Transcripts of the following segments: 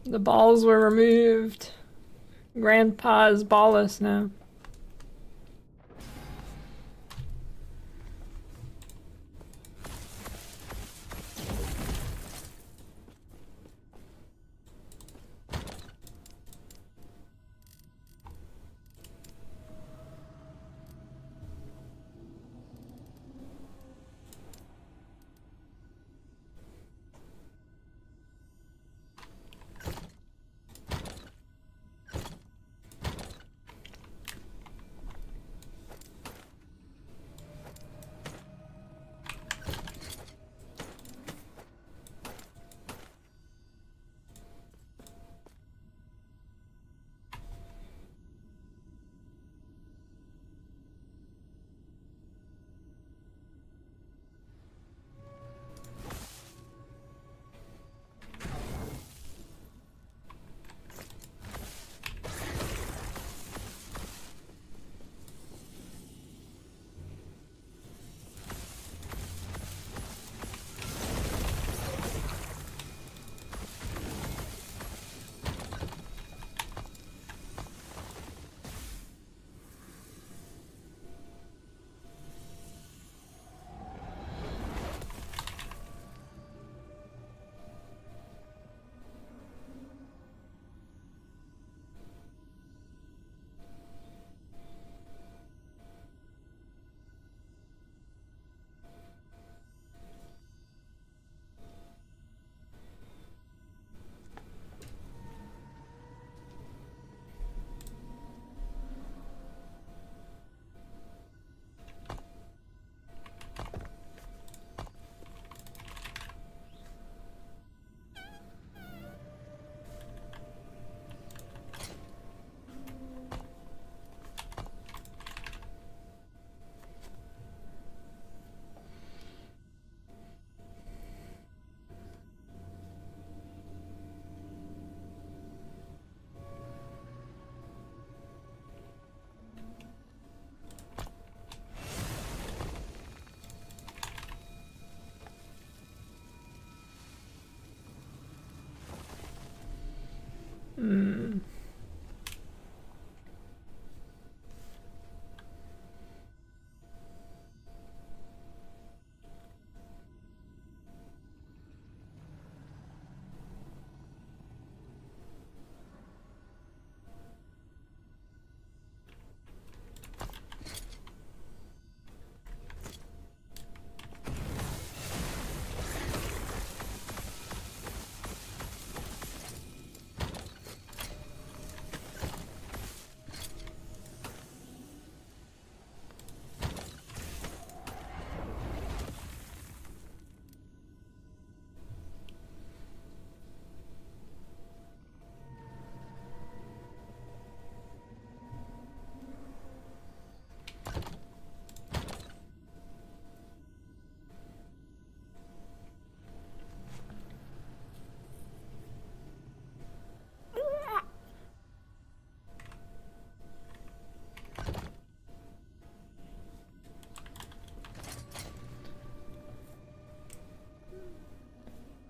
The balls were removed. Grandpa is ballless now.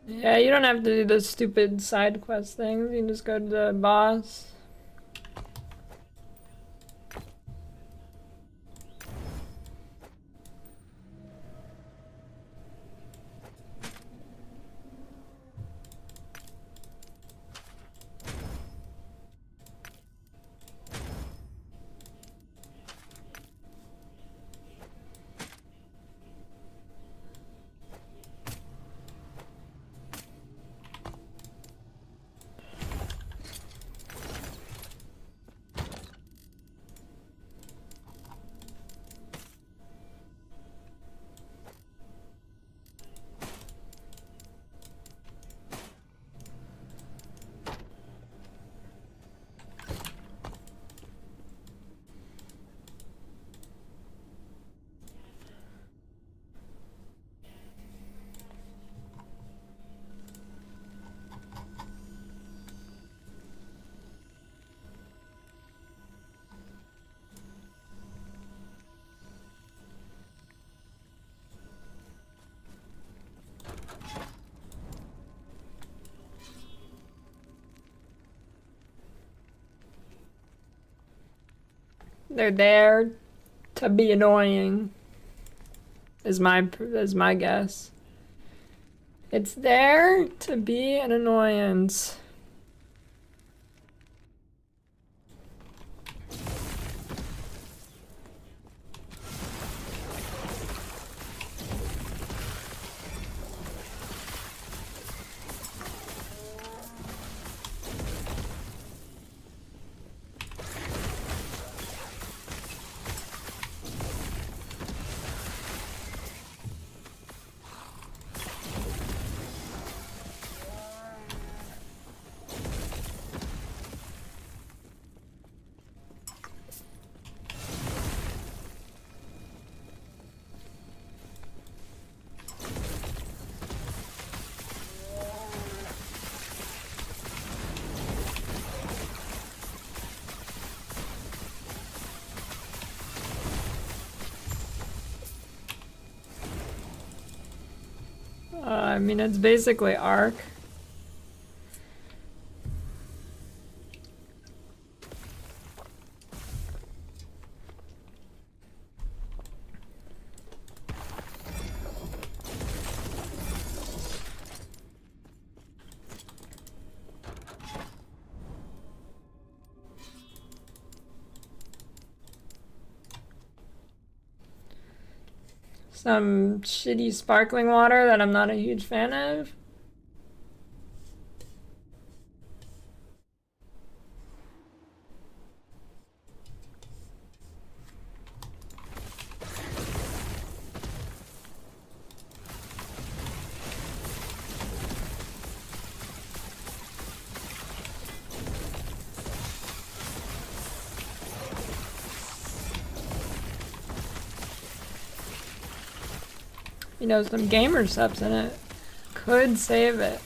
Yeah, you don't have to do the stupid side quest things. You can just go to the boss. They're there to be annoying. Is my guess. It's there to be an annoyance. I mean, it's basically arc. Some shitty sparkling water that I'm not a huge fan of. You know, some gamer subs in it could save it.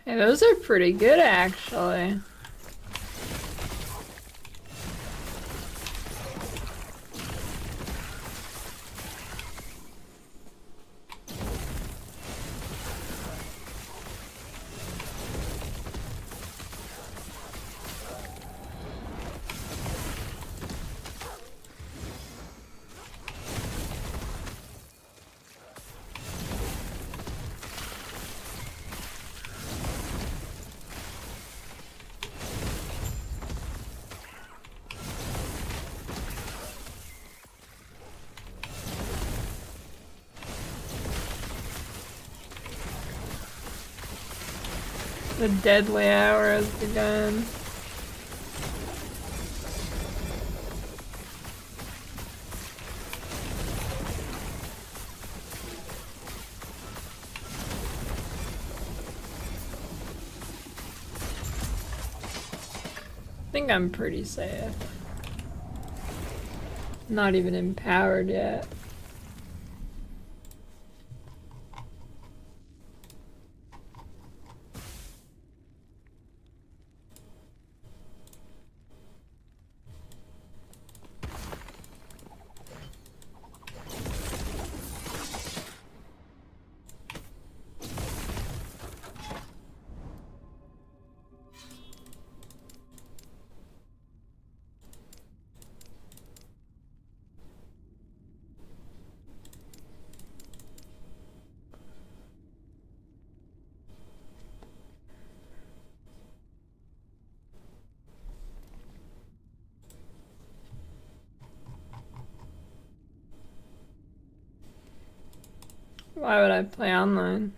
Hey, those are pretty good, actually. The deadly hour has begun. I think I'm pretty safe. Not even empowered yet. Why would I play online?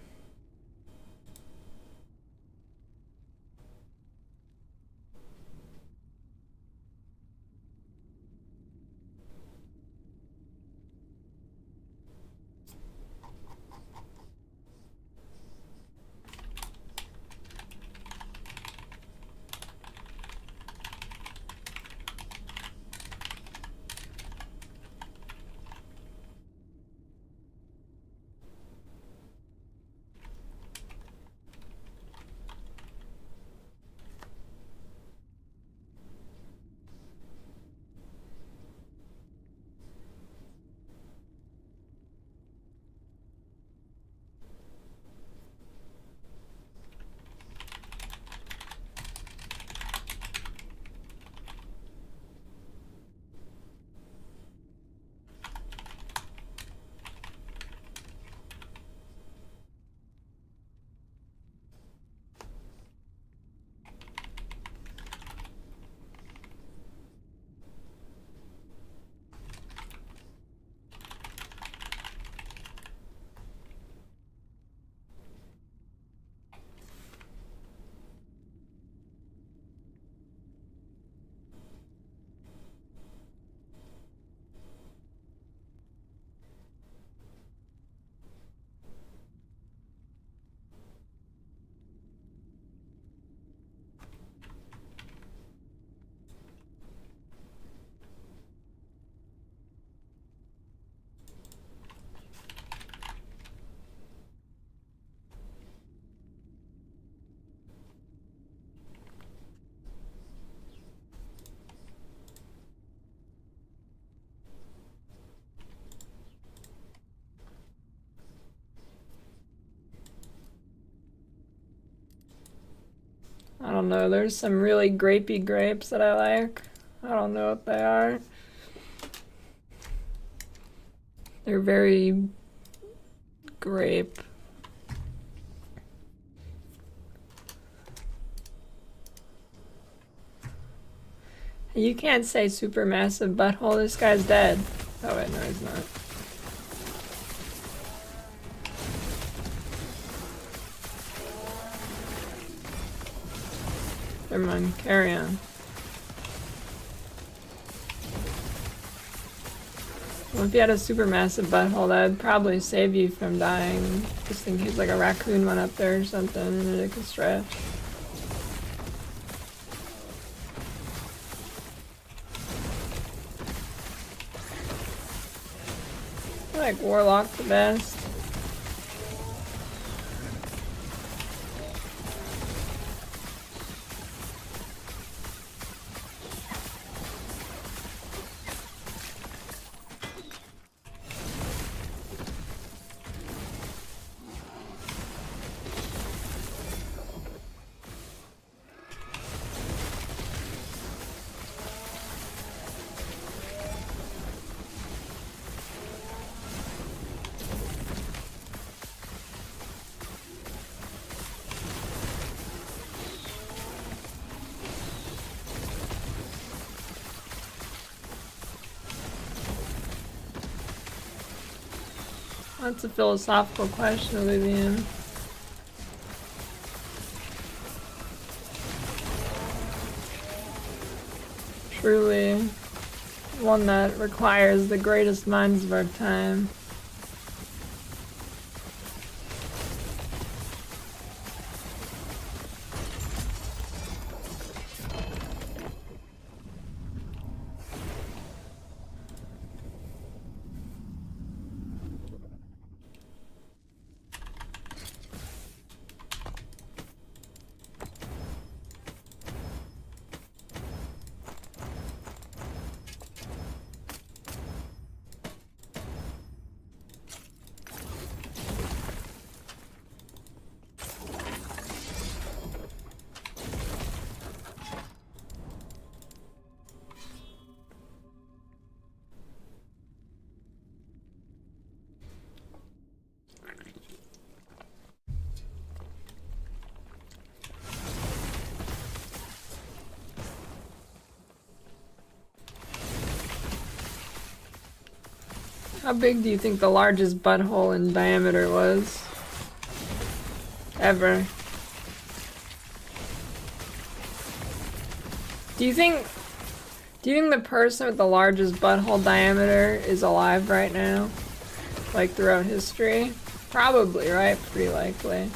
I don't know, there's some really grapey grapes that I like. I don't know what they are. They're very grape. You can't say supermassive butthole, this guy's dead. Oh wait, no he's not. Never mind, carry on. Well, if you had a supermassive butthole, that would probably save you from dying. Just in case like a raccoon went up there or something and it could stretch. I like Warlock the best. That's a philosophical question, Olivia. truly one that requires the greatest minds of our time. How big do you think the largest butthole in diameter was? Ever. Do you think the person with the largest butthole diameter is alive right now? Like throughout history? Probably, right? Pretty likely.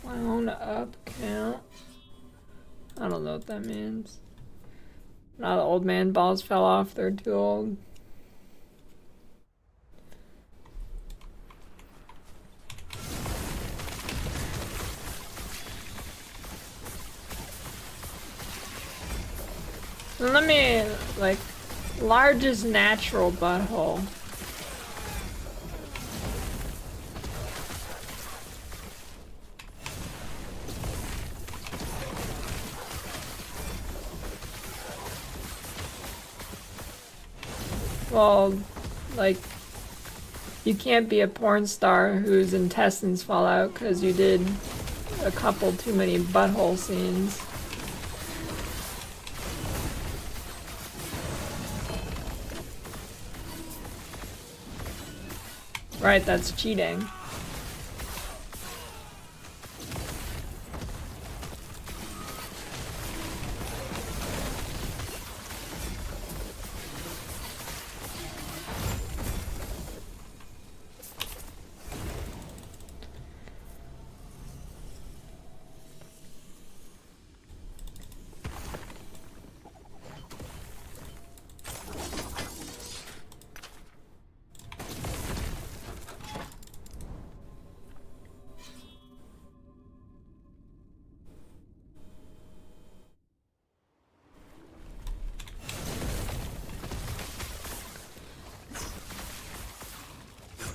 Clown up count. I don't know what that means. Now the old man balls fell off, they're too old. Let me, like, largest natural butthole. Well, like, you can't be a porn star whose intestines fall out because you did a couple too many butthole scenes. Right, that's cheating.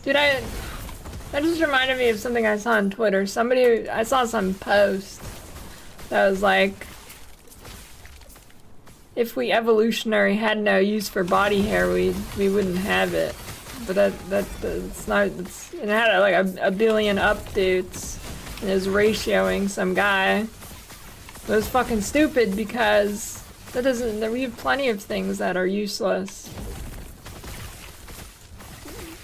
Dude, that just reminded me of something I saw on Twitter. I saw some post that was like, if we evolutionary had no use for body hair, we wouldn't have it. But that's not, it had like a billion updates and is ratioing some guy. It was fucking stupid because we have plenty of things that are useless.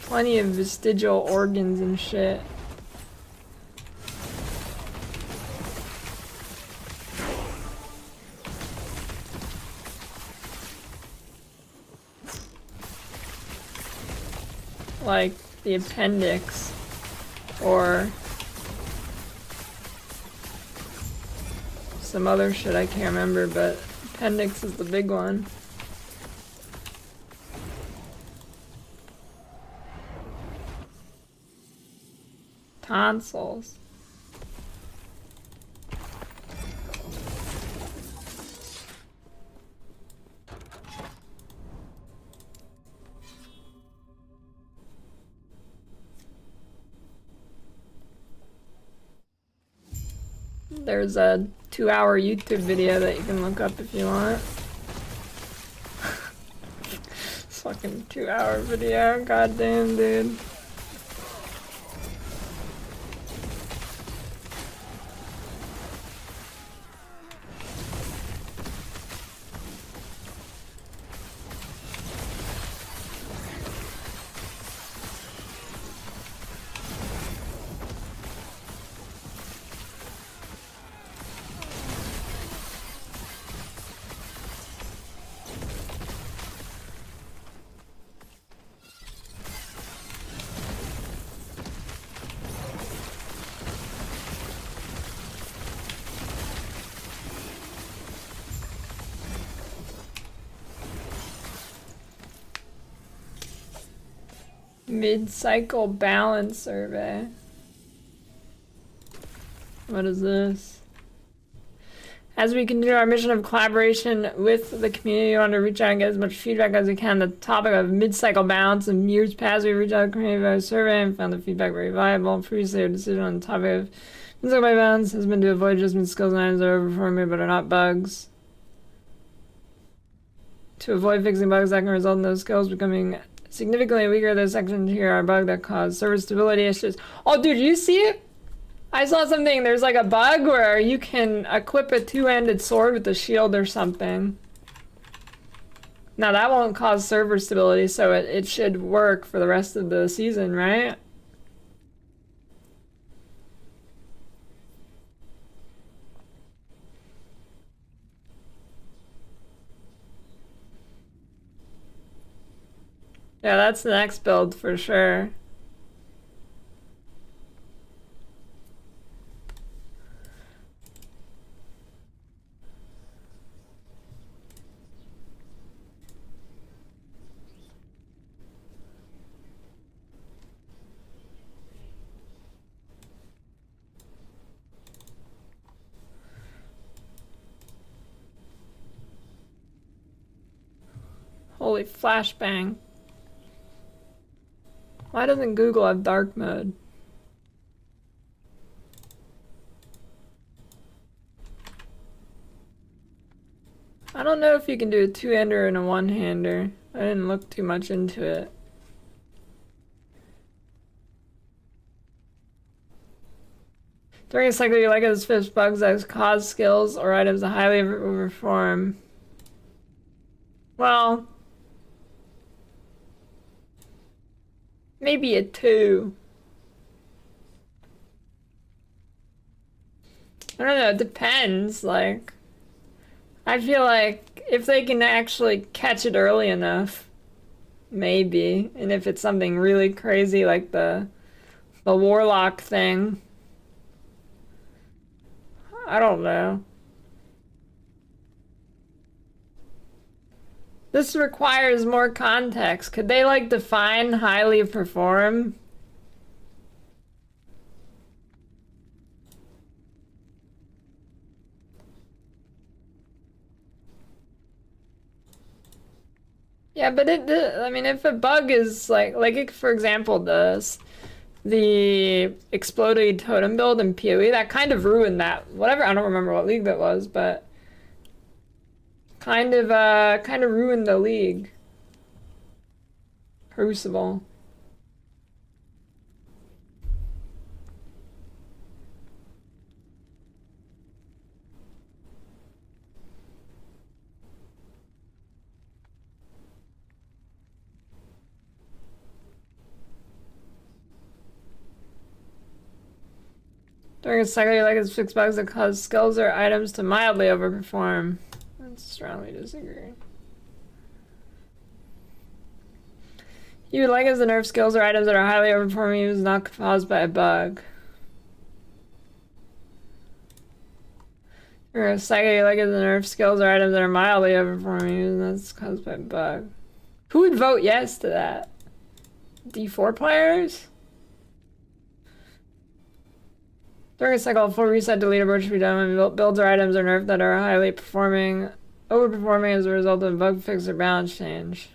Plenty of vestigial organs and shit. Like the appendix, or some other shit I can't remember, but appendix is the big one. Tonsils. There's a 2-hour YouTube video that you can look up if you want. It's fucking 2-hour video, goddamn dude. Mid-cycle balance survey. What is this? As we continue our mission of collaboration with the community, we want to reach out and get as much feedback as we can. The topic of mid-cycle balance. In years past, we reached out to the community via survey and found the feedback very valuable. Previously, our decision on the topic of mid-cycle balance has been to avoid adjustment skills and items that are overperforming but are not bugs. To avoid fixing bugs that can result in those skills becoming significantly weaker, there's sections here are bug that cause server stability issues. Oh, dude, you see it? I saw something, there's like a bug where you can equip a two-handed sword with a shield or something. Now that won't cause server stability, so it should work for the rest of the season, right? Yeah, that's the next build for sure. Holy flashbang. Why doesn't Google have dark mode? I don't know if you can do a two-hander and a one-hander. I didn't look too much into it. During a cycle, you like as fish bugs that cause skills or items to highly overperform. Well, maybe a 2. I don't know, it depends, like, I feel like if they can actually catch it early enough, maybe. And if it's something really crazy like the warlock thing, I don't know. This requires more context. Could they like define highly perform? Yeah, but I mean, if a bug is like for example, the exploded totem build in PoE, that kind of ruined that, whatever, I don't remember what league that was, but kind of ruined the league. Crucible. During a cycle, you like to fix bugs that cause skills or items to mildly overperform. I strongly disagree. You would like us to nerf skills or items that are highly overperforming use not caused by a bug. During a cycle, you like us to nerf skills or items that are mildly overperforming use that's caused by a bug. Who would vote yes to that? D4 players? During a cycle, a full reset to leaderboard should be done when builds or items are nerfed that are highly overperforming as a result of a bug fix or balance change.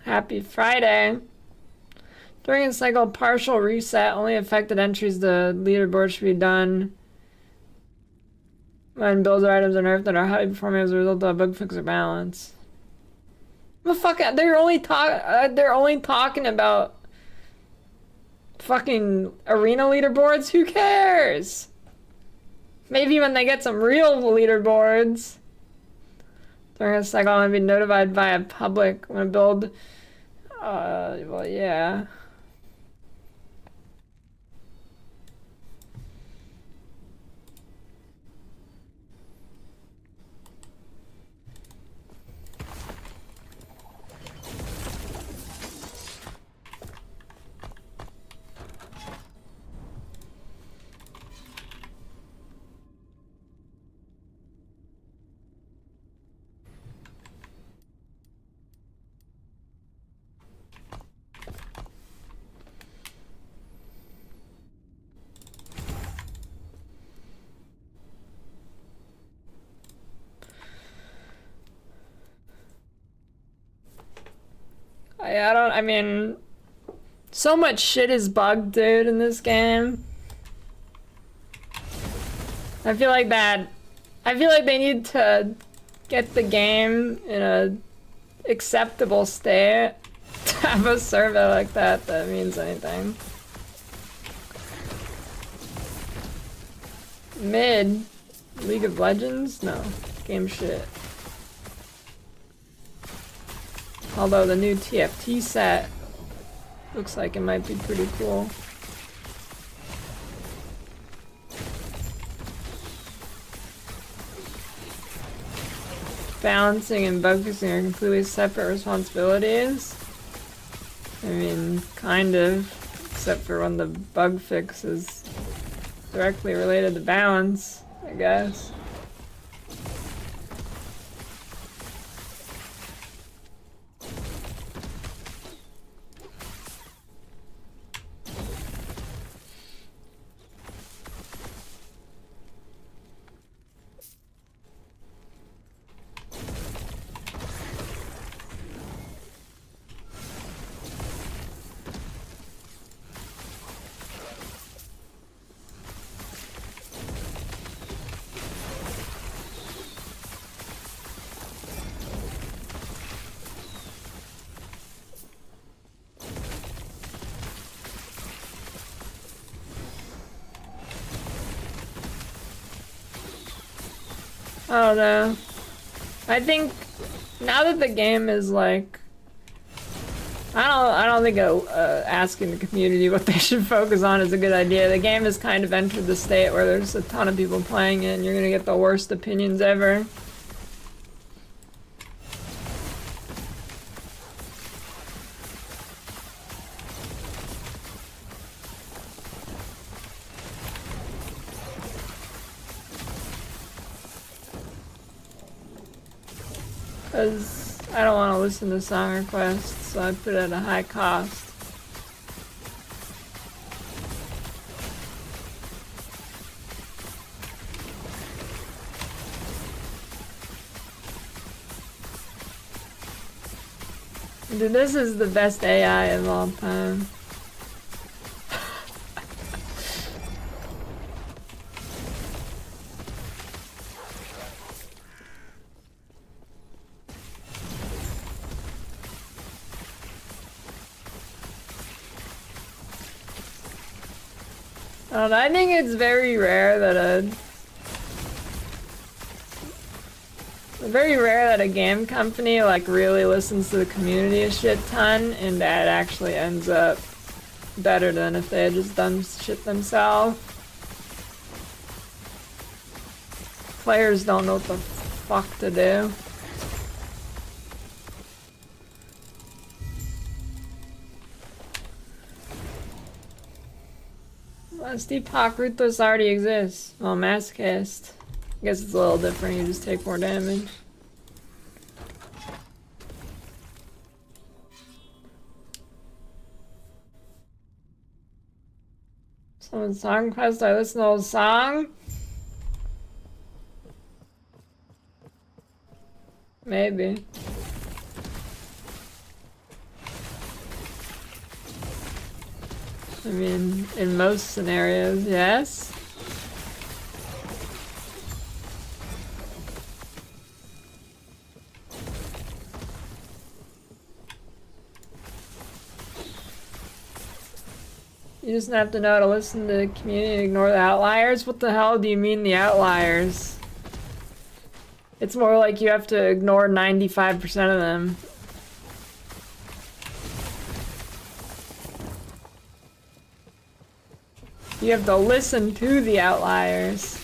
Happy Friday. During a cycle, partial reset, only affected entries to leaderboard should be done when builds or items are nerfed that are highly performing as a result of a bug fix or balance. Well, fuck, they're only talking about fucking arena leaderboards. Who cares? Maybe when they get some real leaderboards. During a cycle, I'm gonna be notified by a public when a build. Well, yeah. I mean, so much shit is bugged, dude, in this game. I feel like they need to get the game in a acceptable state to have a survey like that means anything. Mid? League of Legends? No. Game shit. Although the new TFT set looks like it might be pretty cool. Balancing and bug fixing are completely separate responsibilities. I mean, kind of, except for when the bug fix is directly related to balance, I guess. I don't know. I think now that the game is like, I don't think asking the community what they should focus on is a good idea. The game has kind of entered the state where there's a ton of people playing it and you're gonna get the worst opinions ever. Because I don't want to listen to song requests, so I put it at a high cost. Dude, this is the best AI of all time. I think it's very rare that a game company like really listens to the community a shit ton, and that actually ends up better than if they had just done shit themselves. Players don't know what the fuck to do. Epoch Ruthless already exists. Well, Masochist. I guess it's a little different, you just take more damage. Someone's song quest, I listen to the old song? Maybe. I mean, in most scenarios, yes. You just have to know how to listen to the community and ignore the outliers? What the hell do you mean the outliers? It's more like you have to ignore 95% of them. You have to listen to the outliers,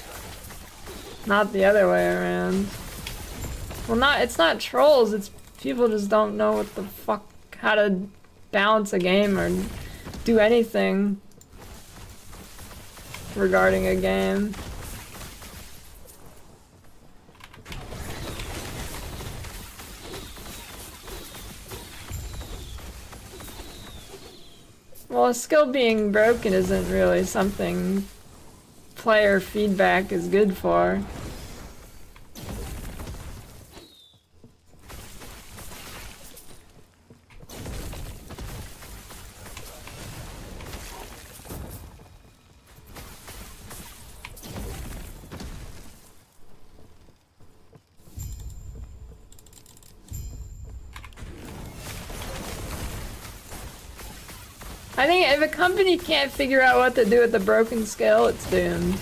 not the other way around. Well, it's not trolls, it's people just don't know what the fuck, how to balance a game or do anything regarding a game. Well, a skill being broken isn't really something player feedback is good for. I think if a company can't figure out what to do with the broken scale, it's doomed.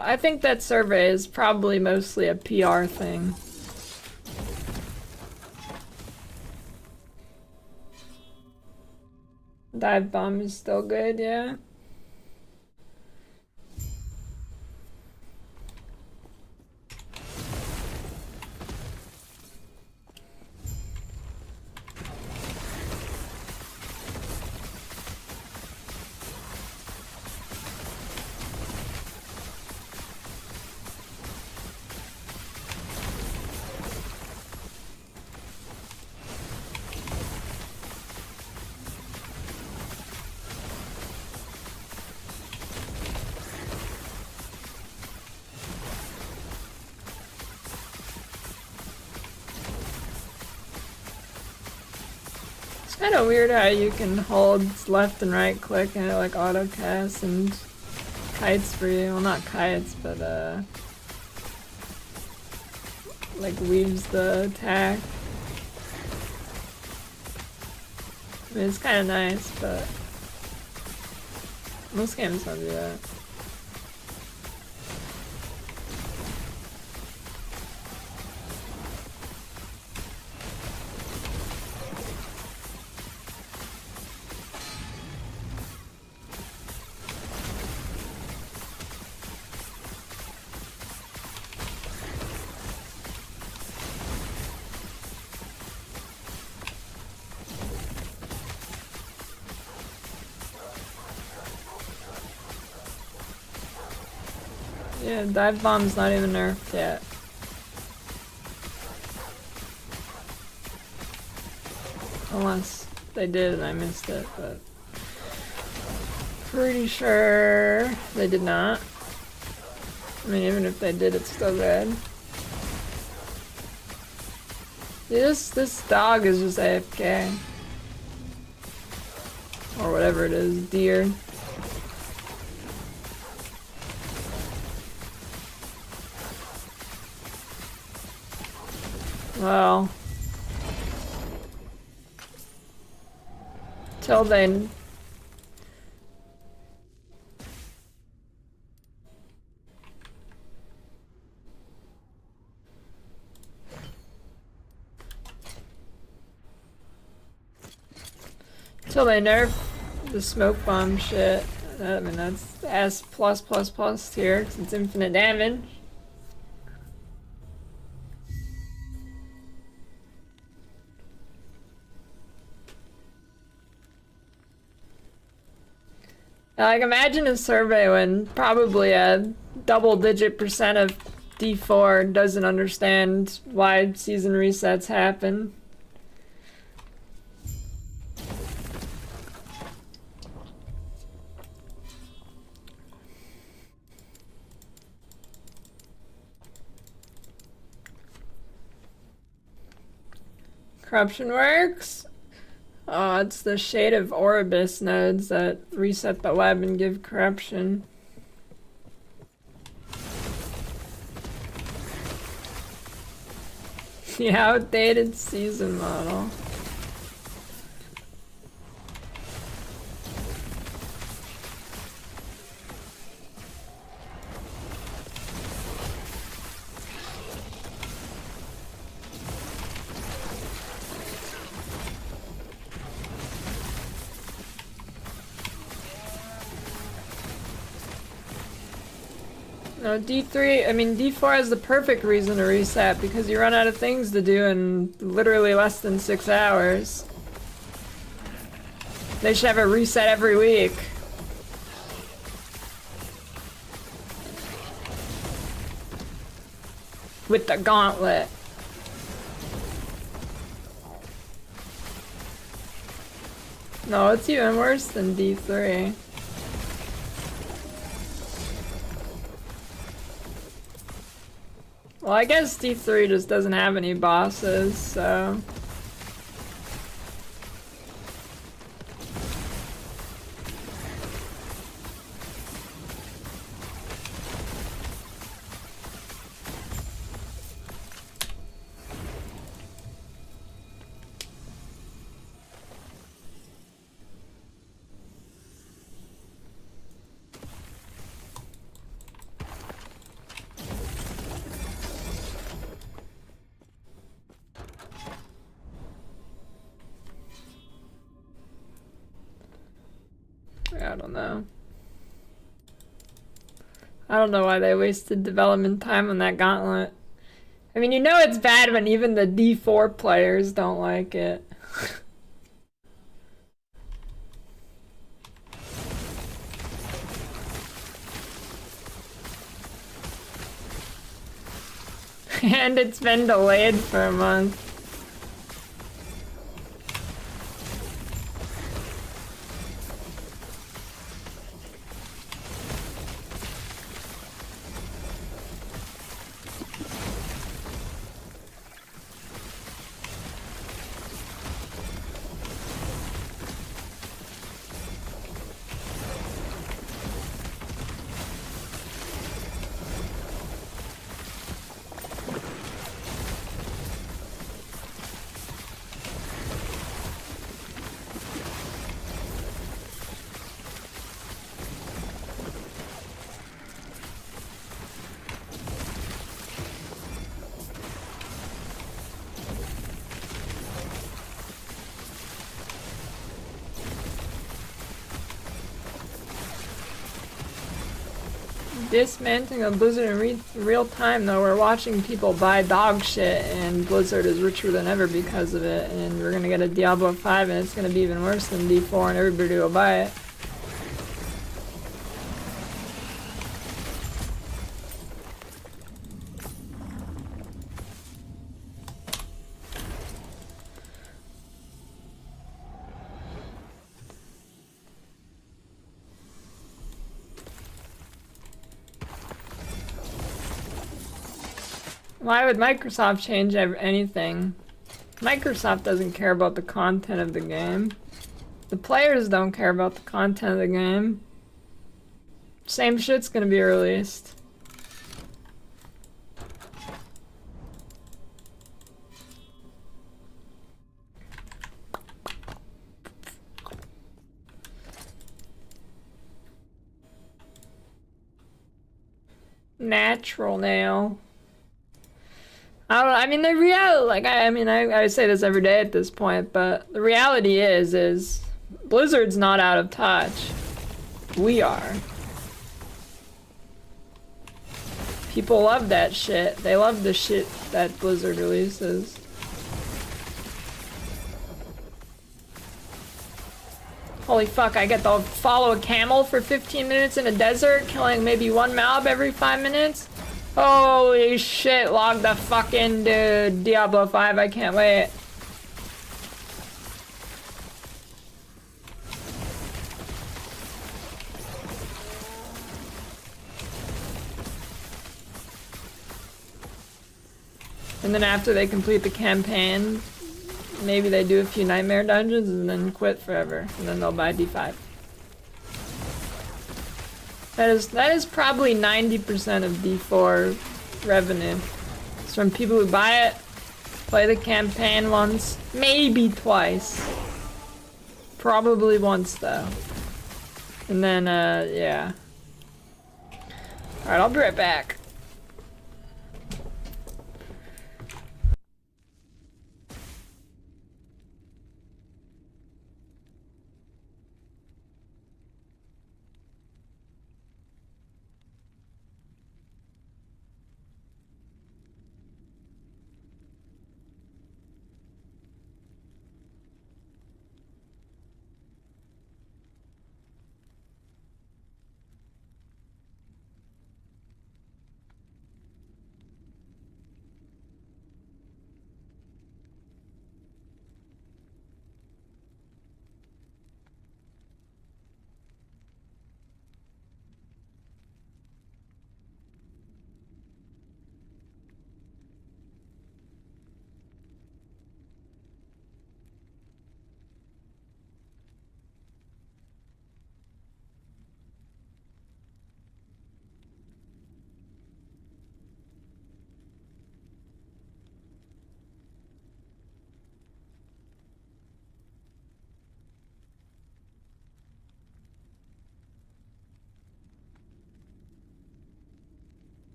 I think that survey is probably mostly a PR thing. Dive bomb is still good, yeah. Kind of weird how you can hold left and right click and it like auto casts and kites for you. Well, not kites, but like weaves the attack. I mean, it's kind of nice, but most games don't do that. Yeah, dive bomb's not even nerfed yet. Unless they did and I missed it, but pretty sure they did not. I mean, even if they did, it's still good. This dog is just AFK. Or whatever it is, deer. Well, till then, till they nerf the smoke bomb shit. I mean, that's S+++ tier, 'cause it's infinite damage. Like, imagine a survey when probably a double-digit % of D4 doesn't understand why season resets happen. Corruption works. Oh, it's the shade of Oribus nodes that reset the web and give corruption. The outdated season model. No, D3, I mean, D4 is the perfect reason to reset because you run out of things to do in literally less than 6 hours. They should have a reset every week. With the gauntlet. No, it's even worse than D3. Well, I guess D3 just doesn't have any bosses, so... I don't know. I don't know why they wasted development time on that gauntlet. I mean, you know it's bad when even the D4 players don't like it. And it's been delayed for a month. Dismantling a Blizzard in real time, though. We're watching people buy dog shit, and Blizzard is richer than ever because of it. And we're gonna get a Diablo 5, and it's gonna be even worse than D4, and everybody will buy it. Why would Microsoft change anything? Microsoft doesn't care about the content of the game. The players don't care about the content of the game. Same shit's gonna be released. Natural nail. I don't know, I mean, the reality, like, I say this every day at this point, but the reality is Blizzard's not out of touch. We are. People love that shit. They love the shit that Blizzard releases. Holy fuck, I get to follow a camel for 15 minutes in a desert, killing maybe one mob every 5 minutes? Holy shit, log the fuck into Diablo 5, I can't wait. And then after they complete the campaign, maybe they do a few nightmare dungeons and then quit forever. And then they'll buy D5. That is probably 90% of D4 revenue. It's from people who buy it, play the campaign once, maybe twice. Probably once though. And then, yeah. Alright, I'll be right back.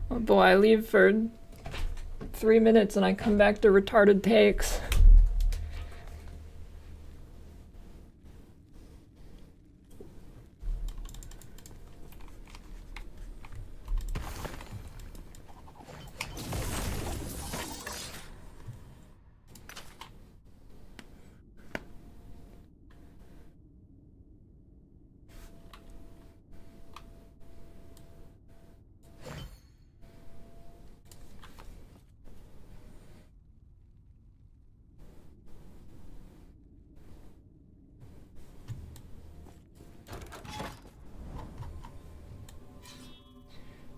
Oh boy, I leave for 3 minutes and I come back to retarded takes.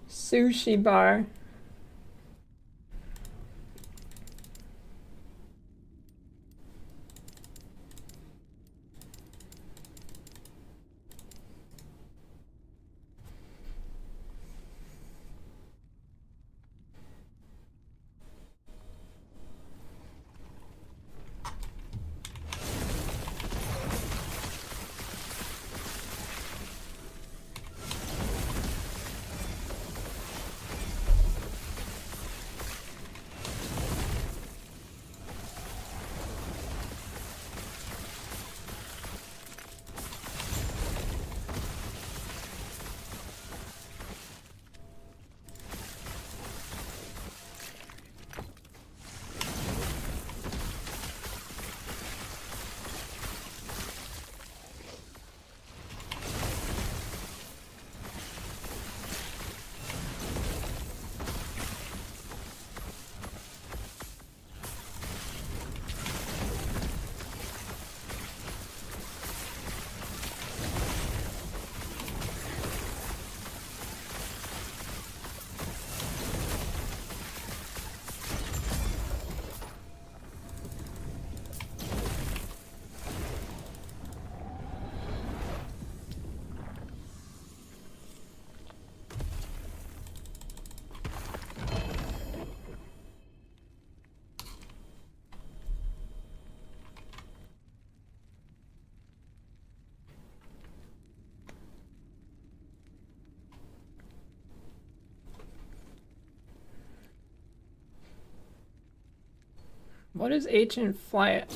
Sushi bar. What is ancient flight?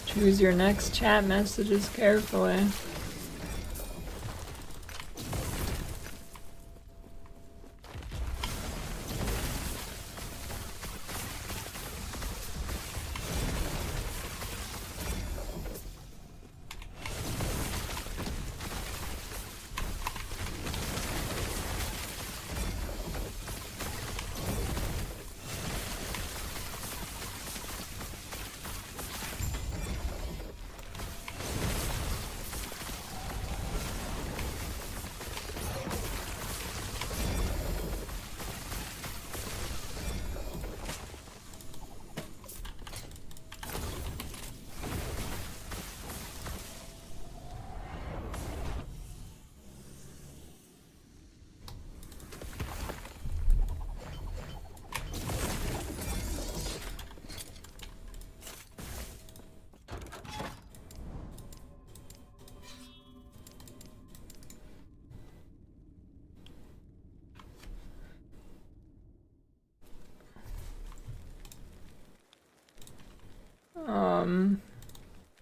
Choose your next chat messages carefully.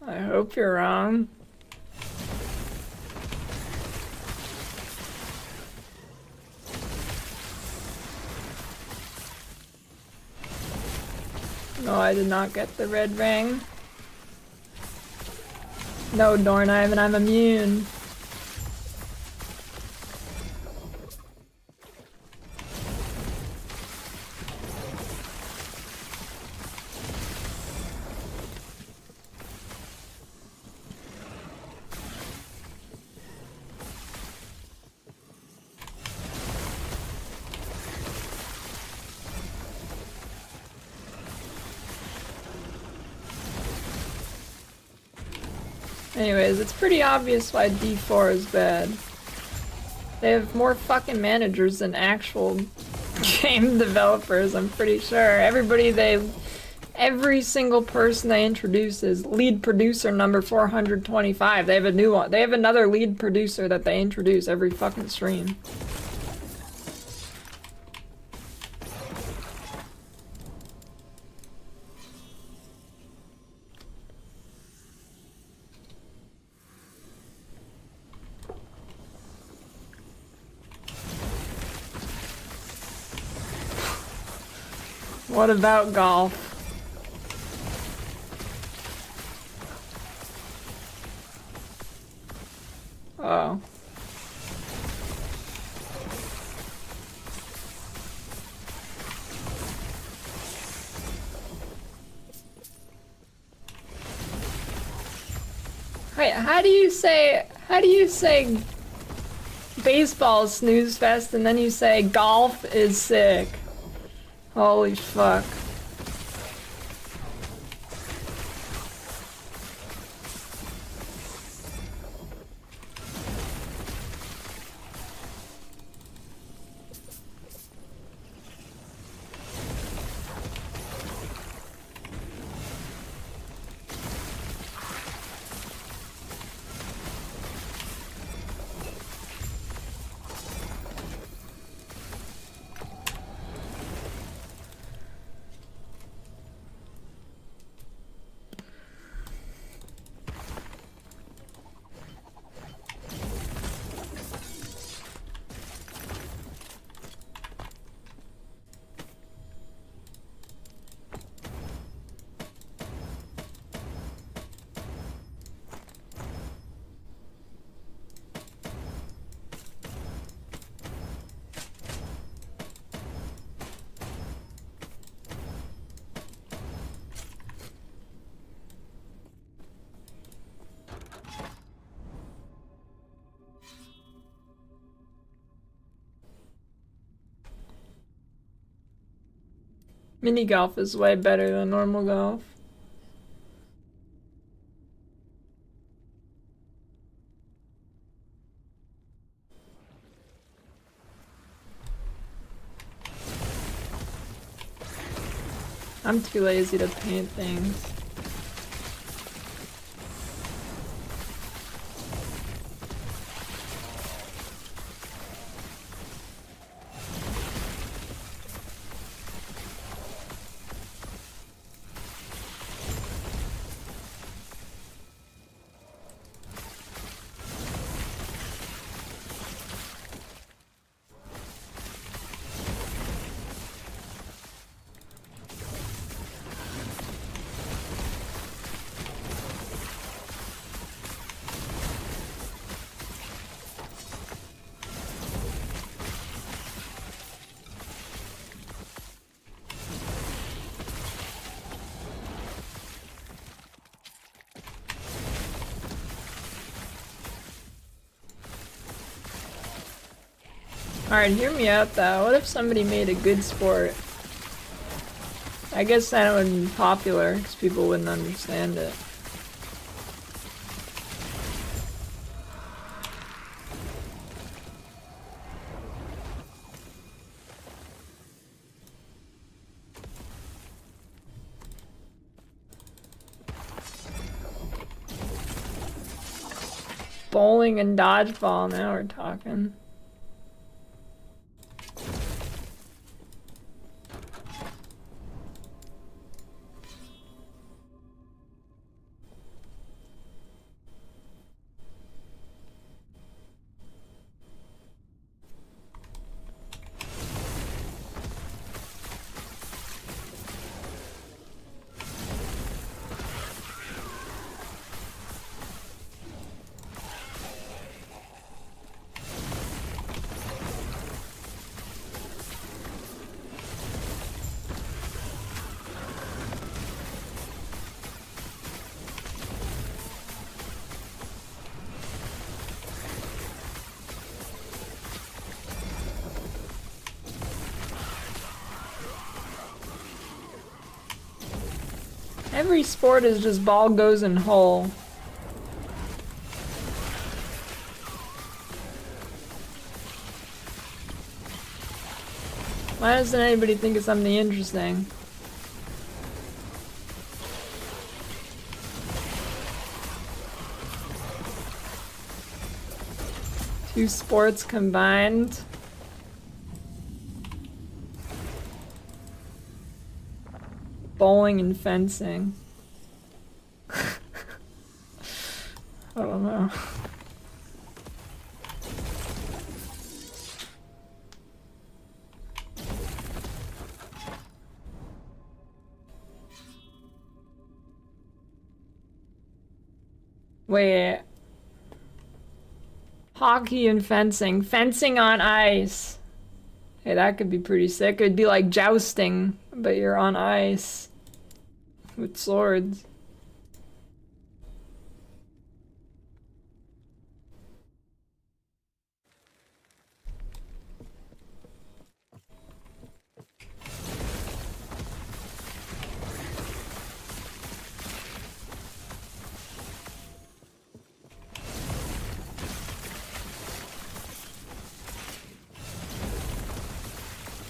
I hope you're wrong. No, I did not get the red ring. No, Dornivan, I'm immune. Anyways, it's pretty obvious why D4 is bad. They have more fucking managers than actual game developers, I'm pretty sure. Every single person they introduce is lead producer number 425. They have a new one. They have another lead producer that they introduce every fucking stream. What about golf? Oh. Wait, how do you say baseball is snooze fest and then you say golf is sick? Holy fuck. Mini golf is way better than normal golf. I'm too lazy to paint things. Alright, hear me out though. What if somebody made a good sport? I guess that would be popular because people wouldn't understand it. Bowling and dodgeball, now we're talking. Every sport is just ball goes in hole. Why doesn't anybody think of something interesting? Two sports combined. Bowling and fencing. I don't know. Wait. Hockey and fencing. Fencing on ice. Hey, that could be pretty sick. It'd be like jousting, but you're on ice. With swords.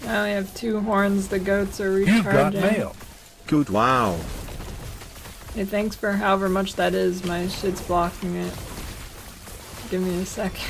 I only have 2 horns. The goats are recharging. You got mail. Good. Wow. Hey, thanks for however much that is. My shit's blocking it. Give me a second.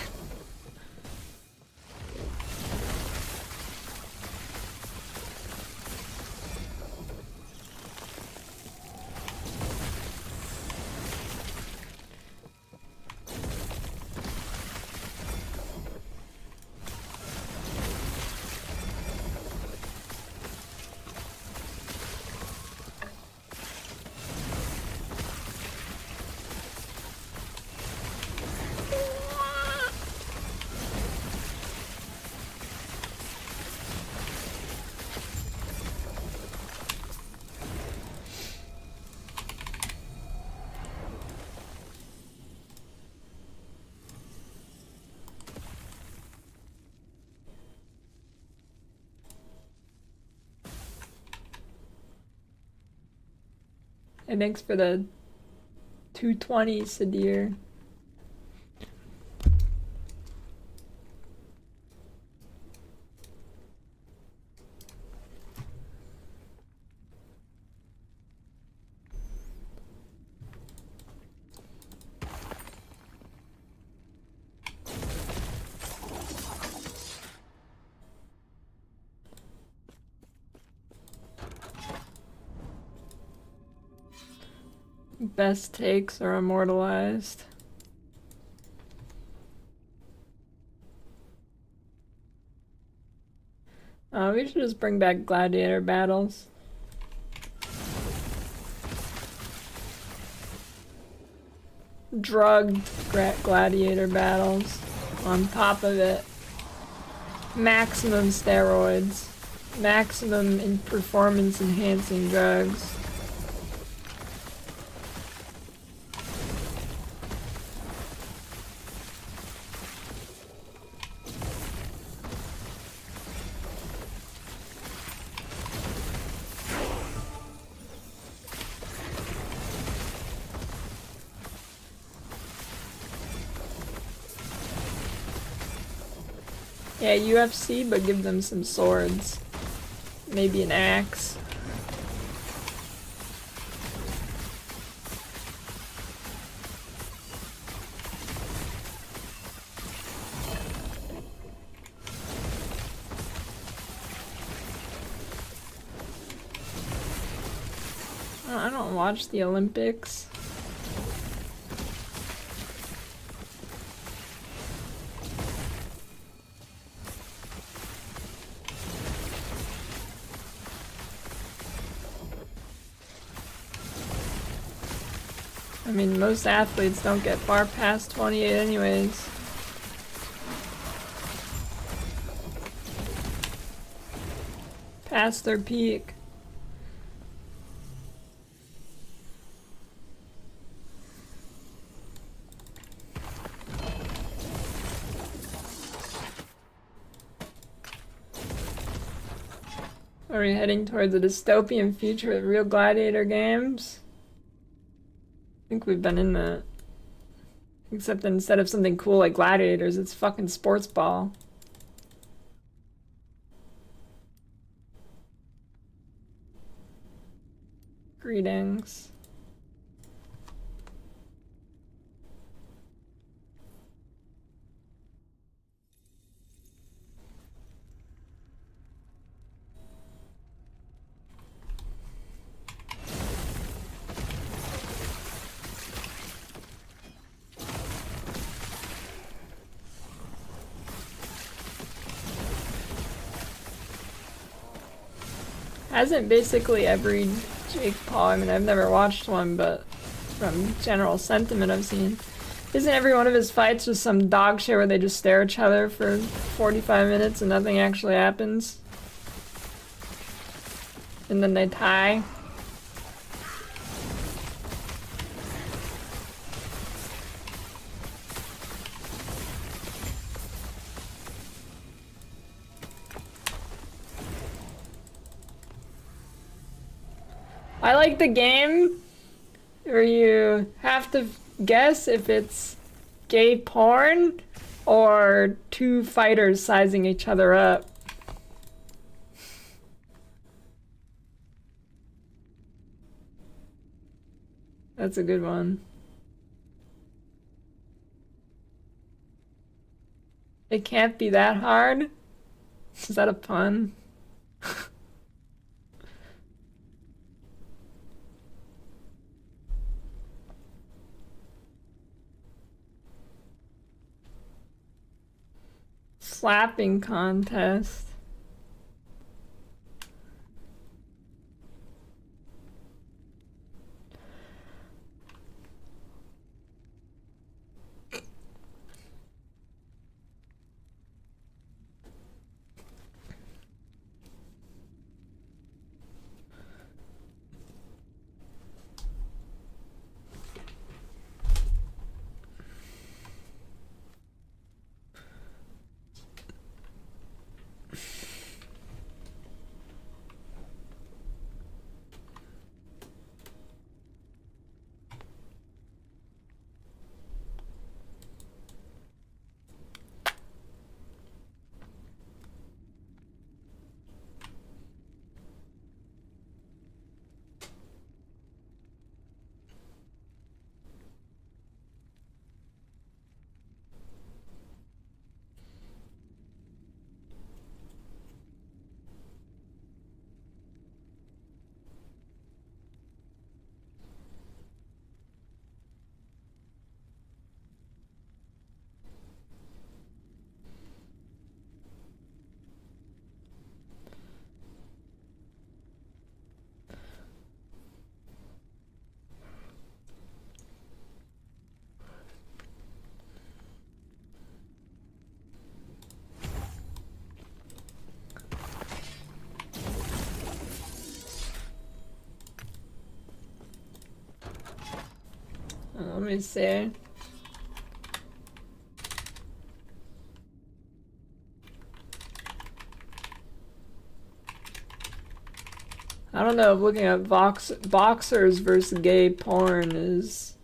Hey, thanks for the 220, Sadir. Best takes are immortalized. We should just bring back gladiator battles. Drugged gladiator battles on top of it. Maximum steroids. Maximum in performance enhancing drugs. Yeah, UFC, but give them some swords. Maybe an axe. I don't watch the Olympics. I mean, most athletes don't get far past 28 anyways. Past their peak. Are we heading towards a dystopian future with real gladiator games? think we've been in that. Except instead of something cool like gladiators, it's fucking sports ball. Greetings. Hasn't basically every Jake Paul, I mean, I've never watched one, but from general sentiment I've seen, isn't every one of his fights just some dog shit where they just stare at each other for 45 minutes and nothing actually happens? And then they tie? I like the game where you have to guess if it's gay porn or two fighters sizing each other up. That's a good one. It can't be that hard? Is that a pun? Slapping contest. Let me see. I don't know if looking at boxers versus gay porn is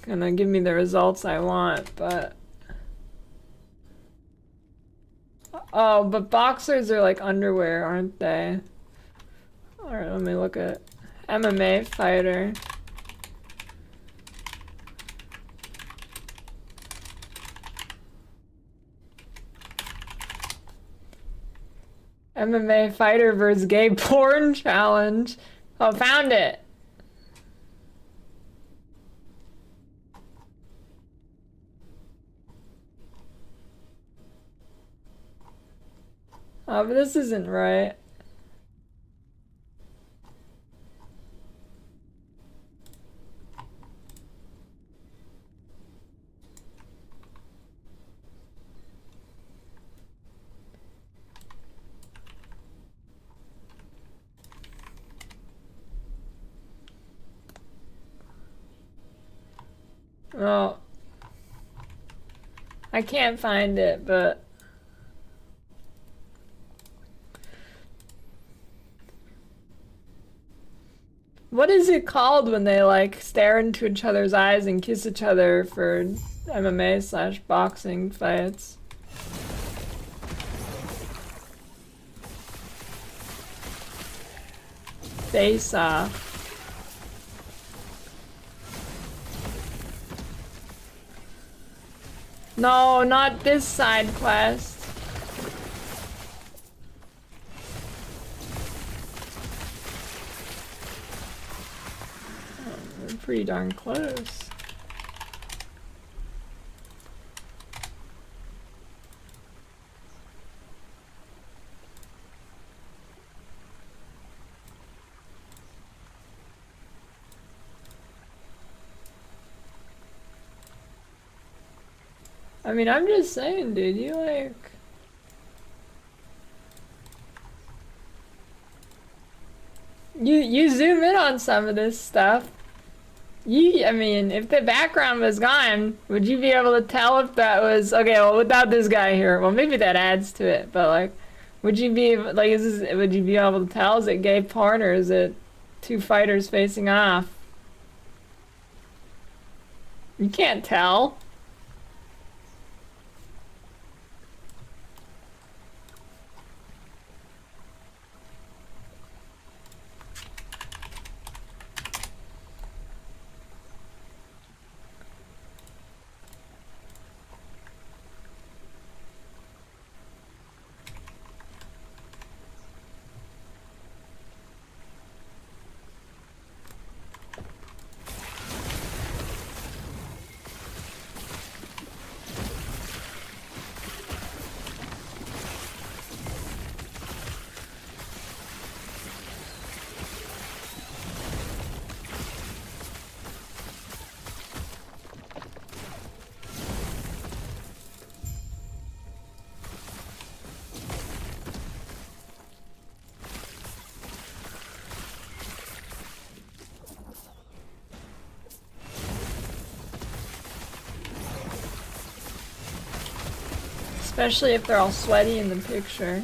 gonna give me the results I want, but... Oh, but boxers are like underwear, aren't they? Alright, let me look at MMA fighter. MMA fighter versus gay porn challenge. Oh, found it. Oh, but this isn't right. Well, I can't find it, but What is it called when they like stare into each other's eyes and kiss each other for MMA/boxing fights? Face off. No, not this side quest. Oh, we're pretty darn close. I mean, I'm just saying, dude, you like... You zoom in on some of this stuff. I mean, if the background was gone, would you be able to tell if that was... Okay, well, without this guy here, well, maybe that adds to it, but like, would you be, like, would you be able to tell? Is it gay porn or is it two fighters facing off? You can't tell. Especially if they're all sweaty in the picture.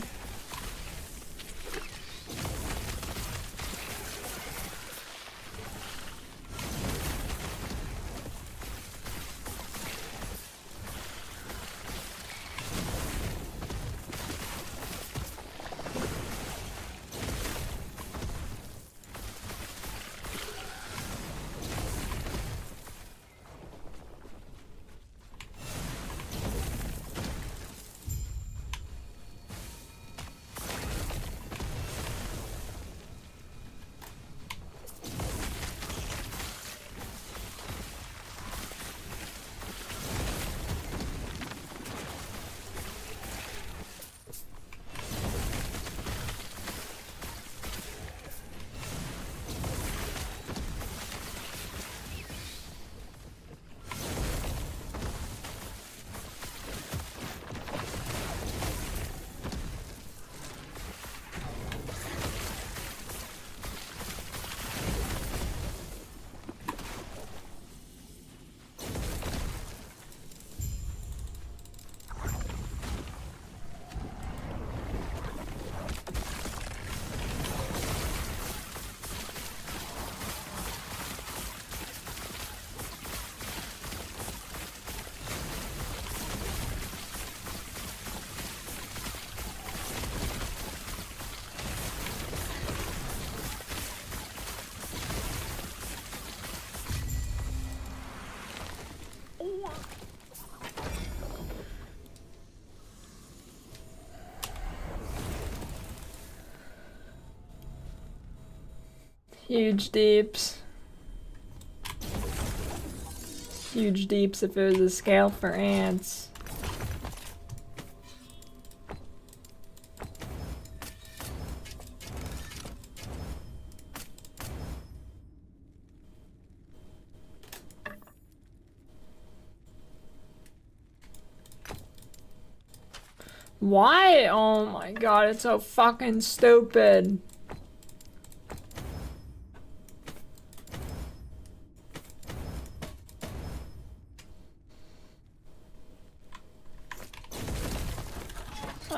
Huge deeps. Huge deeps if it was a scale for ants. Why? Oh my god, it's so fucking stupid.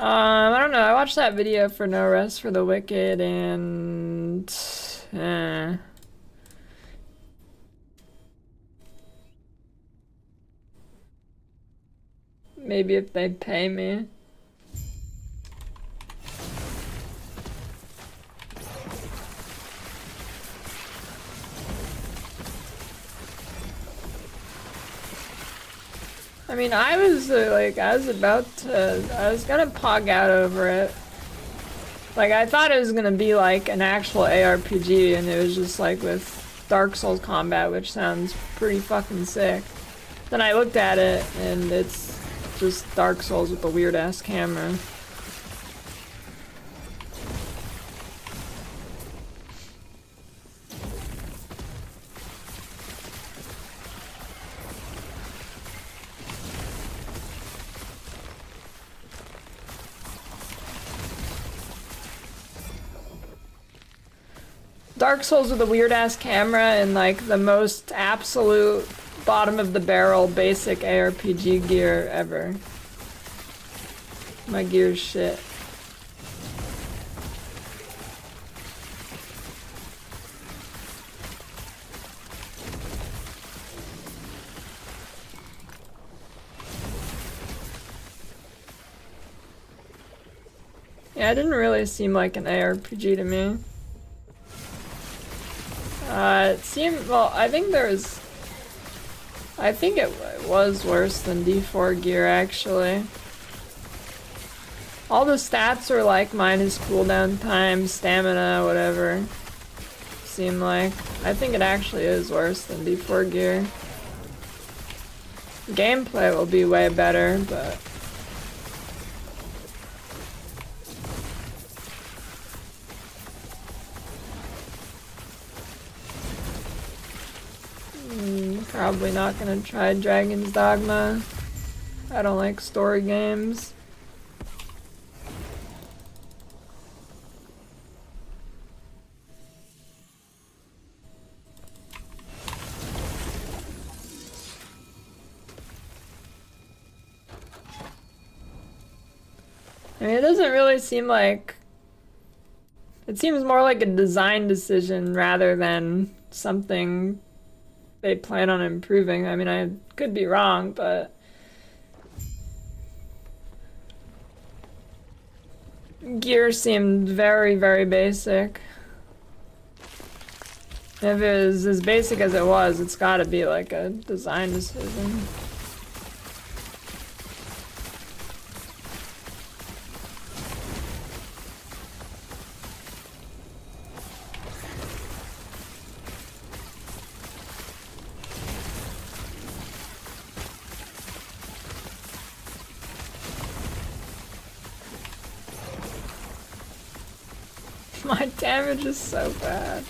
I don't know. I watched that video for No Rest for the Wicked and Maybe if they pay me. I mean, I was gonna pog out over it. Like, I thought it was gonna be like an actual ARPG, and it was just like with Dark Souls combat, which sounds pretty fucking sick. Then I looked at it, and it's just Dark Souls with a weird-ass camera. Dark Souls with a weird-ass camera and like the most absolute bottom of the barrel basic ARPG gear ever. My gear's shit. Yeah, it didn't really seem like an ARPG to me. It seemed, well, I think it was worse than D4 gear, actually. All the stats are like minus cooldown time, stamina, whatever. Seem like. I think it actually is worse than D4 gear. Gameplay will be way better, but... Probably not gonna try Dragon's Dogma. I don't like story games. I mean, it doesn't really seem like... It seems more like a design decision rather than something they plan on improving. I mean, I could be wrong, but... Gear seemed very, very basic. If it was as basic as it was, it's gotta be like a design decision. My damage is so bad.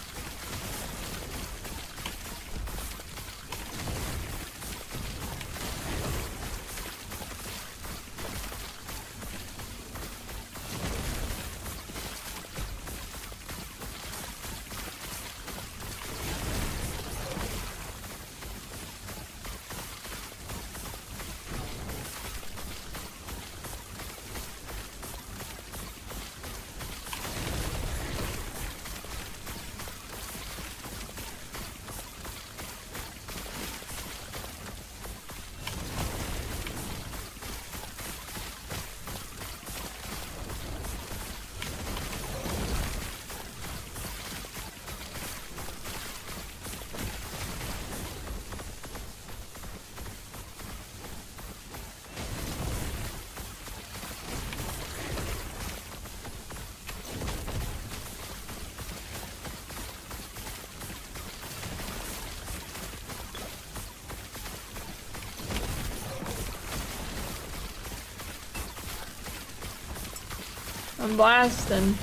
I'm blasting.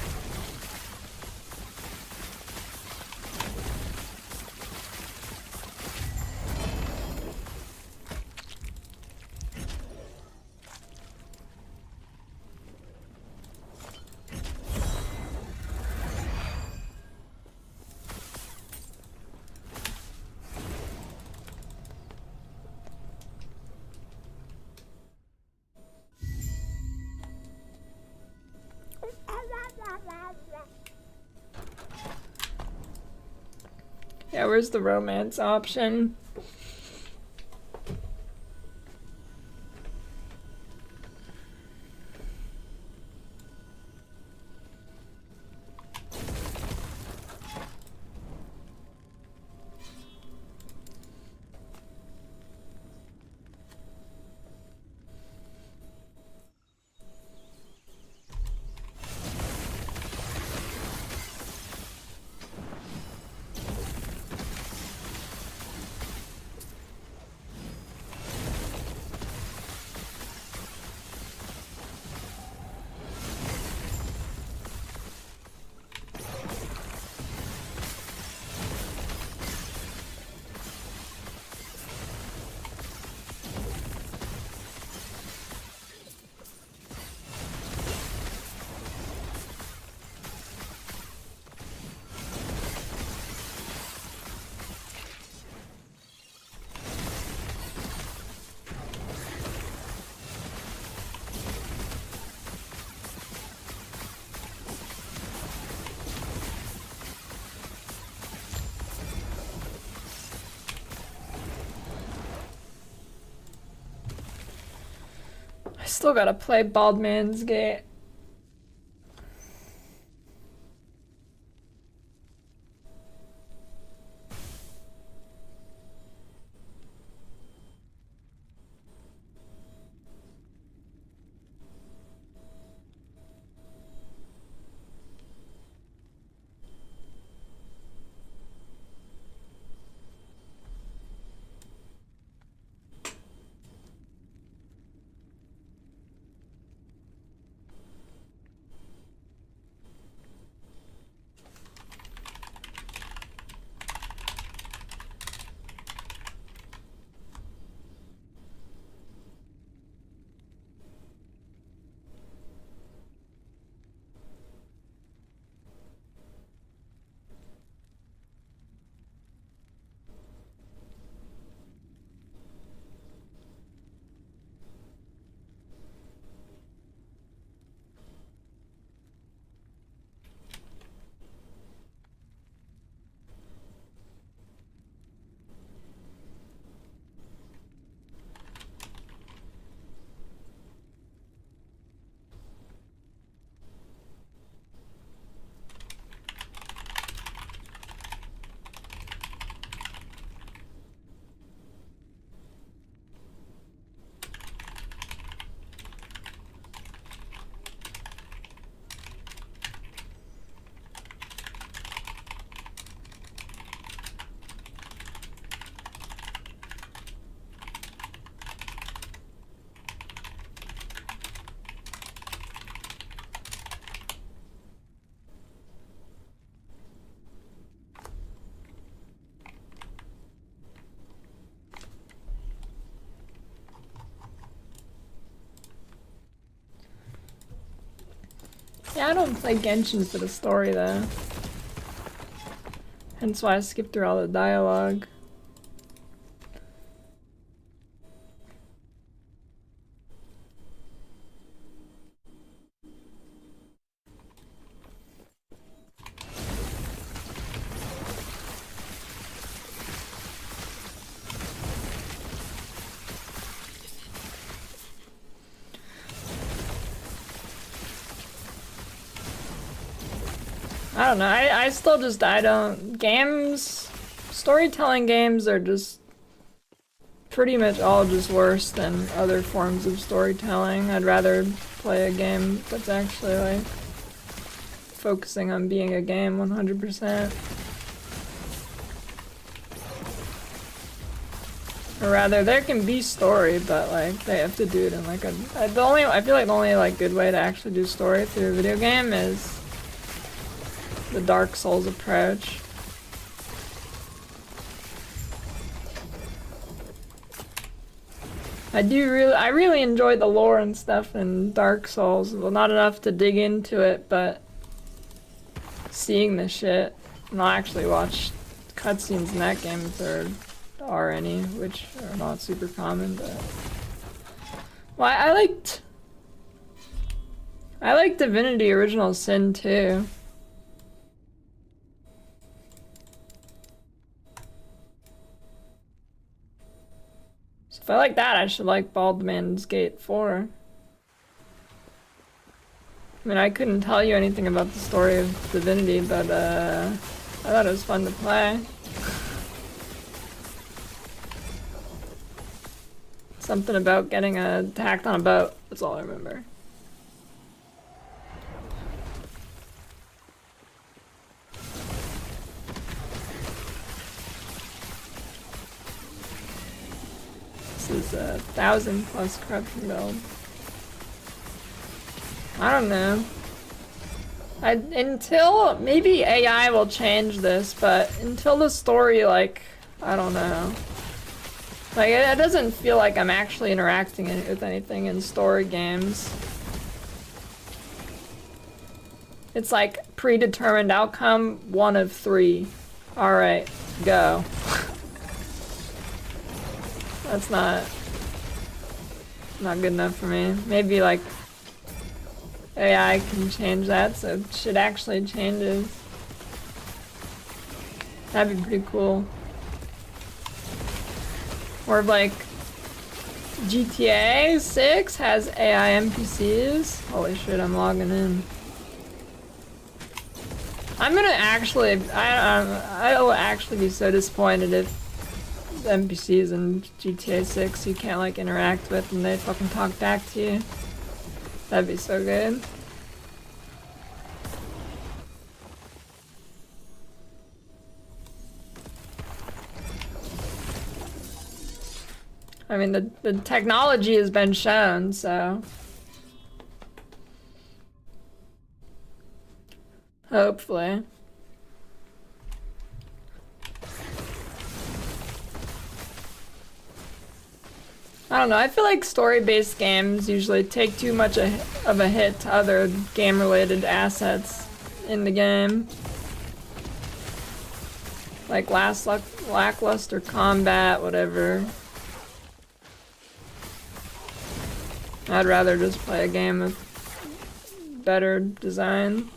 Yeah, where's the romance option? Still gotta play Bald Man's Gate. Yeah, I don't play Genshin for the story though. Hence why I skipped through all the dialogue. I don't know, I still just, storytelling games are just pretty much all just worse than other forms of storytelling. I'd rather play a game that's actually like focusing on being a game 100%. Or rather, there can be story, but like they have to do it in like I feel like the only like good way to actually do story through a video game is the Dark Souls approach. I really enjoy the lore and stuff in Dark Souls. Well, not enough to dig into it, but seeing the shit. And I'll actually watch cutscenes in that game if there are any, which are not super common, but... Well, I liked Divinity Original Sin too. So if I like that, I should like Bald Man's Gate 4. I mean, I couldn't tell you anything about the story of Divinity, but I thought it was fun to play. Something about getting attacked on a boat, that's all I remember. This is a 1,000+ corruption build. I don't know. Until maybe AI will change this, but until the story, like, I don't know. Like, it doesn't feel like I'm actually interacting with anything in story games. It's like predetermined outcome, 1 of 3. Alright, go. That's not good enough for me. Maybe like AI can change that, so shit actually changes. That'd be pretty cool. Or like GTA 6 has AI NPCs. Holy shit, I'm logging in. I'm gonna actually, I'll actually be so disappointed if the NPCs in GTA 6 you can't like interact with and they fucking talk back to you. That'd be so good. I mean, the technology has been shown, so hopefully. I don't know, I feel like story-based games usually take too much of a hit to other game-related assets in the game. Like lackluster combat, whatever. I'd rather just play a game with better design.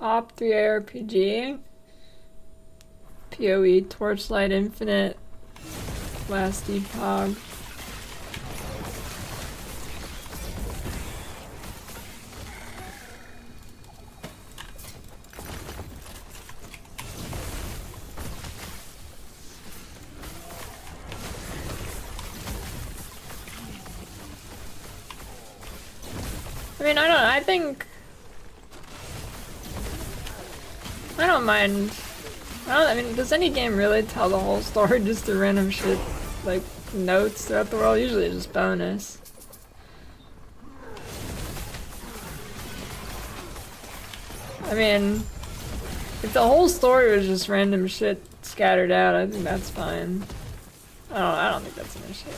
Top 3 ARPG, PoE, Torchlight Infinite, Last Epoch. I mean, I don't mind. I mean, does any game really tell the whole story just through random shit, like notes throughout the world? Usually it's just bonus. I mean, if the whole story was just random shit scattered out, I think that's fine. I don't think that's an issue.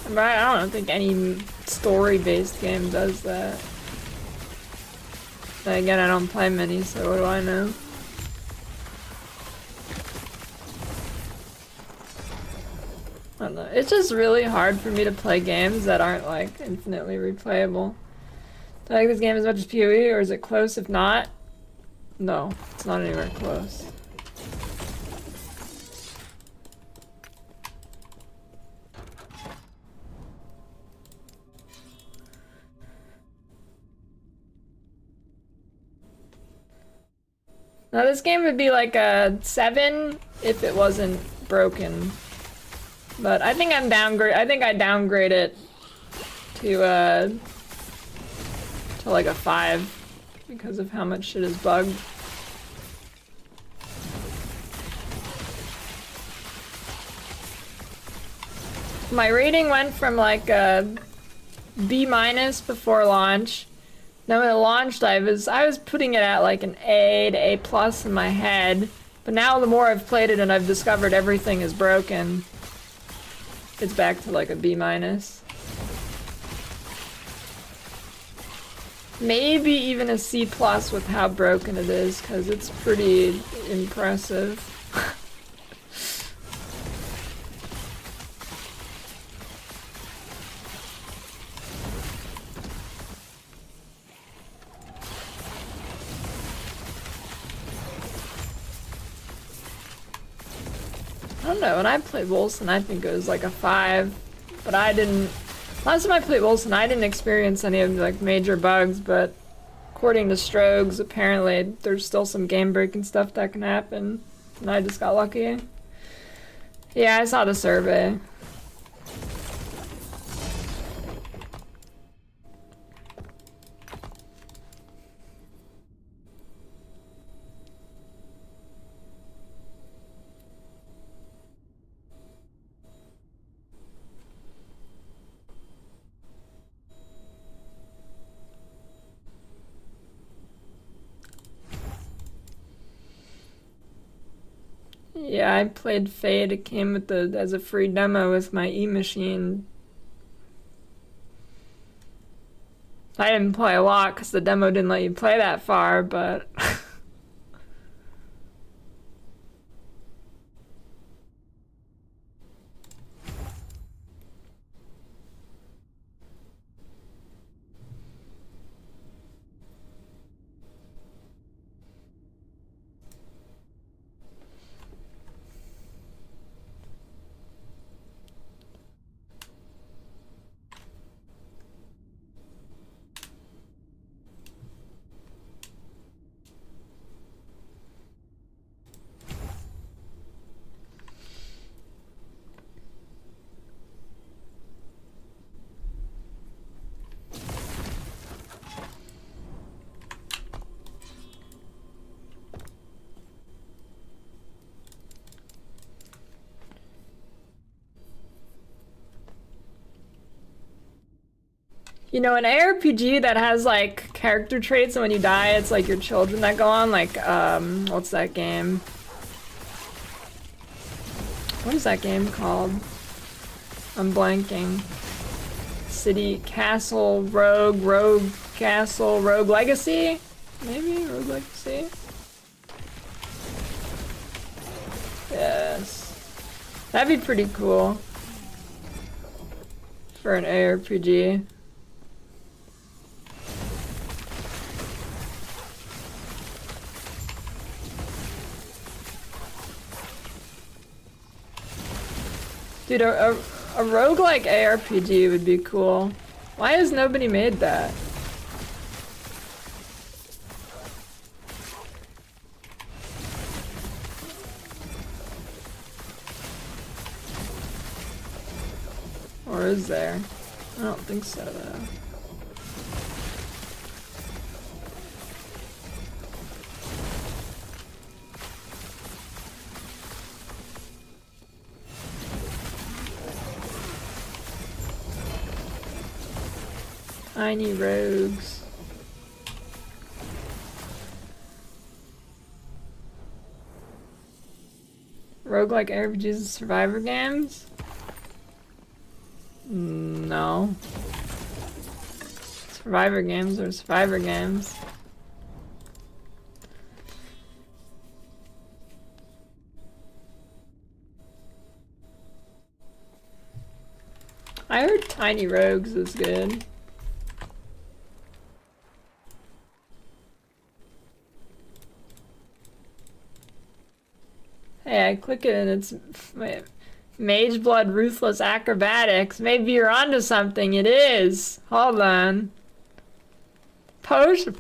But I don't think any story-based game does that. But again, I don't play many, so what do I know? I don't know. It's just really hard for me to play games that aren't like infinitely replayable. Do I like this game as much as PoE, or is it close? If not, no, it's not anywhere close. Now this game would be like a 7 if it wasn't broken. But I think I downgrade it to like a 5 because of how much shit is bugged. My rating went from like a B- before launch. Now when it launched, I was putting it at like an A to A+ in my head, but now the more I've played it and I've discovered everything is broken, it's back to like a B-. Maybe even a C+ with how broken it is, because it's pretty impressive. I don't know, when I played Wolcen, I think it was like a 5, but I didn't. Last time I played Wolcen, I didn't experience any of the like major bugs, but according to Strogs, apparently there's still some game breaking stuff that can happen, and I just got lucky. Yeah, I saw the survey. Yeah, I played Fate. It came with as a free demo with my e-machine. I didn't play a lot because the demo didn't let you play that far, but you know, an ARPG that has like character traits and when you die it's like your children that go on, like what's that game? What is that game called? I'm blanking. City, Castle, Rogue Castle, Rogue Legacy? Maybe? Rogue Legacy? Yes. That'd be pretty cool. For an ARPG. Dude, a roguelike ARPG would be cool. Why has nobody made that? Or is there? I don't think so, though. Tiny rogues. Roguelike RPGs and survivor games? No. Survivor games are survivor games. I heard Tiny Rogues is good. Hey, I click it and it's Mage Blood Ruthless Acrobatics. Maybe you're onto something. It is. Hold on.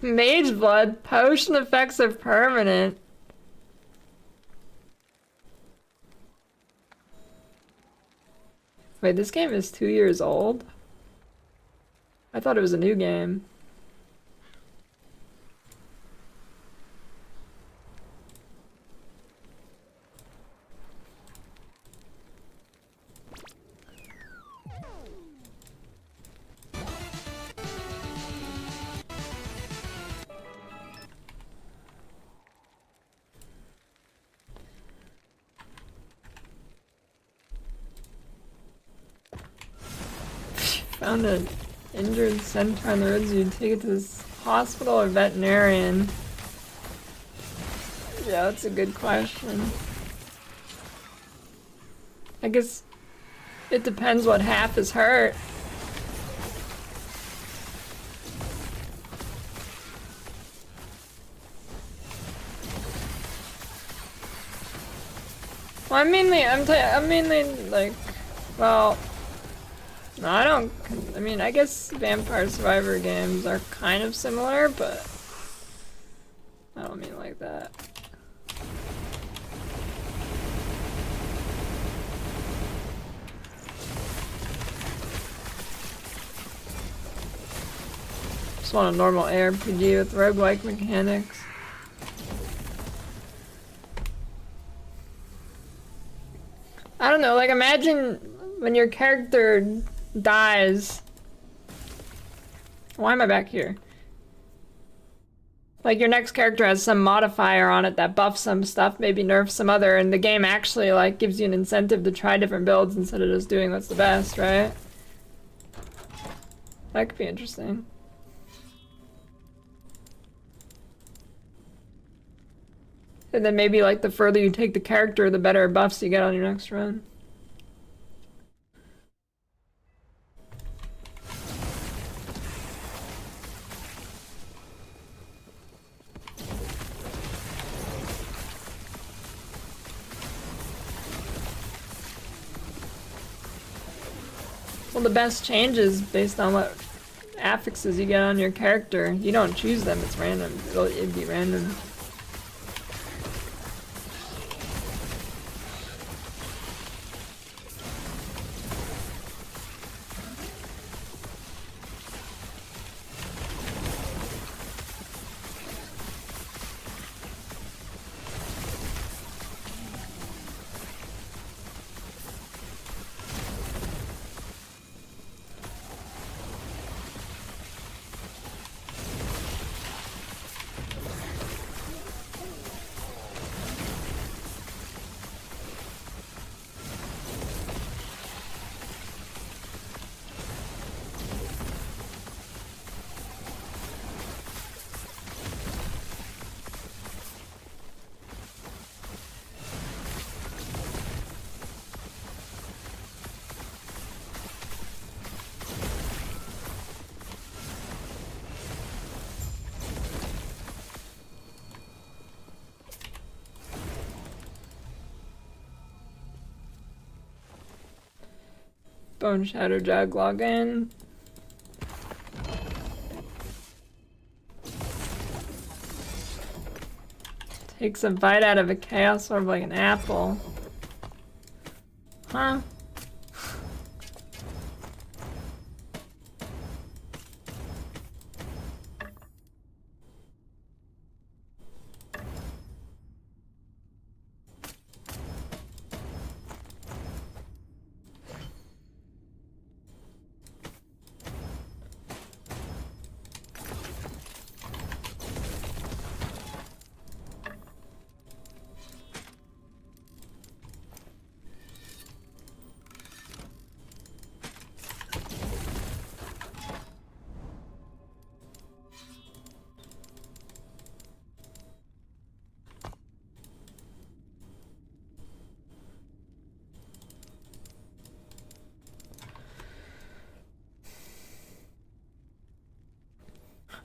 Mage Blood. Potion effects are permanent. Wait, this game is 2 years old? I thought it was a new game. Found an injured centaur on the roads. You take it to this hospital or veterinarian? Yeah, that's a good question. I guess it depends what half is hurt. Well, I'm mainly like, well. No, I mean, I guess Vampire Survivor games are kind of similar, but I don't mean like that. Just want a normal ARPG with roguelike mechanics. I don't know, like imagine when your character dies. Why am I back here? Like your next character has some modifier on it that buffs some stuff, maybe nerfs some other, and the game actually like gives you an incentive to try different builds instead of just doing what's the best, right? That could be interesting. And then maybe like the further you take the character, the better buffs you get on your next run. Well, the best changes based on what affixes you get on your character. You don't choose them, it's random. It'd be random. Bone Shadow Jug login. Takes a bite out of a chaos orb like an apple. Huh?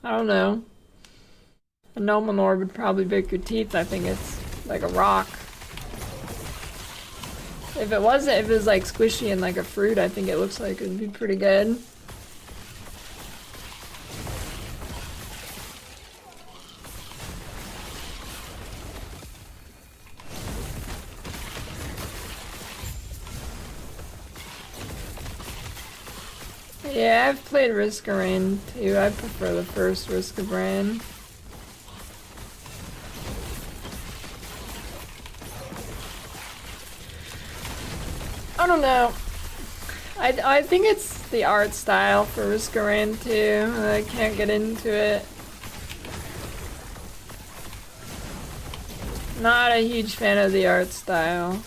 I don't know. A Nomen orb would probably break your teeth. I think it's like a rock. If it wasn't, if it was like squishy and like a fruit, I think it looks like it'd be pretty good. Yeah, I've played Risk of Rain too. I prefer the first Risk of Rain. I don't know. I think it's the art style for Risk of Rain too. I can't get into it. Not a huge fan of the art style.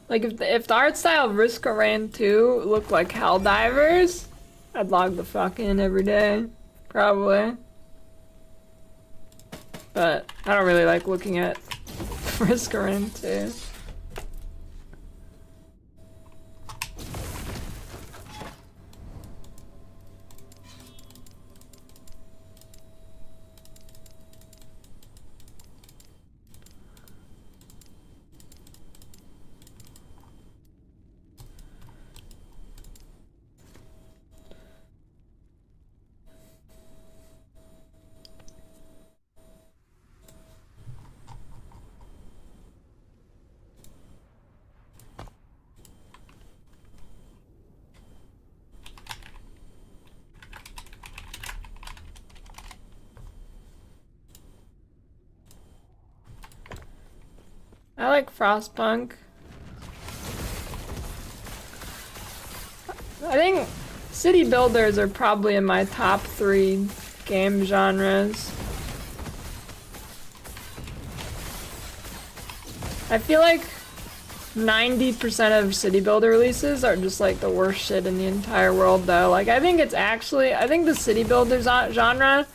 Like if the art style of Risk of Rain 2 looked like Helldivers, I'd log the fuck in every day. Probably. But I don't really like looking at Risk of Rain 2. I like Frostpunk. I think city builders are probably in my top 3 game genres. I feel like 90% of city builder releases are just like the worst shit in the entire world though. Like I think the city builders genre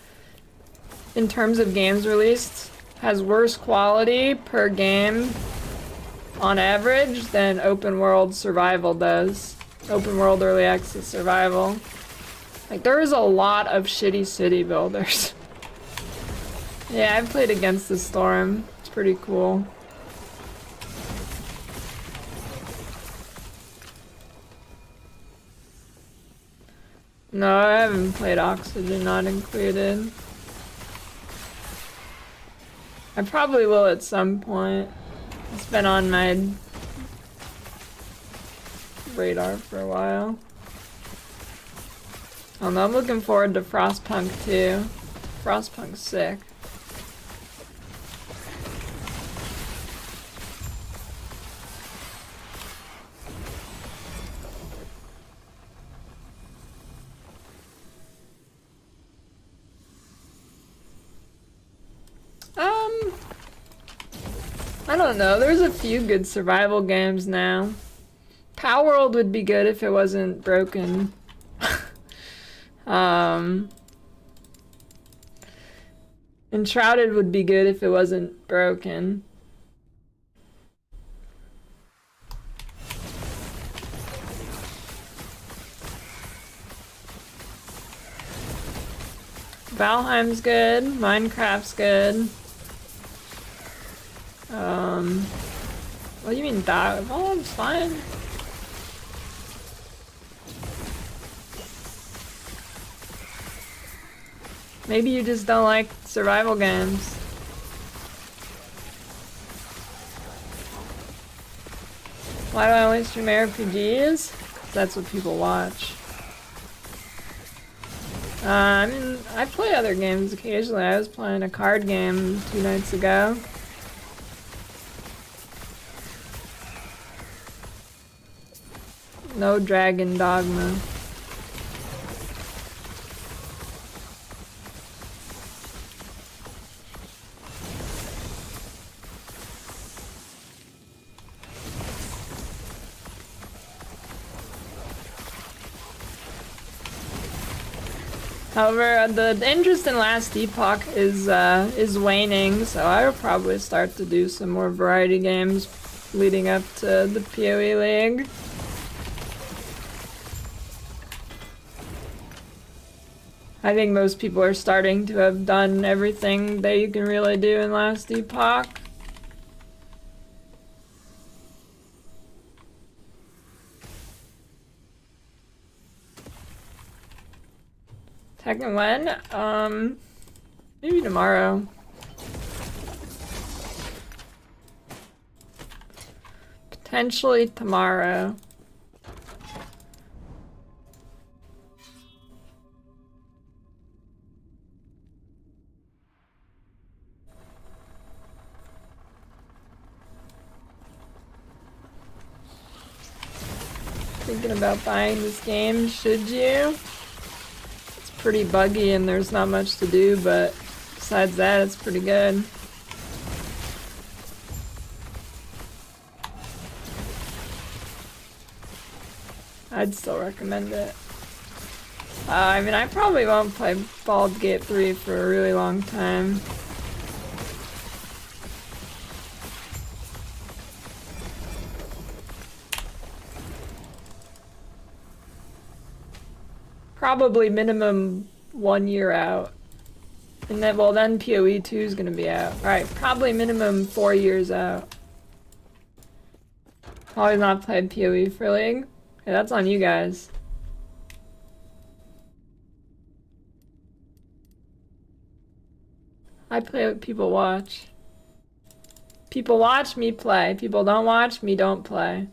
in terms of games released has worse quality per game on average than open world survival does. Open world early access survival. Like there is a lot of shitty city builders. Yeah, I've played Against the Storm. It's pretty cool. No, I haven't played Oxygen Not Included. I probably will at some point. It's been on my radar for a while. I don't know, I'm looking forward to Frostpunk too. Frostpunk's sick. I don't know, there's a few good survival games now. Power World would be good if it wasn't broken. Enshrouded would be good if it wasn't broken. Valheim's good, Minecraft's good. What do you mean die? Well, it's fine. Maybe you just don't like survival games. Why do I only stream RPGs? 'Cause that's what people watch. I mean, I play other games occasionally. I was playing a card game 2 nights ago. No Dragon Dogma. However, the interest in Last Epoch is waning, so I will probably start to do some more variety games leading up to the PoE League. I think most people are starting to have done everything that you can really do in Last Epoch. Tekken when? Maybe tomorrow. Potentially tomorrow. Thinking about buying this game, should you? It's pretty buggy and there's not much to do, but besides that, it's pretty good. I'd still recommend it. I mean, I probably won't play Baldur's Gate 3 for a really long time. Probably minimum 1 year out. And then, well, then PoE 2 is gonna be out. Alright, probably minimum 4 years out. Probably not played PoE for League. Okay, that's on you guys. I play what people watch. People watch me play. People don't watch me don't play.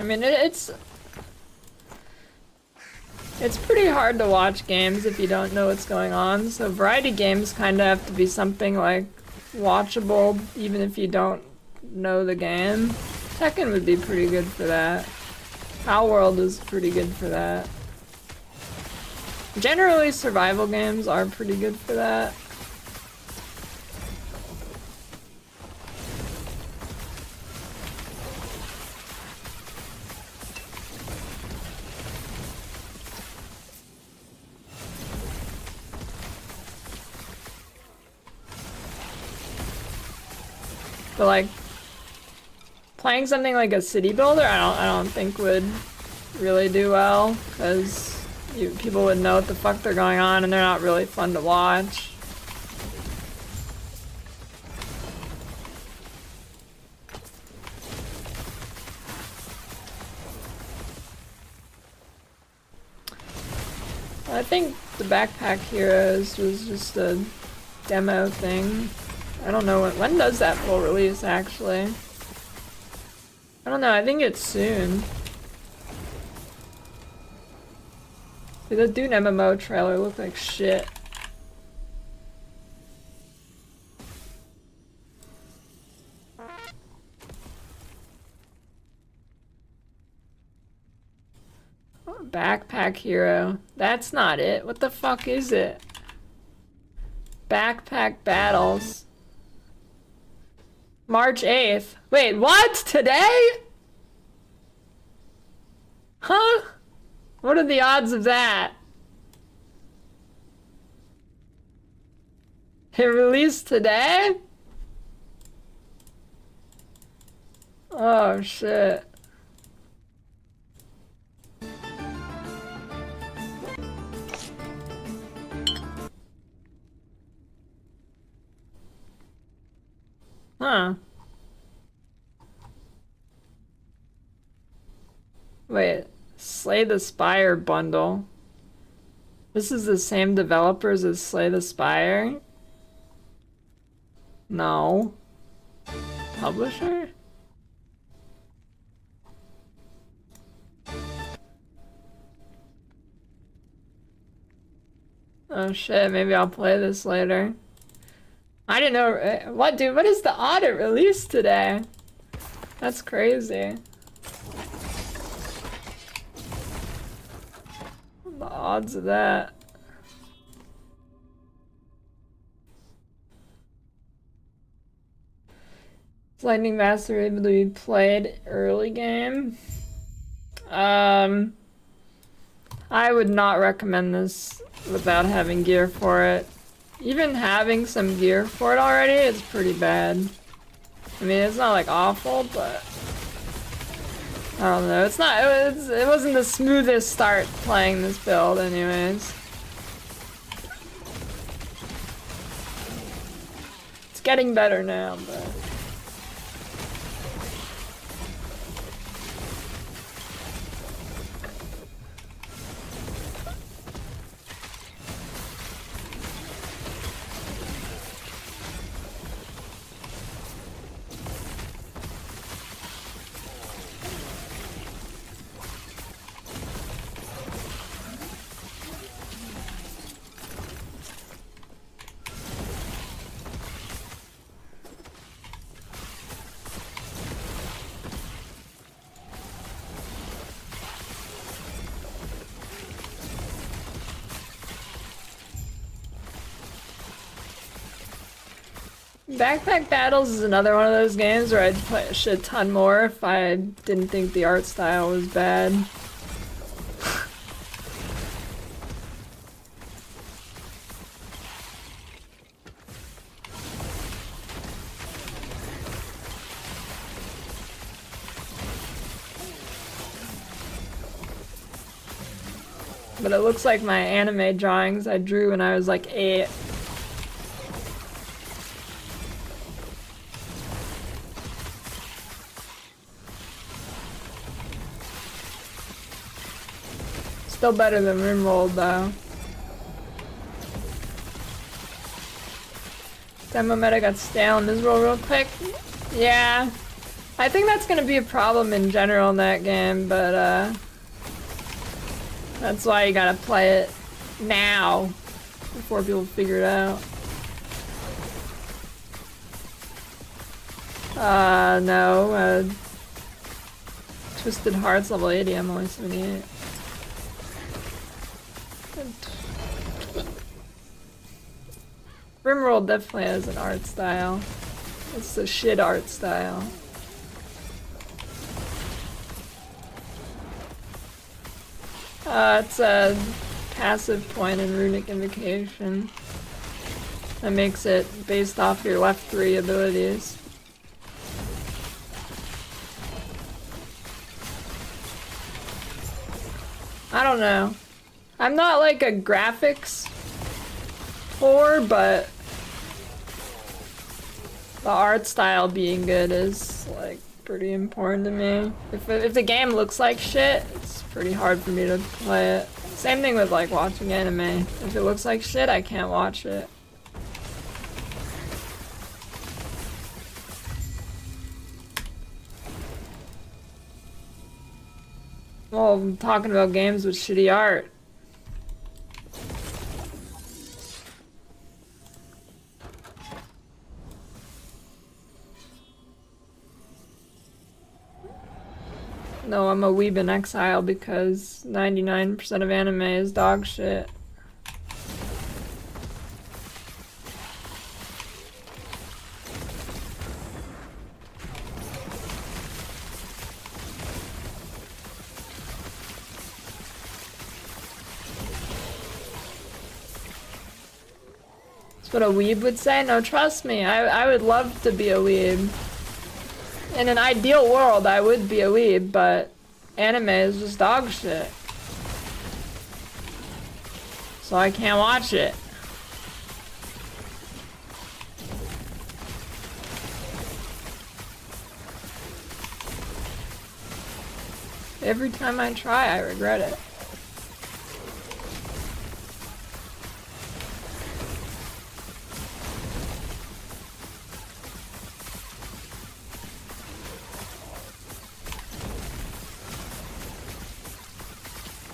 mean, it's pretty hard to watch games if you don't know what's going on, so variety games kind of have to be something like watchable even if you don't know the game. Tekken would be pretty good for that. Our World is pretty good for that. Generally, survival games are pretty good for that. But like playing something like a city builder, I don't think would really do well, because people would know what the fuck they're going on and they're not really fun to watch. I think the Backpack Heroes was just a demo thing. I don't know when does that full release actually? I don't know, I think it's soon. The Dune MMO trailer looked like shit. Oh, Backpack Hero. That's not it. What the fuck is it? Backpack Battles. March 8th. Wait, what? Today? Huh? What are the odds of that? It released today? Oh shit. Huh. Wait, Slay the Spire bundle. This is the same developers as Slay the Spire? No. Publisher? Oh shit, maybe I'll play this later. I didn't know. What, dude? What is the audit release today? That's crazy. The odds of that. Is Lightning Master able to be played early game? I would not recommend this without having gear for it. Even having some gear for it already is pretty bad. I mean, it's not like awful, but I don't know. It's not. It wasn't the smoothest start playing this build, anyways. It's getting better now, but. Backpack Battles is another one of those games where I'd play a shit ton more if I didn't think the art style was bad. But it looks like my anime drawings I drew when I was like 8. Still better than Rimrolled though. Demo meta got stale in this roll real quick. Yeah. I think that's gonna be a problem in general in that game, but that's why you gotta play it now before people figure it out. No, Twisted Hearts level 80, I'm only 78. Rimworld definitely has an art style. It's the shit art style. It's a passive point in Runic Invocation that makes it based off your left 3 abilities. I don't know. I'm not like a graphics whore, but the art style being good is like pretty important to me. If the game looks like shit, it's pretty hard for me to play it. Same thing with like watching anime. If it looks like shit, I can't watch it. Well, I'm talking about games with shitty art. No, I'm a weeb in exile because 99% of anime is dog shit. That's what a weeb would say? No, trust me, I would love to be a weeb. In an ideal world, I would be a weeb, but anime is just dog shit. So I can't watch it. Every time I try, I regret it.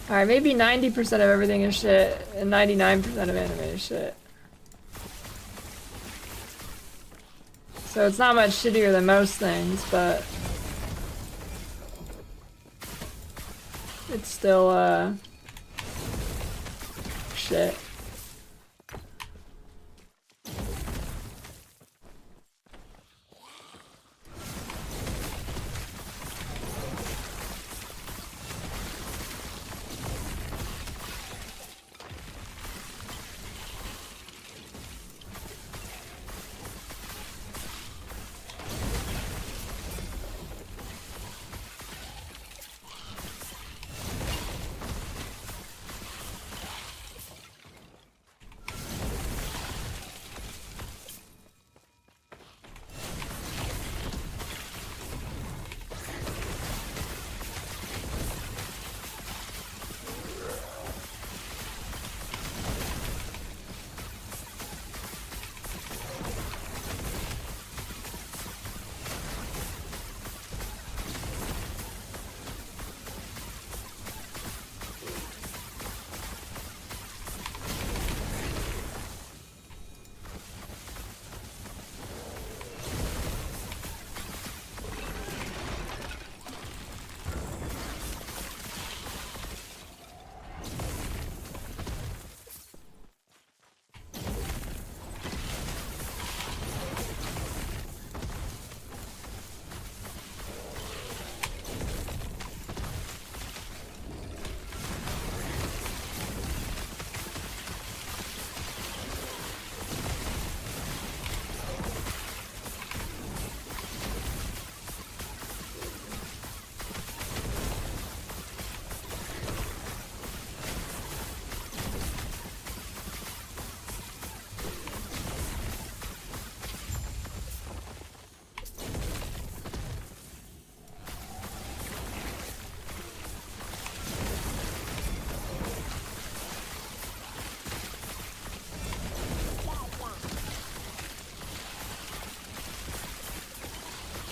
Alright, maybe 90% of everything is shit, and 99% of anime is shit. So it's not much shittier than most things, but it's still, shit.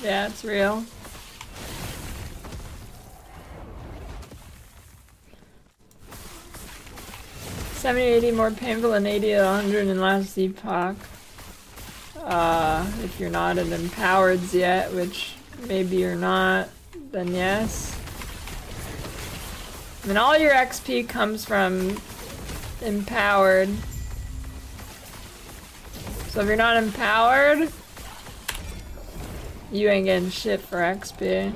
Yeah, it's real. 70 80 more painful than 80 to 100 in last epoch. If you're not an empowered yet, which maybe you're not, then yes. I mean, all your XP comes from empowered. So if you're not empowered, you ain't getting shit for XP.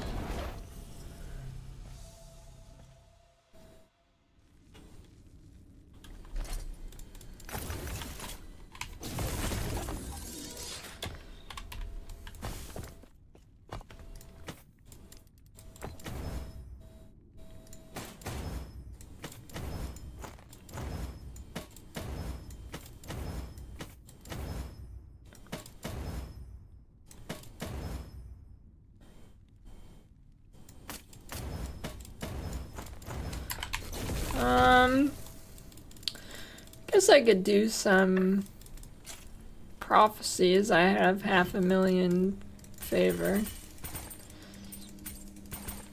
Guess I could do some prophecies. I have 500,000 favor.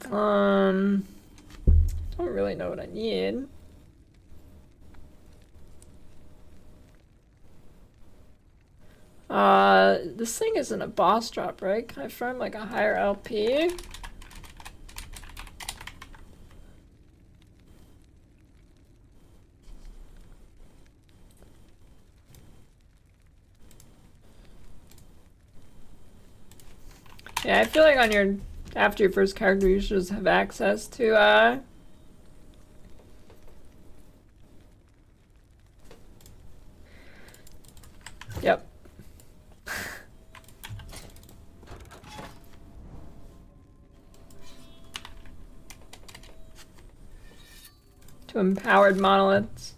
Don't really know what I need. This thing isn't a boss drop, right? Can I farm like a higher LP? Yeah, I feel like on your after your first character you should just have access to Yep. To empowered monoliths.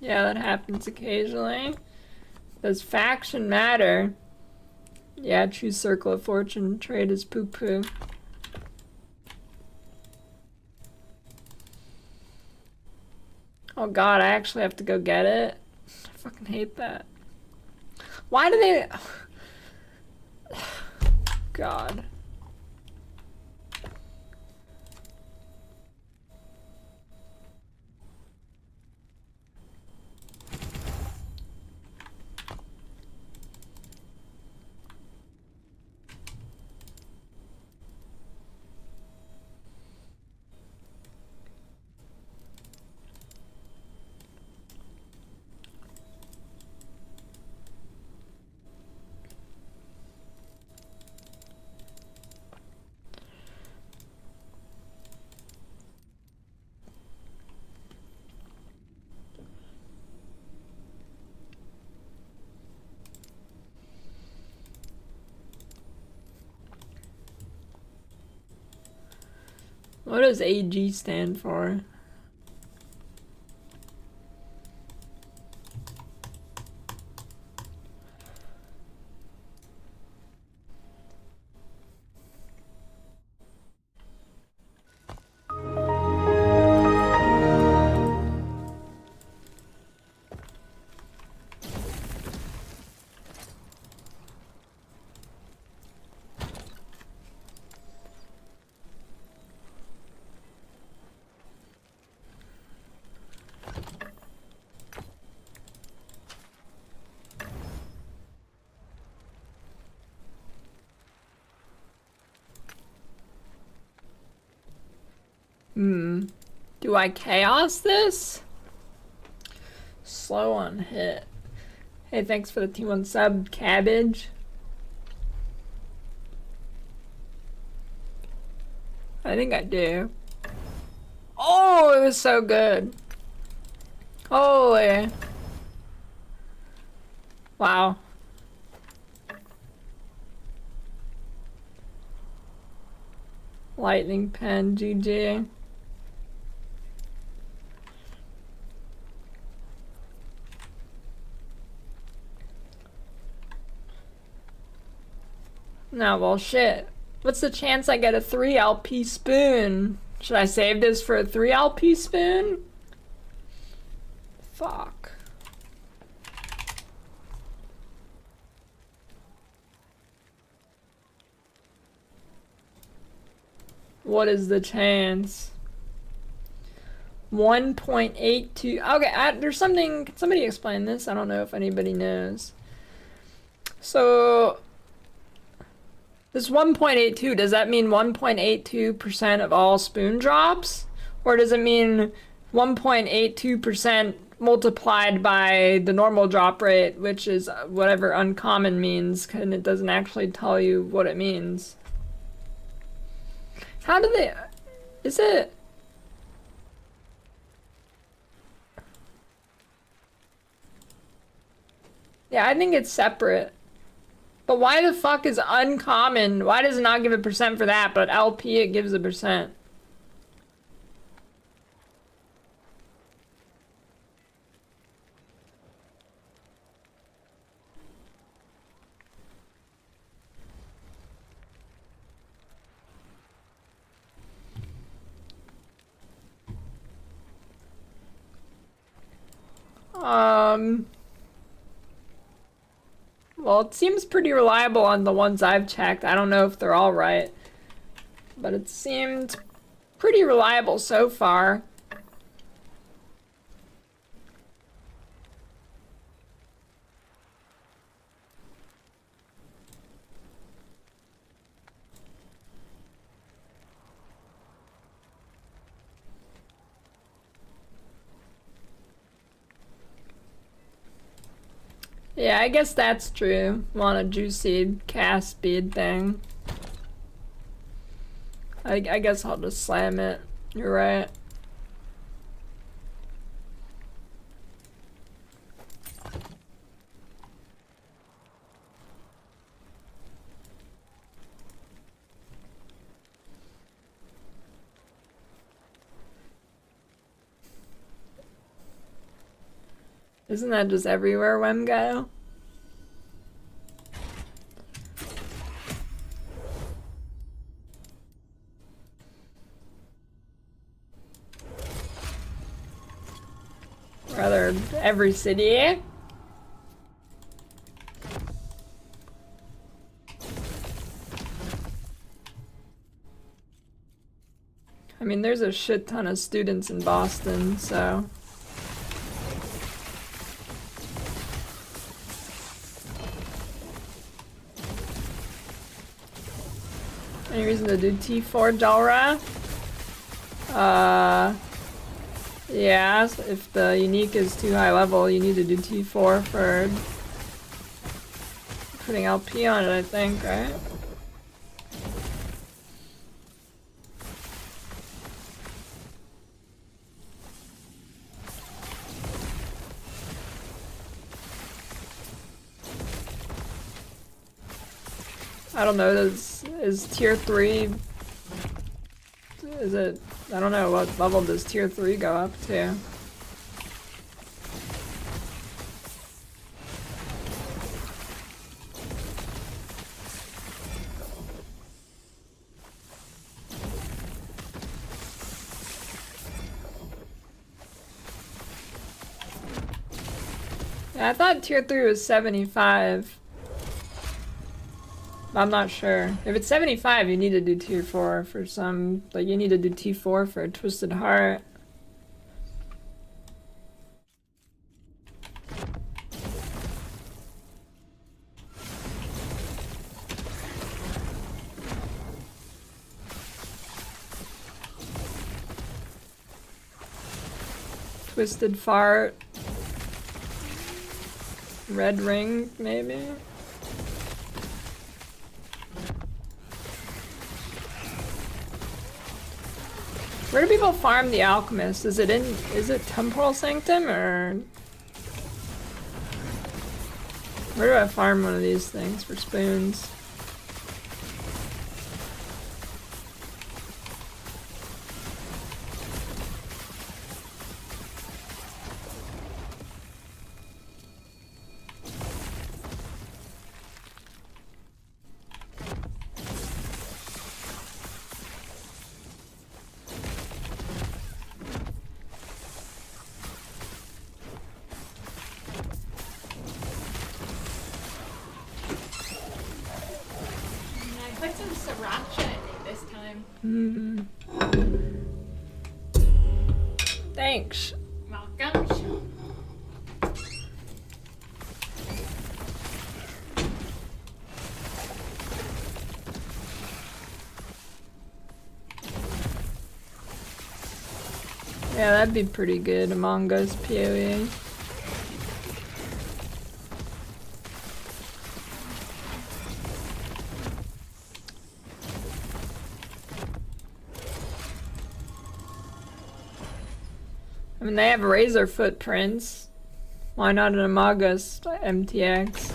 Yeah, that happens occasionally. Does faction matter? Yeah, choose Circle of Fortune, trade is poo-poo. Oh god, I actually have to go get it? I fucking hate that. Why do they... God. What does AG stand for? Do I chaos this? Slow on hit. Hey, thanks for the T1 sub, Cabbage. I think I do. Oh, it was so good. Holy. Wow. Lightning pen, GG. No, well, shit. What's the chance I get a 3 LP spoon? Should I save this for a 3 LP spoon? Fuck. What is the chance? 1.82. Okay, there's something. Can somebody explain this? I don't know if anybody knows. So, this 1.82, does that mean 1.82% of all spoon drops? Or does it mean 1.82% multiplied by the normal drop rate, which is whatever uncommon means, and it doesn't actually tell you what it means? How do they... Is it... Yeah, I think it's separate. But why the fuck is uncommon? Why does it not give a percent for that, but LP it gives a percent? Well, it seems pretty reliable on the ones I've checked. I don't know if they're all right, but it seemed pretty reliable so far. Yeah, I guess that's true. Want a juicy cast speed thing. I guess I'll just slam it. You're right. Isn't that just everywhere, Wemgo? Rather, every city. I mean, there's a shit ton of students in Boston, so... Any reason to do T4 Delra? Yeah, if the unique is too high level, you need to do T4 for putting LP on it, I think, right? I don't know, is tier 3, is it, I don't know, what level does tier 3 go up to? Yeah, I thought tier 3 was 75. I'm not sure. If it's 75, you need to do tier 4 for some, like you need to do T4 for a Twisted Heart. Twisted Fart. Red Ring, maybe? Where do people farm the Alchemist? Is it Temporal Sanctum, or... Where do I farm one of these things for spoons? Thanks. Welcome. Yeah, that'd be pretty good, Among Us PoE. I mean, they have razor footprints. Why not an Among Us MTX?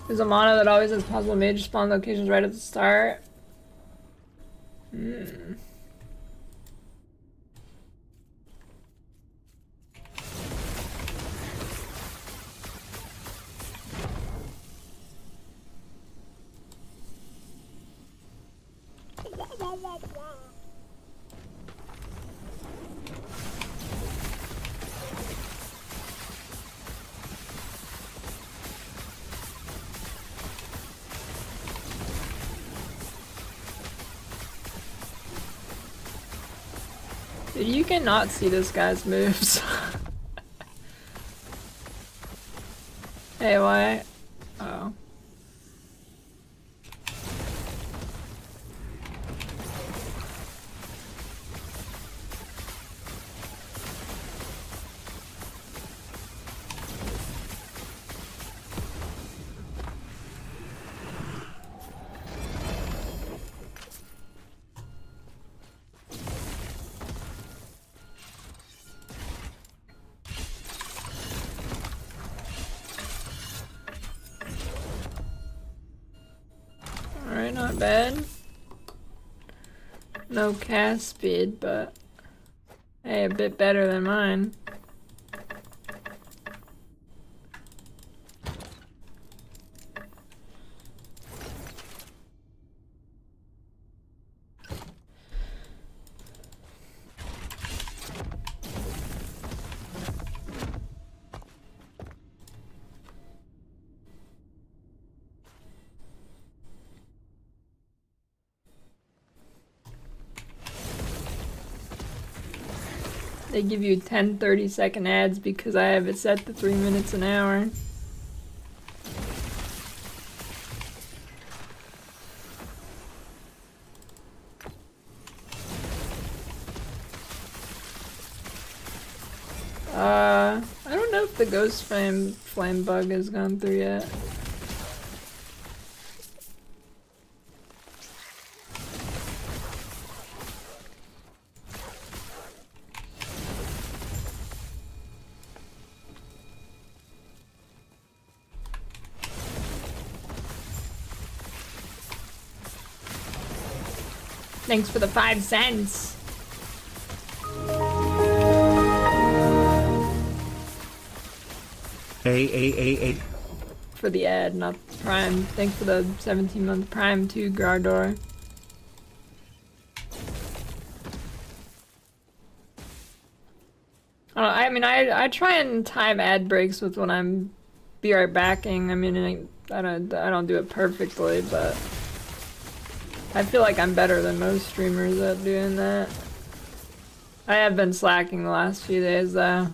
There's a mono that always has possible major spawn locations right at the start. Dude, you cannot see this guy's moves. Hey, why? Oh. Alright, not bad. No cast speed, but hey, a bit better than mine. They give you 10 30-second ads because I have it set to 3 minutes an hour. I don't know if the ghost flame bug has gone through yet. Thanks for the 5 cents. Hey. For the ad, not Prime. Thanks for the 17-month Prime too, Gardor. I mean, I try and time ad breaks with when I'm be right backing. I mean, I don't do it perfectly, but I feel like I'm better than most streamers at doing that. I have been slacking the last few days though.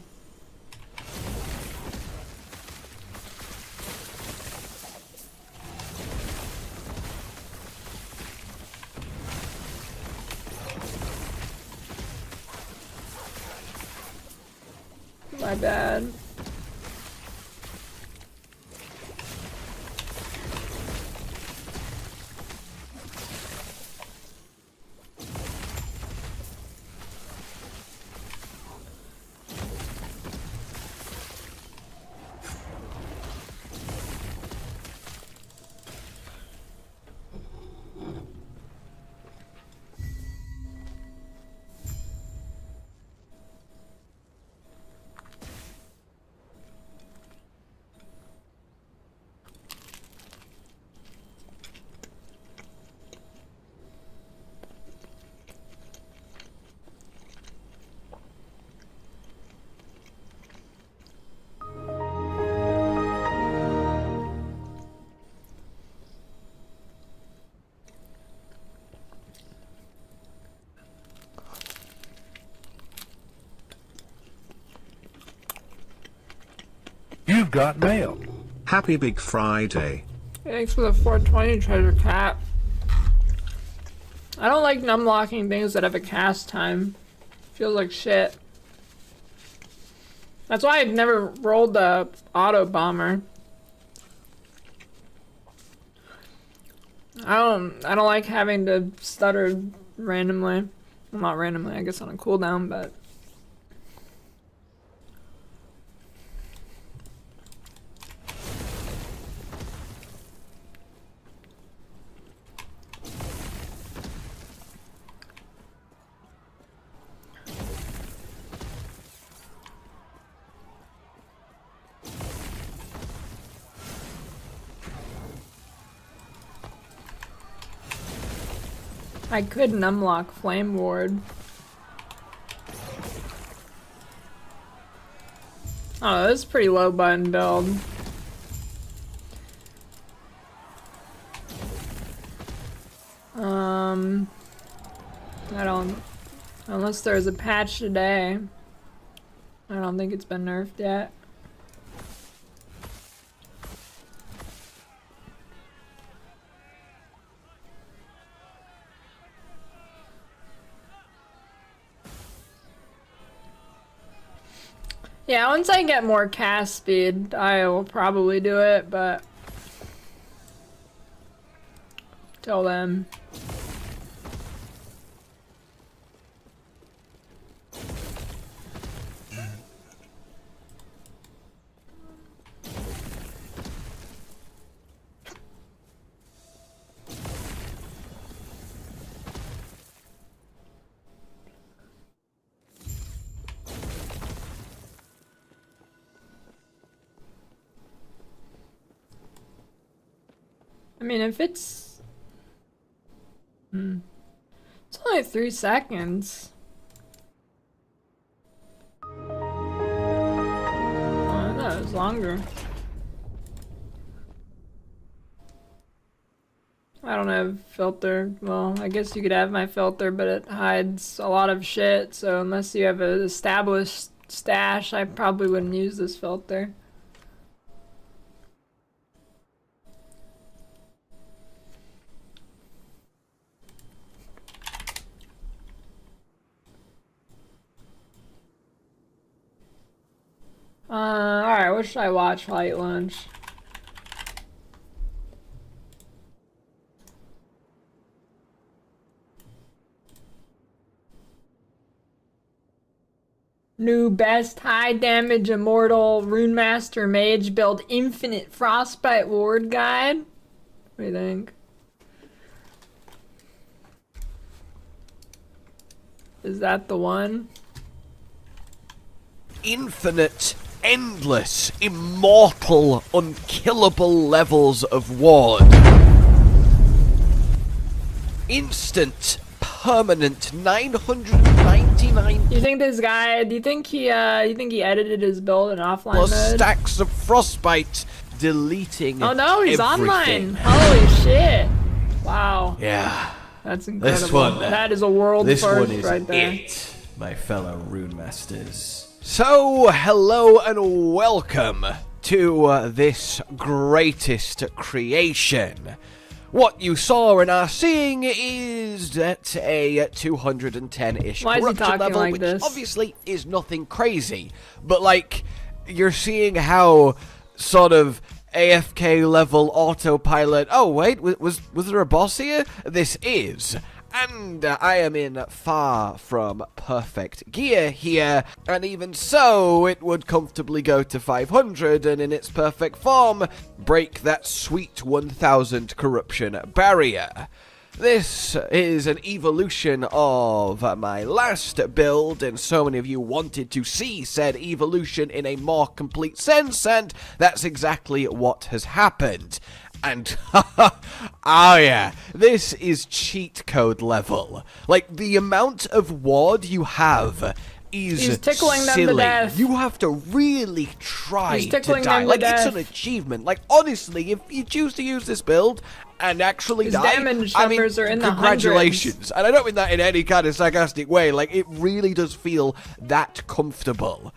My bad. got mail. Happy Big Friday. Thanks for the 420 treasure cap. I don't like numlocking things that have a cast time. Feels like shit. That's why I've never rolled the auto bomber. I don't like having to stutter randomly. Well, not randomly, I guess on a cooldown, but I couldn't unlock Flame Ward. Oh, this is pretty low button build. I don't, unless there's a patch today. I don't think it's been nerfed yet. Yeah, once I get more cast speed, I will probably do it, but till then. I mean, if it's only 3 seconds. Oh, I thought it was longer. I don't have filter. Well, I guess you could have my filter, but it hides a lot of shit, so unless you have an established stash, I probably wouldn't use this filter. Alright, what should I watch while I eat lunch? New best high damage immortal Rune Master mage build infinite frostbite ward guide? What do you think? Is that the one? Infinite, endless, immortal, unkillable levels of ward. Instant, permanent, 999 You think this guy, do you think he edited his build in offline plus mode? stacks of frostbite, deleting Oh no, he's everything. online! Holy shit! Wow. Yeah. That's incredible. This one, that is a world this first one is right there. it, my fellow Rune Masters. So, hello and welcome to this greatest creation. What you saw and are seeing is at a 210-ish Why is he corruption talking level, like which this? obviously is nothing crazy. But like, you're seeing how sort of AFK level autopilot. Oh wait, was there a boss here? This is. And I am in far from perfect gear here, and even so, it would comfortably go to 500 and in its perfect form, break that sweet 1000 corruption barrier. This is an evolution of my last build, and so many of you wanted to see said evolution in a more complete sense, and that's exactly what has happened. And, oh yeah, this is cheat code level. Like, the amount of ward you have is He's tickling them to silly. death. You have to really try He's to tickling die. them to Like, it's death. an achievement. Like, honestly, if you choose to use this build and actually His die, damage I mean, numbers are in the congratulations. And I don't mean that in any kind of sarcastic way. Like, it really does feel that comfortable.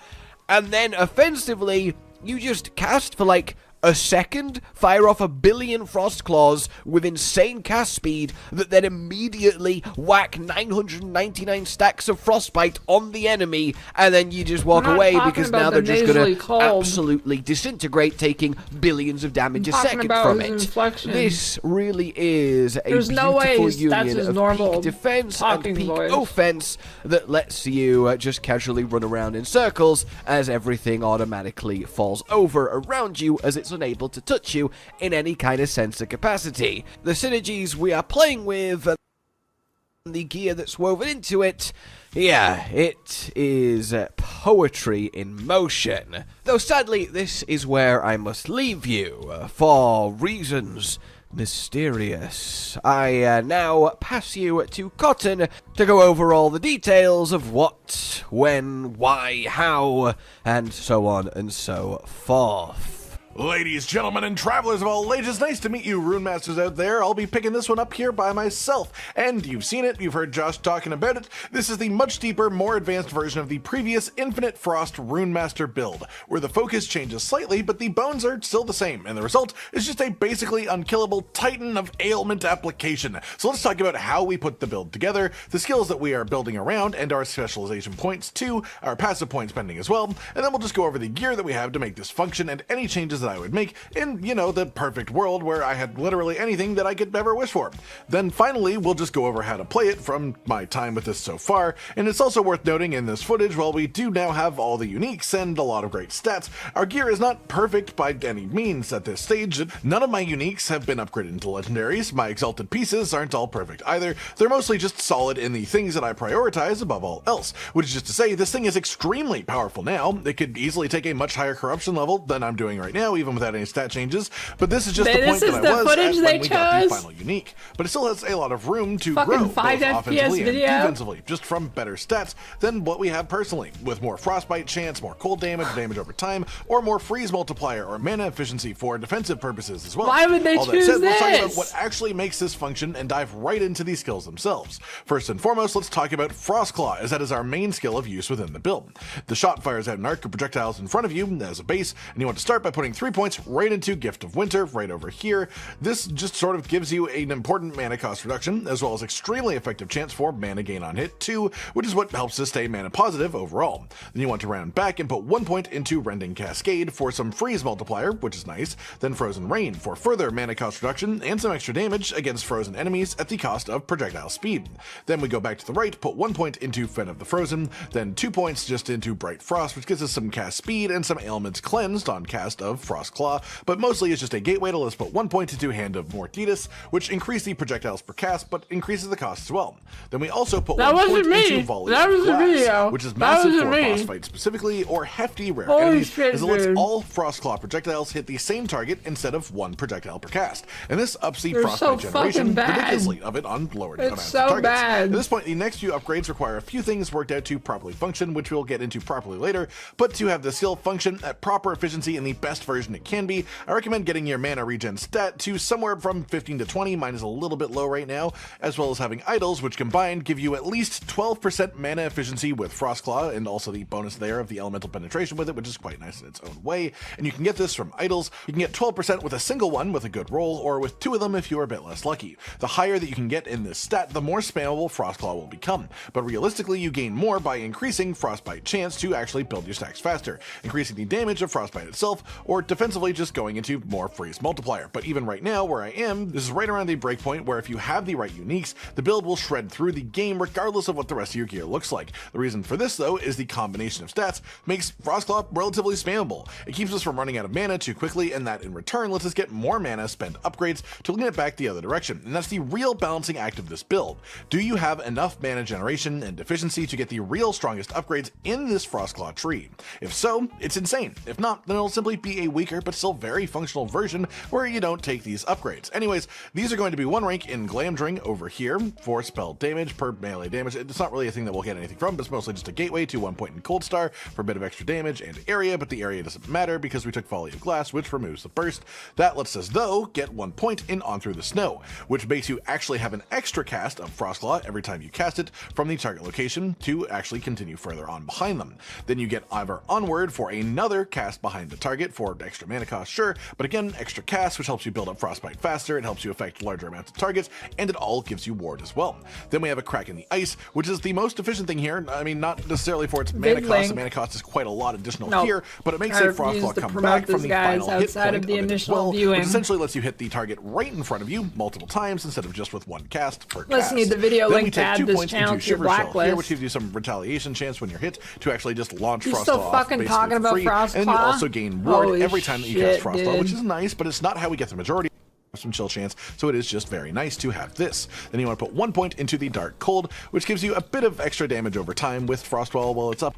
And then, offensively, you just cast for like a second, fire off 1 billion frost claws with insane cast speed that then immediately whack 999 stacks of frostbite on the enemy, and then you just walk away because now they're just gonna absolutely disintegrate, taking billions of damage a second from it. This really is a beautiful union of peak defense and peak offense that lets you just casually run around in circles as everything automatically falls over around you as it's unable to touch you in any kind of sensor capacity. The synergies we are playing with and the gear that's woven into it, yeah, it is poetry in motion. Though sadly, this is where I must leave you, for reasons mysterious. I now pass you to Cotton to go over all the details of what, when, why, how, and so on and so forth. Ladies, gentlemen, and travelers of all ages, nice to meet you Rune Masters out there. I'll be picking this one up here by myself, and you've seen it, you've heard Josh talking about it. This is the much deeper, more advanced version of the previous Infinite Frost Rune Master build, where the focus changes slightly, but the bones are still the same, and the result is just a basically unkillable titan of ailment application. So let's talk about how we put the build together, the skills that we are building around, and our specialization points too, our passive points pending as well, and then we'll just go over the gear that we have to make this function and any changes that I would make in, you know, the perfect world where I had literally anything that I could ever wish for. Then finally, we'll just go over how to play it from my time with this so far, and it's also worth noting in this footage, while we do now have all the uniques and a lot of great stats, our gear is not perfect by any means at this stage. None of my uniques have been upgraded into legendaries, my exalted pieces aren't all perfect either, they're mostly just solid in the things that I prioritize above all else, which is just to say this thing is extremely powerful now. It could easily take a much higher corruption level than I'm doing right now, even without any stat changes, but this is just the point that I was at when we got the final unique. But it still has a lot of room to grow, both offensively and defensively, just from better stats than what we have personally, with more frostbite chance, more cold damage, damage over time, or more freeze multiplier or mana efficiency for defensive purposes as well. Why would they choose this? Let's talk about what actually makes this function and dive right into these skills themselves. First and foremost, let's talk about Frost Claw, as that is our main skill of use within the build. The shot fires out an arc of projectiles in front of you as a base, and you want to start by putting 3 points right into Gift of Winter, right over here. This just sort of gives you an important mana cost reduction, as well as extremely effective chance for mana gain on hit too, which is what helps us stay mana positive overall. Then you want to round back and put 1 point into Rending Cascade for some freeze multiplier, which is nice, then Frozen Rain for further mana cost reduction and some extra damage against frozen enemies at the cost of projectile speed. Then we go back to the right, put 1 point into Fen of the Frozen, then 2 points just into Bright Frost, which gives us some cast speed and some ailments cleansed on cast of Frost Claw, but mostly it's just a gateway to let's put 1 point into Hand of Mortitas, which increase the projectiles per cast, but increases the cost as well. Then we also put 1 point into Volley of Glass, which is massive for boss fights specifically, or hefty rare enemies, as it lets all Frost Claw projectiles hit the same target instead of 1 projectile per cast. And this ups the frostbite generation ridiculously of it on lower amounts of targets. At this point, the next few upgrades require a few things worked out to properly function, which we'll get into properly later, but to have the skill function at proper efficiency in the best version it can be, I recommend getting your mana regen stat to somewhere from 15 to 20, mine is a little bit low right now, as well as having idols, which combined give you at least 12% mana efficiency with Frostclaw, and also the bonus there of the elemental penetration with it, which is quite nice in its own way. And you can get this from idols. You can get 12% with a single one with a good roll, or with 2 of them if you are a bit less lucky. The higher that you can get in this stat, the more spammable Frostclaw will become, but realistically you gain more by increasing Frostbite chance to actually build your stacks faster, increasing the damage of Frostbite itself, or defensively just going into more freeze multiplier. But even right now where I am, this is right around the breakpoint where if you have the right uniques, the build will shred through the game regardless of what the rest of your gear looks like. The reason for this though is the combination of stats makes Frostclaw relatively spammable. It keeps us from running out of mana too quickly, and that in return lets us get more mana, spend upgrades to lean it back the other direction, and that's the real balancing act of this build. Do you have enough mana generation and efficiency to get the real strongest upgrades in this Frostclaw tree? If so, it's insane. If not, then it'll simply be a weaker but still very functional version where you don't take these upgrades. Anyways, these are going to be 1 rank in Glamdring over here for spell damage per melee damage. It's not really a thing that we'll get anything from, but it's mostly just a gateway to 1 point in Cold Star for a bit of extra damage and area, but the area doesn't matter because we took Volley of Glass, which removes the burst. That lets us, though, get 1 point in On Through the Snow, which makes you actually have an extra cast of Frostclaw every time you cast it from the target location to actually continue further on behind them. Then you get either Onward for another cast behind the target for extra mana cost, sure, but again, extra cast, which helps you build up Frostbite faster, it helps you affect larger amounts of targets, and it all gives you Ward as well. Then we have a Crack in the Ice, which is the most efficient thing here. I mean, not necessarily for its mana cost. The mana cost is quite a lot additional here, but it makes a Frostclaw come back from the final hit point of the initial viewing, which essentially lets you hit the target right in front of you multiple times instead of just with 1 cast per cast. Let's need the video then link to add this channel to your blacklist here, which gives you some retaliation chance when you're hit to actually just launch Frostclaw still off fucking basically talking for about free. Frostclaw? And then you also gain Ward Holy every time that you shit, cast Frostclaw, dude. which is nice, but it's not how we get the majority. Some chill chance, so it is just very nice to have this. Then you want to put 1 point into the Dark Cold, which gives you a bit of extra damage over time with Frostwell while it's up.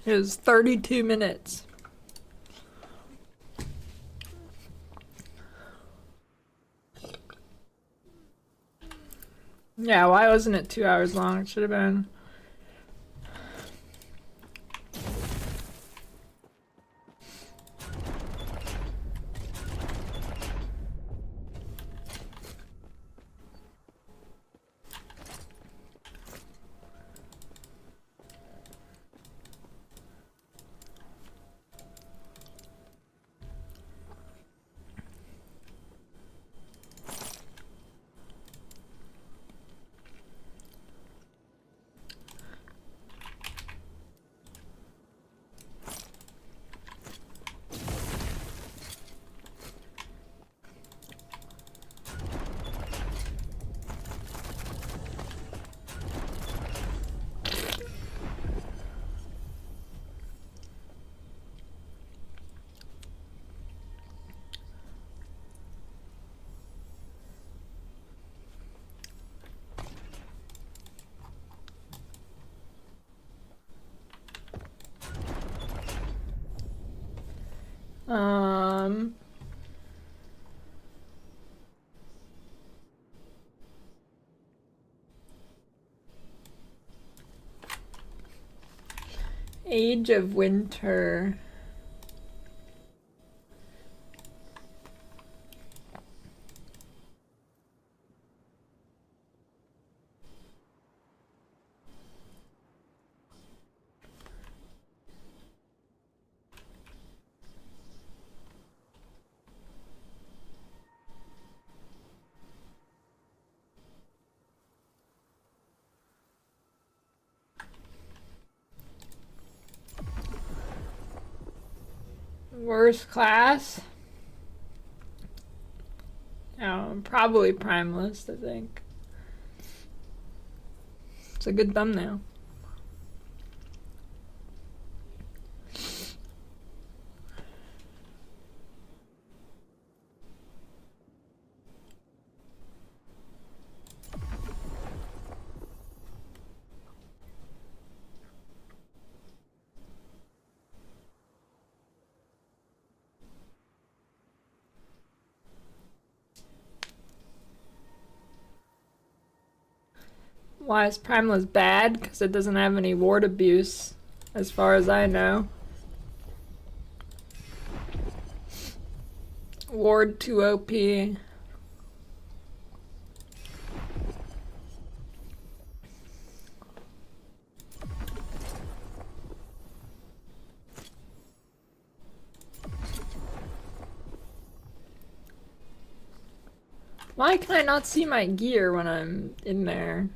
It was 32 minutes. Yeah, why wasn't it 2 hours long? It should have been. Age of Winter. Worst class? Oh, probably Primalist, I think. It's a good thumbnail. Why is Primalist bad? Because it doesn't have any ward abuse, as far as I know. Ward 2 OP. Why can I not see my gear when I'm in there?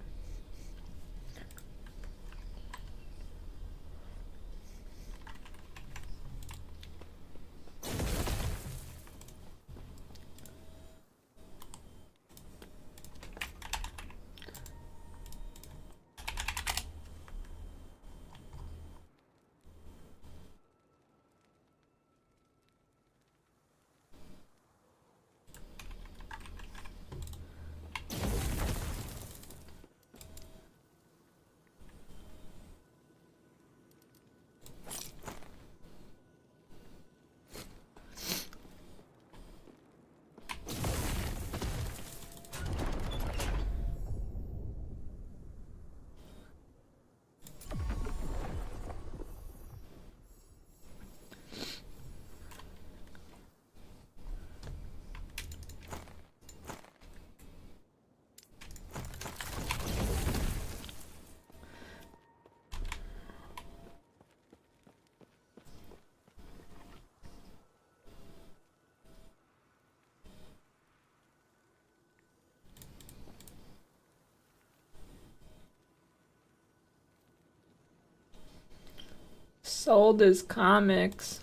Sold as comics.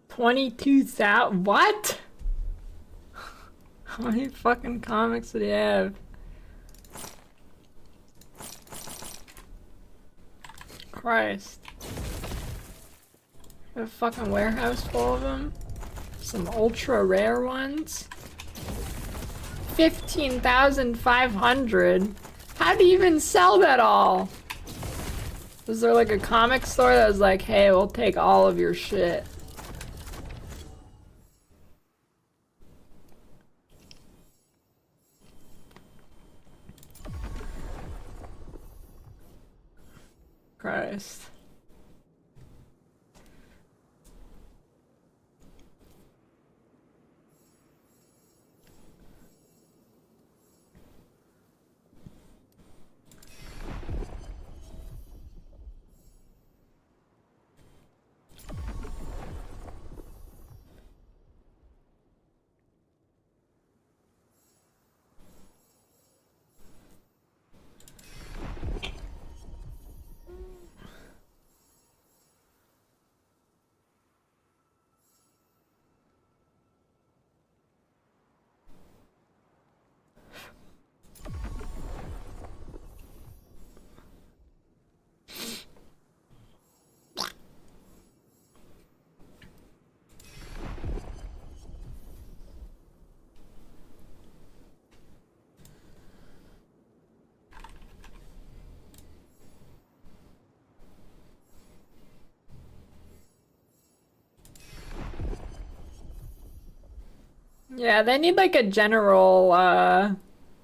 $22,000. What? How many fucking comics did he have? Christ. A fucking warehouse full of them? Some ultra rare ones? 15,500. How do you even sell that all? Was there like a comic store that was like, hey, we'll take all of your shit? Christ. Yeah, they need like a general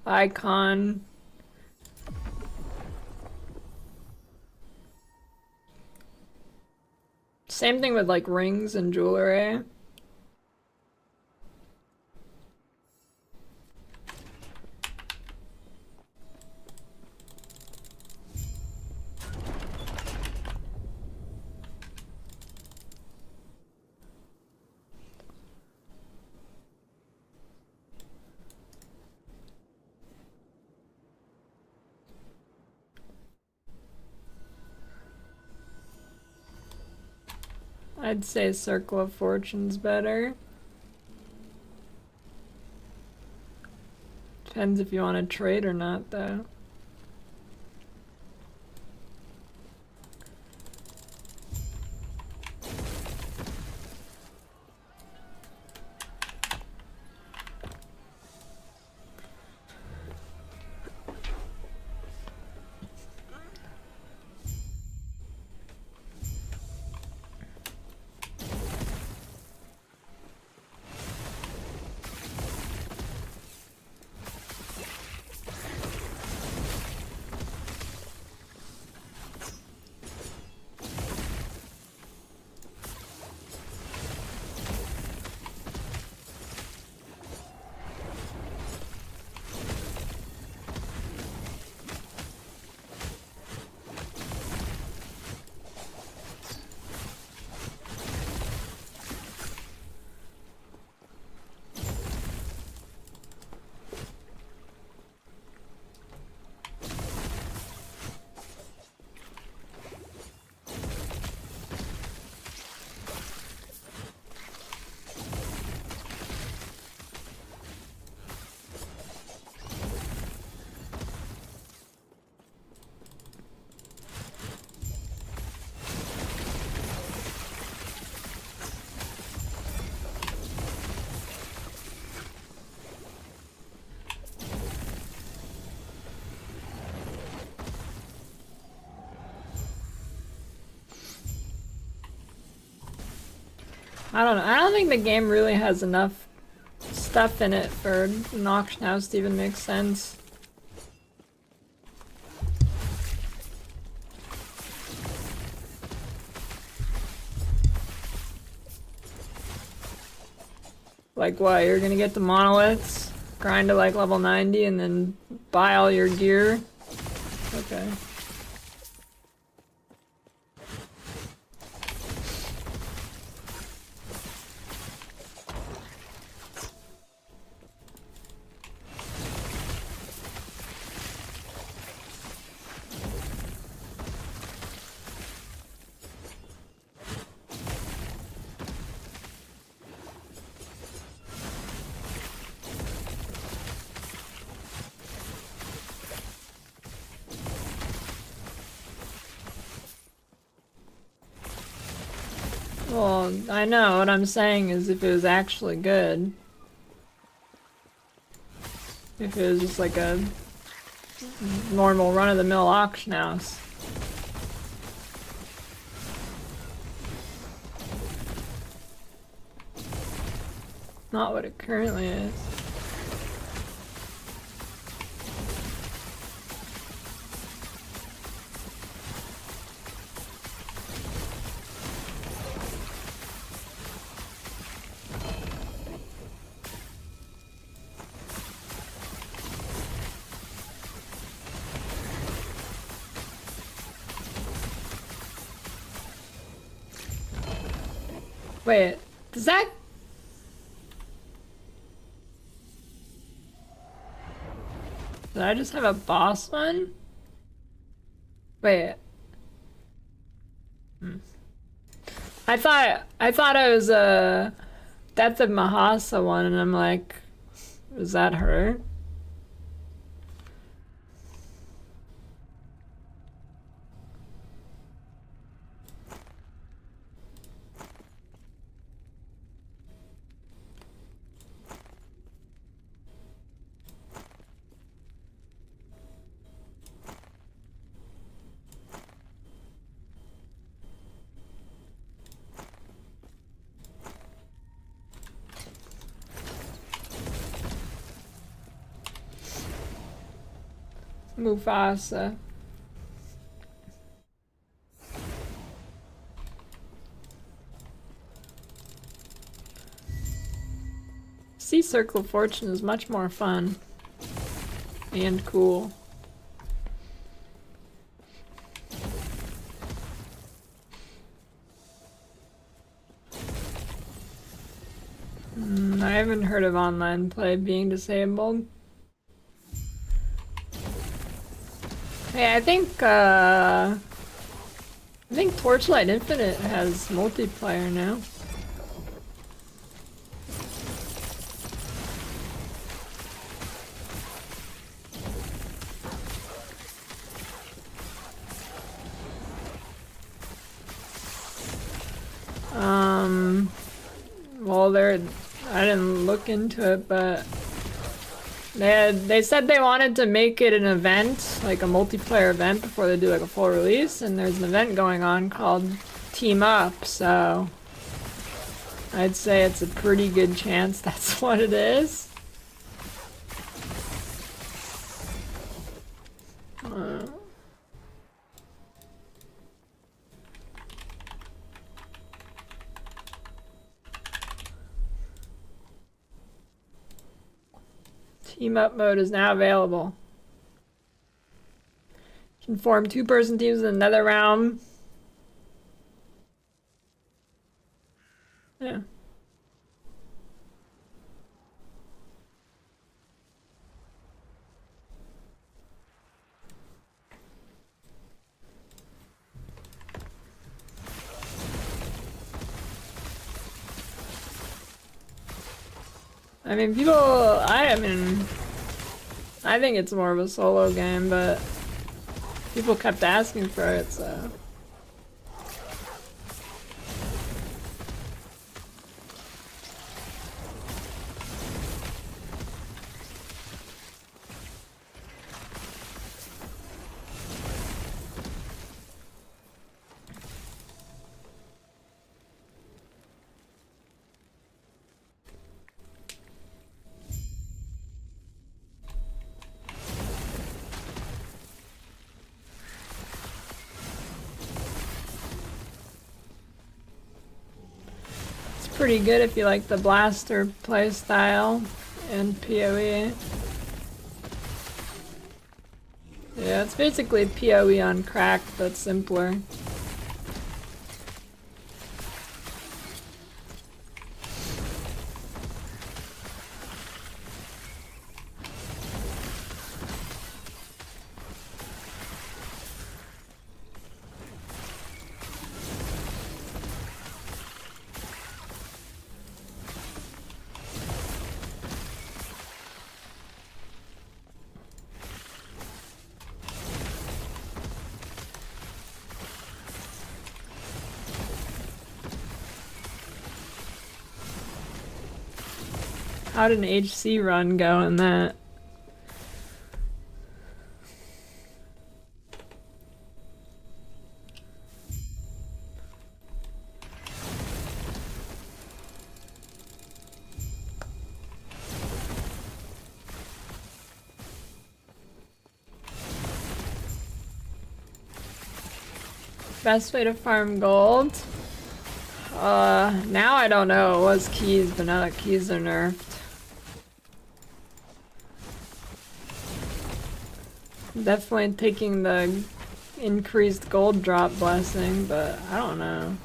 icon. Same thing with like rings and jewelry. I'd say Circle of Fortune's better. Depends if you want to trade or not, though. I don't know. I don't think the game really has enough stuff in it for an auction house to even make sense. Like what? You're gonna get the monoliths, grind to like level 90, and then buy all your gear? Okay. Well, I know. What I'm saying is if it was actually good. If it was just like a normal run-of-the-mill auction house. Not what it currently is. Wait, does that... Did I just have a boss one? Wait. I thought it was a Death of Mahasa one, and I'm like, is that her? Mufasa. Sea Circle of Fortune is much more fun and cool. I haven't heard of online play being disabled. Hey, I think Torchlight Infinite has multiplayer now. Well, I didn't look into it, but they said they wanted to make it an event, like a multiplayer event, before they do like a full release, and there's an event going on called Team Up, so I'd say it's a pretty good chance that's what it is. Team Up mode is now available. You can form two-person teams in another realm. Yeah. I mean, I think it's more of a solo game, but people kept asking for it, so. Pretty good if you like the blaster playstyle and PoE. Yeah, it's basically PoE on crack, but simpler. How did an HC run go in that? Best way to farm gold? Now I don't know. It was keys, but now that keys are nerfed. Definitely taking the increased gold drop blessing, but I don't know.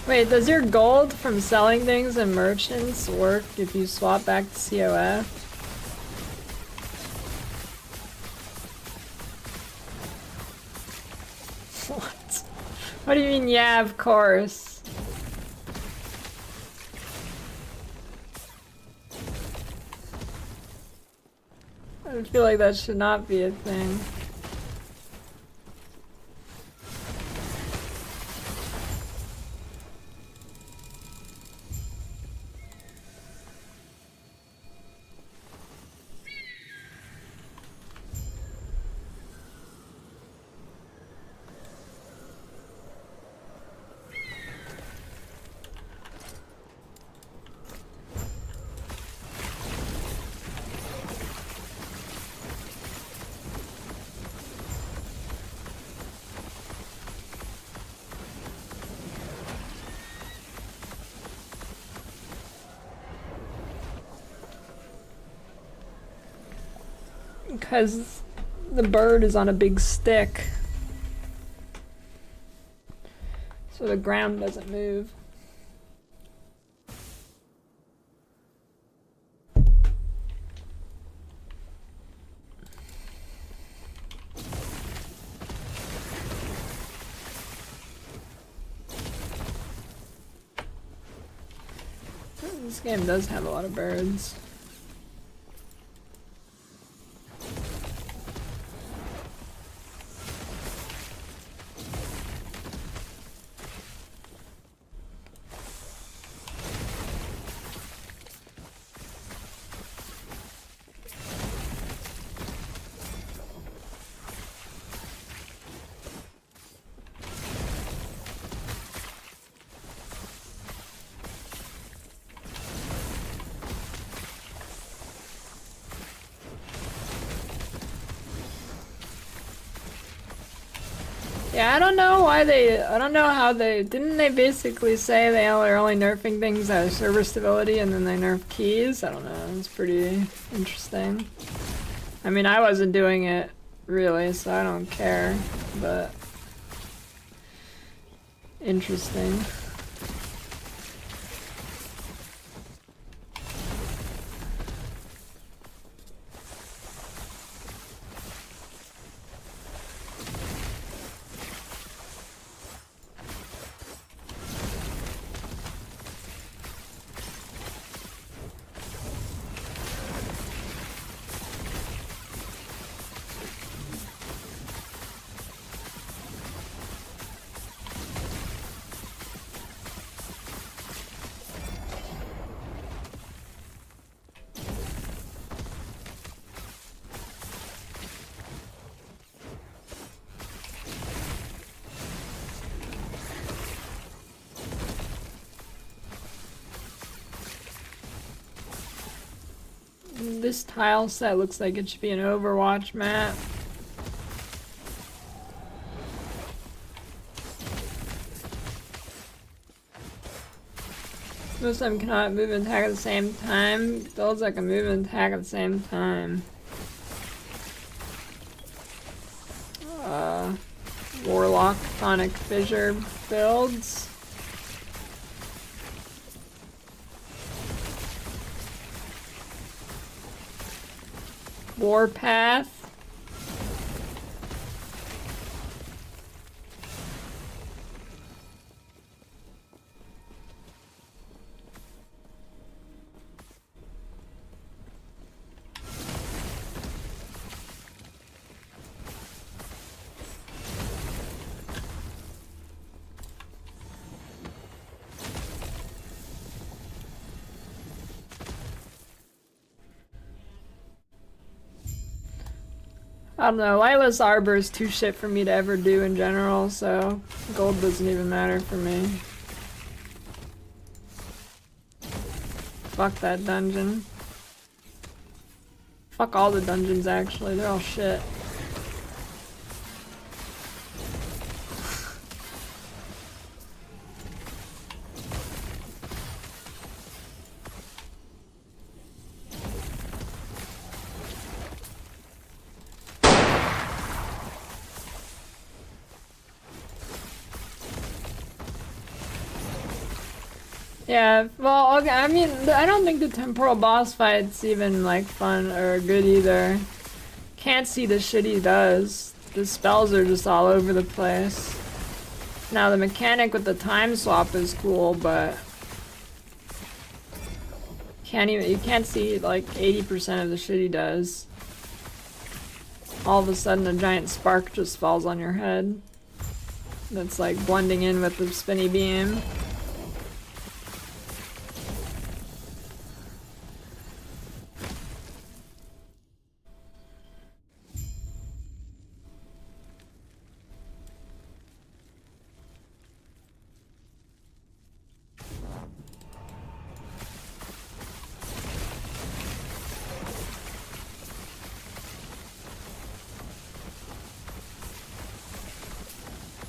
Wait, does your gold from selling things and merchants work if you swap back to COF? What? What do you mean, yeah, of course? I feel like that should not be a thing. Because the bird is on a big stick, so the ground doesn't move. This game does have a lot of birds. Yeah, I don't know why I don't know how didn't they basically say they are only nerfing things that have server stability and then they nerf keys? I don't know, it's pretty interesting. I mean, I wasn't doing it really, so I don't care, but interesting. This tile set looks like it should be an Overwatch map. Most of them cannot move and attack at the same time. Builds that can move and attack at the same time. Warlock Tonic Fissure builds. Warpath. I don't know, Lila's Arbor is too shit for me to ever do in general, so gold doesn't even matter for me. Fuck that dungeon. Fuck all the dungeons actually, they're all shit. Yeah, well, okay, I mean, I don't think the temporal boss fight's even, like, fun or good either. Can't see the shit he does. The spells are just all over the place. Now, the mechanic with the time swap is cool, but... you can't see, like, 80% of the shit he does. All of a sudden, a giant spark just falls on your head. That's, like, blending in with the spinny beam.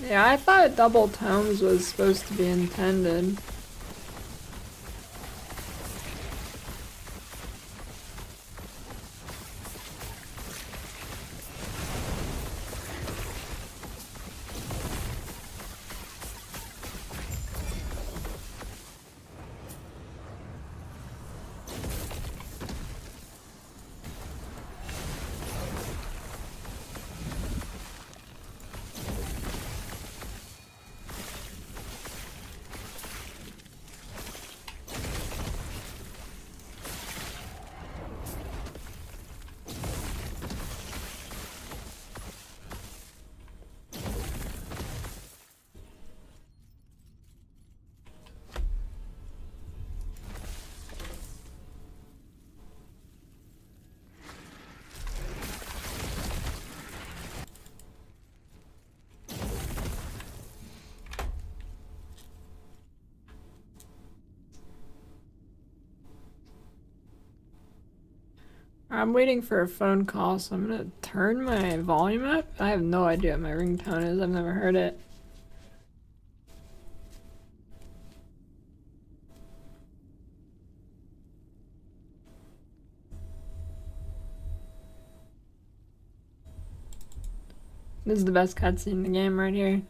Yeah, I thought double tomes was supposed to be intended. I'm waiting for a phone call, so I'm gonna turn my volume up. I have no idea what my ringtone is. I've never heard it. This is the best cutscene in the game right here.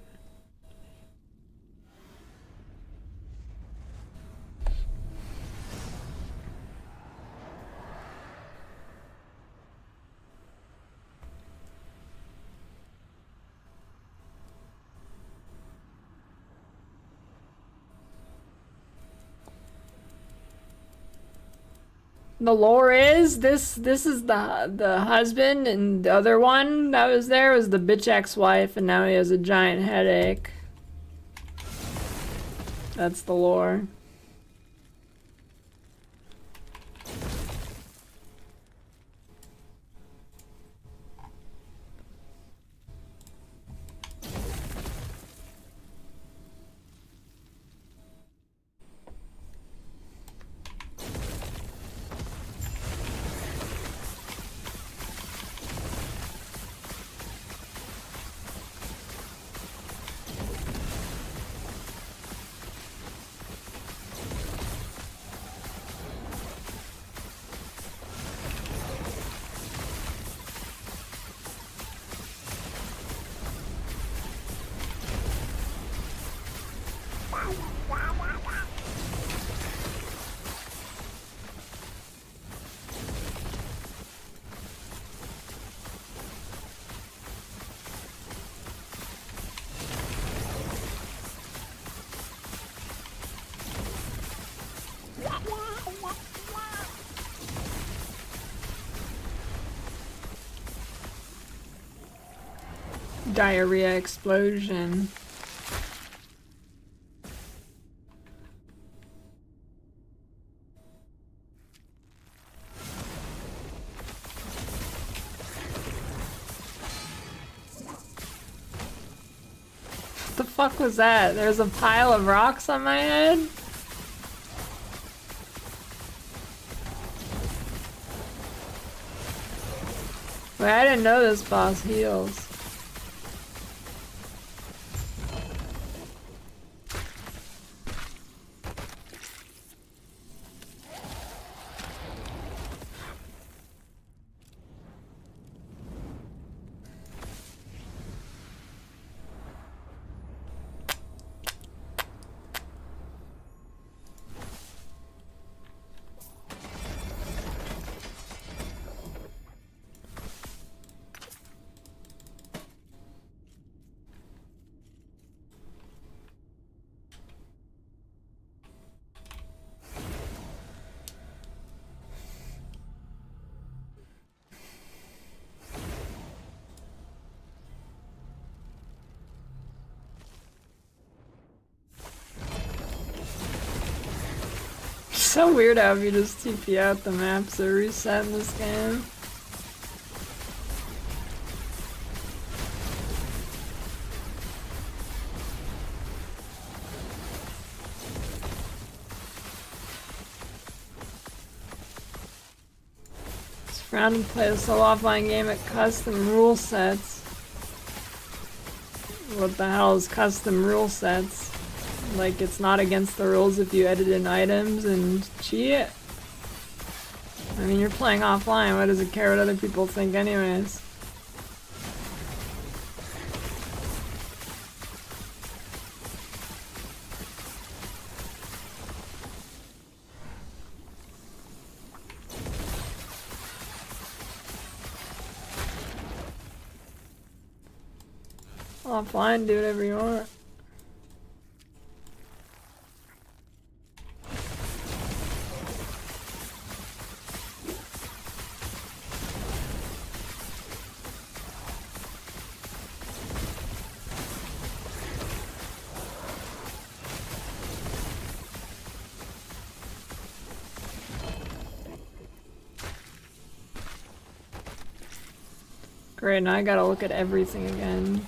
The lore is this is the husband, and the other one that was there was the bitch ex-wife, and now he has a giant headache. That's the lore. Diarrhea explosion. fuck was that? There's a pile of rocks on my head? Wait, I didn't know this boss heals. So weird how if you just TP out the maps are reset in this game. It's frowned to play a solo offline game at custom rule sets. What the hell is custom rule sets? Like, it's not against the rules if you edit in items and cheat. I mean, you're playing offline, what does it care what other people think anyways? Offline, do whatever you want. Great, now I gotta look at everything again.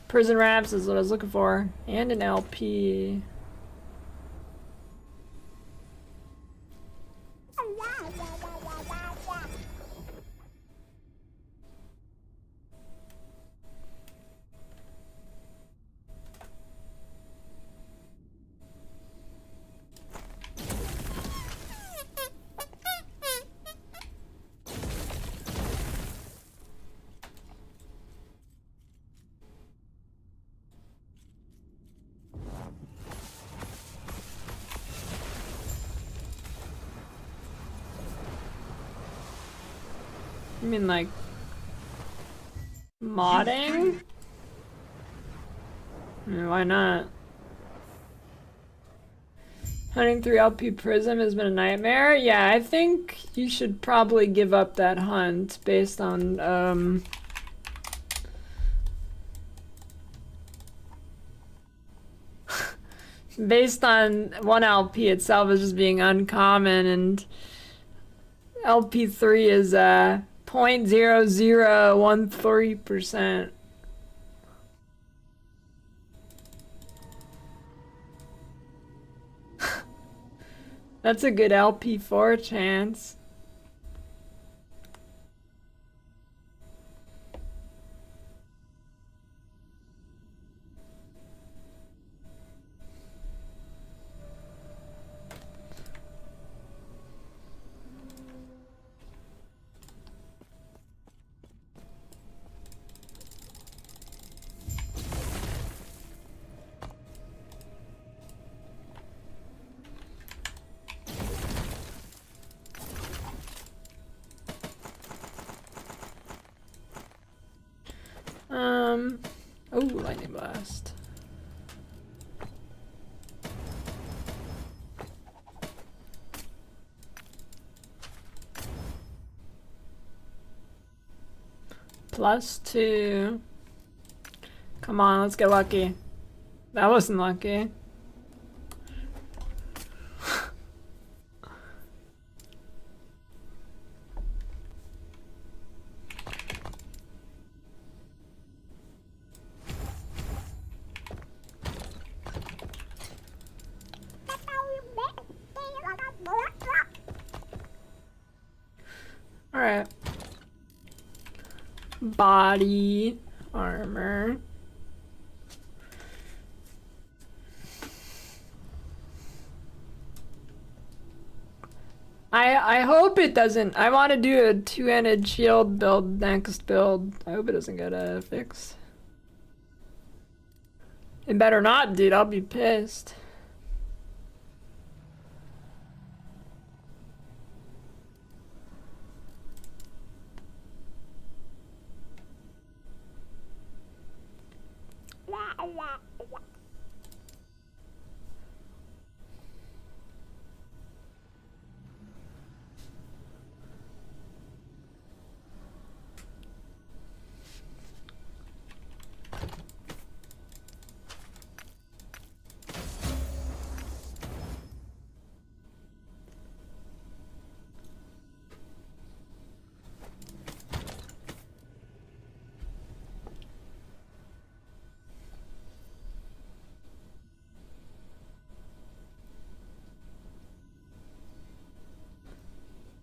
Prison Raps is what I was looking for. And an LP. You mean like modding? I mean, why not? Hunting through LP Prism has been a nightmare. Yeah, I think you should probably give up that hunt based on based on one LP itself as just being uncommon, and LP3 is 0.0013%. That's a good LP4 chance. Oh, lightning blast. +2. Come on, let's get lucky. That wasn't lucky. body armor. I hope it doesn't. I want to do a two-handed shield build next build. I hope it doesn't get fixed. It better not, dude. I'll be pissed.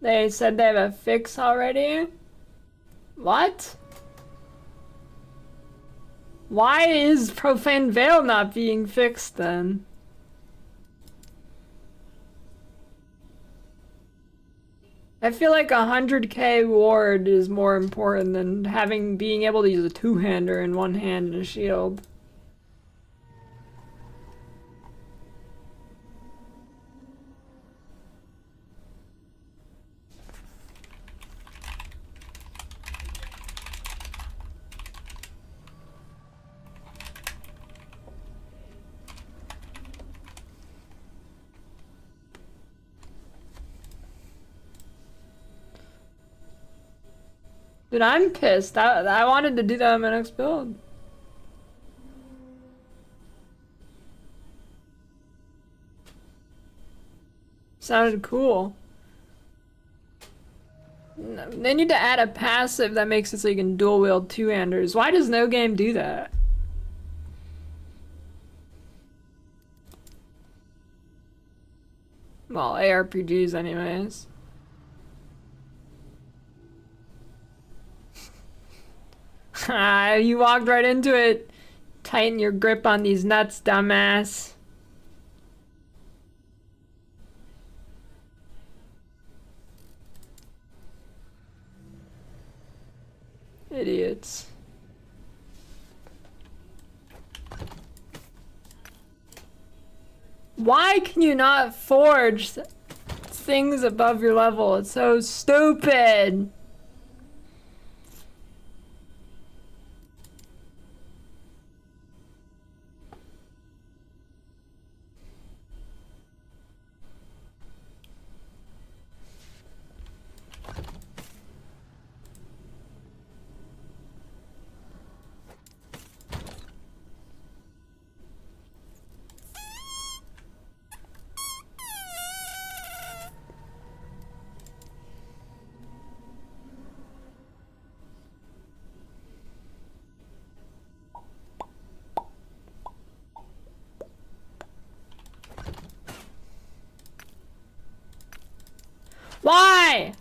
They said they have a fix already? What? Why is Profane Veil not being fixed then? I feel like 100k ward is more important than being able to use a two-hander in one hand and a shield. Dude, I'm pissed. I wanted to do that on my next build. Sounded cool. They need to add a passive that makes it so you can dual wield two-handers. Why does no game do that? Well, ARPGs anyways. You walked right into it. Tighten your grip on these nuts, dumbass. Idiots. Why can you not forge things above your level? It's so stupid. Why?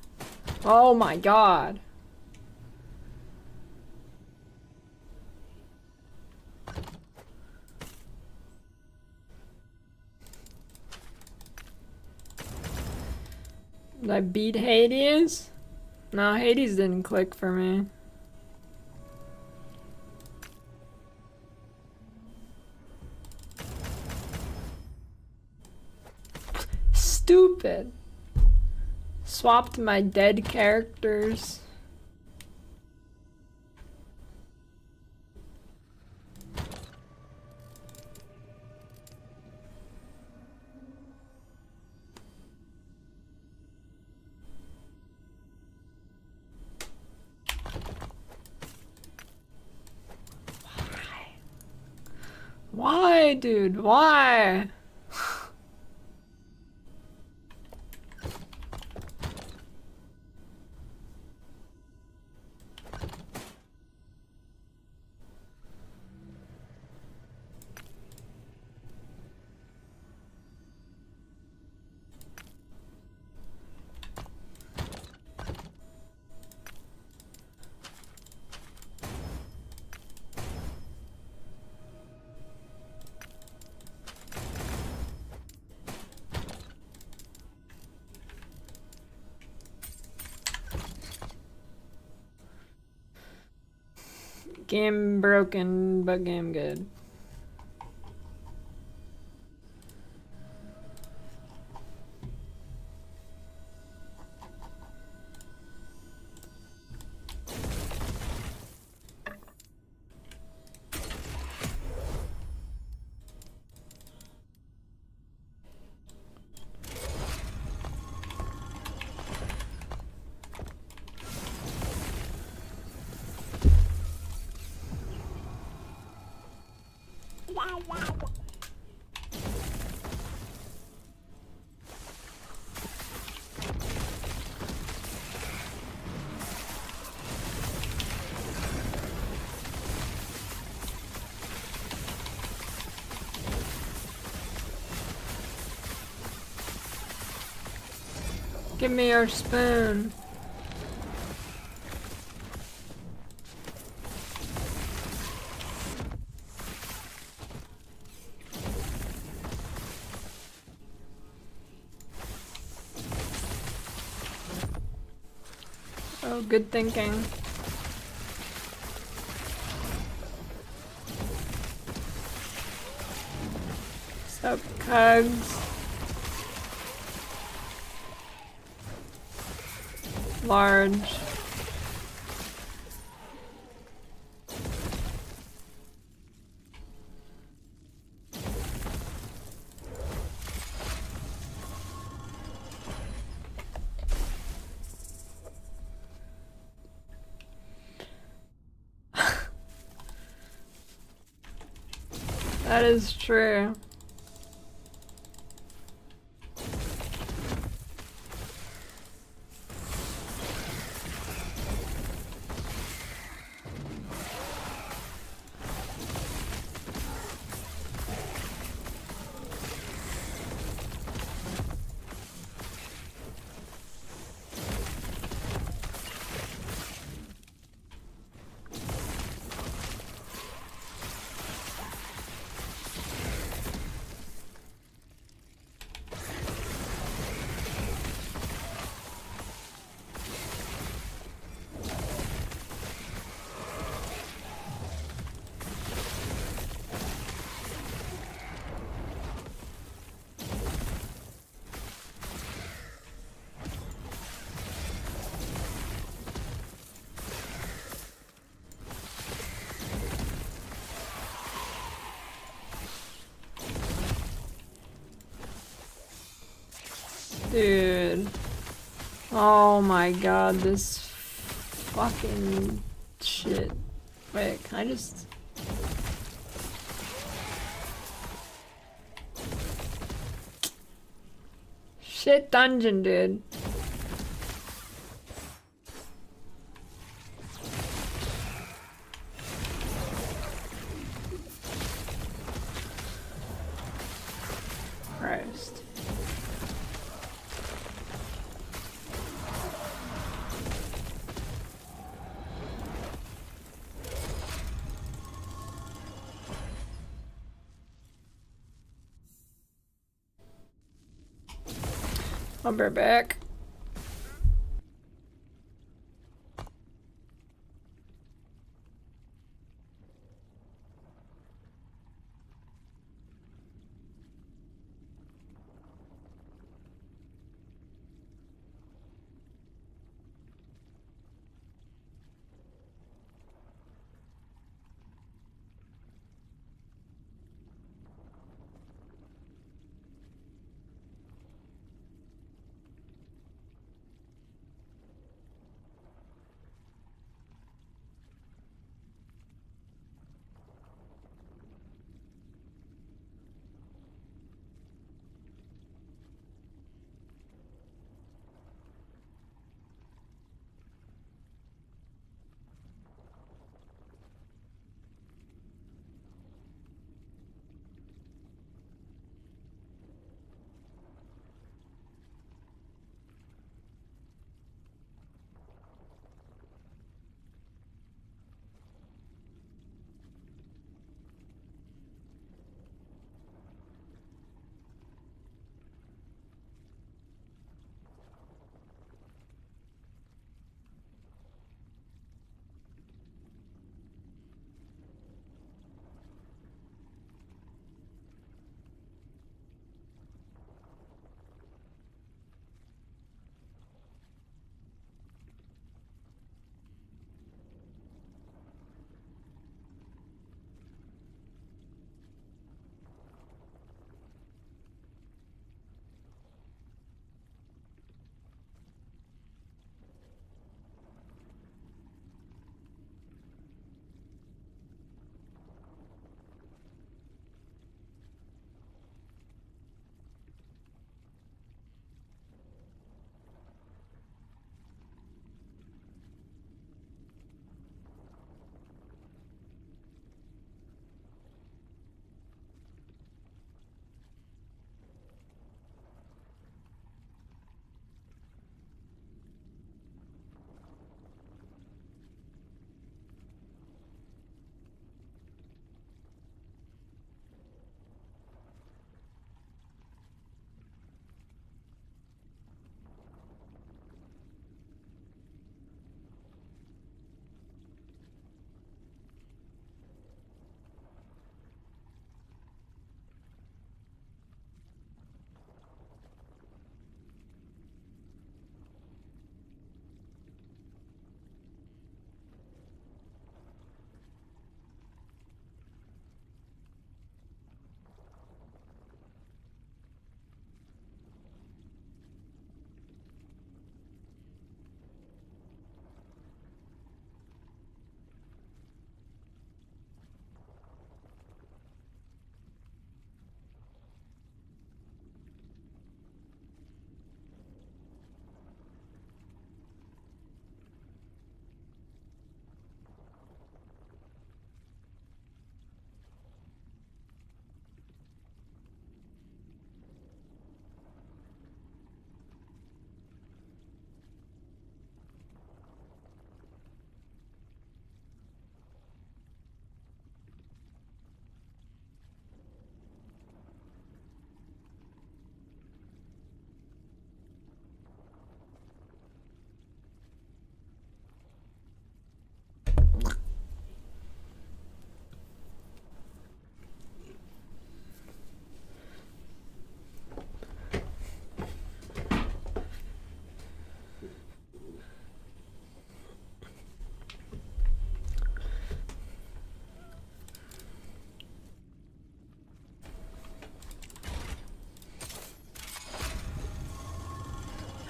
Oh my god. Did I beat Hades? No, Hades didn't click for me. Stupid. Swapped my dead characters. Why, dude? Why? Game broken, but game good. Give me your spoon. Oh, good thinking. What's up, Cugs? Large. That is true. Dude. Oh my god, this fucking shit. Wait, can I just... Shit dungeon, dude. Christ. I'll be back.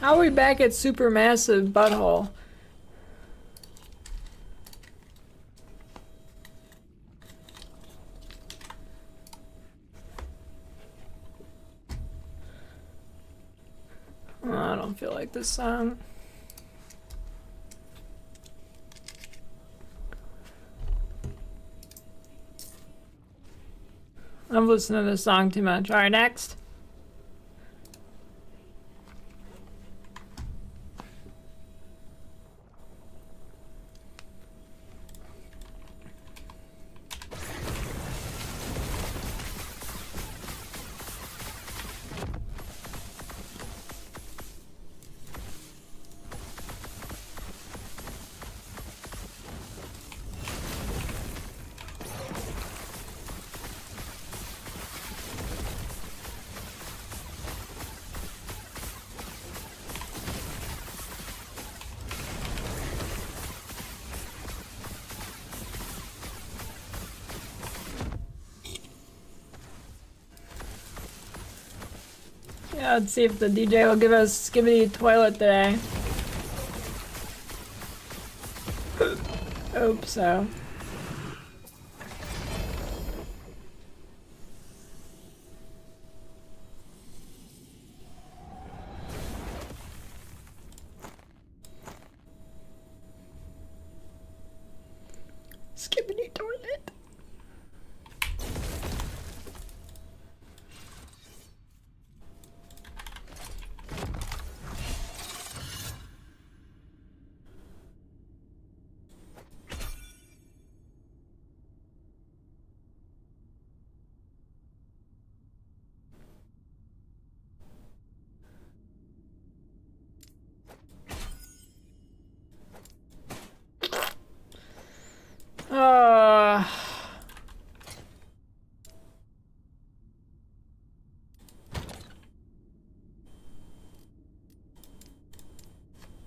How are we back at supermassive butthole? Oh, I don't feel like this song. I'm listening to this song too much. Alright, next. Yeah, let's see if the DJ will give us Skibidi Toilet today. Hope so. Skibidi Toilet.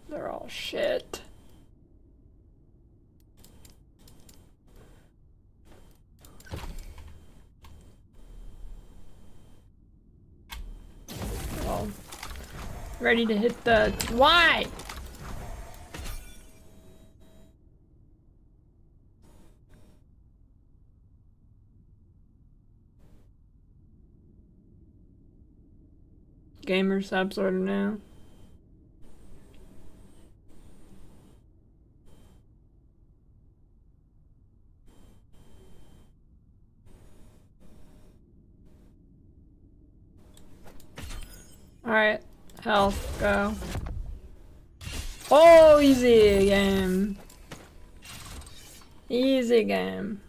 They're all shit. Well, ready to hit the... Why? Gamer subs order now. Alright, health, go. Oh, easy game. Easy game.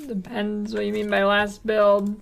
Depends what you mean by last build.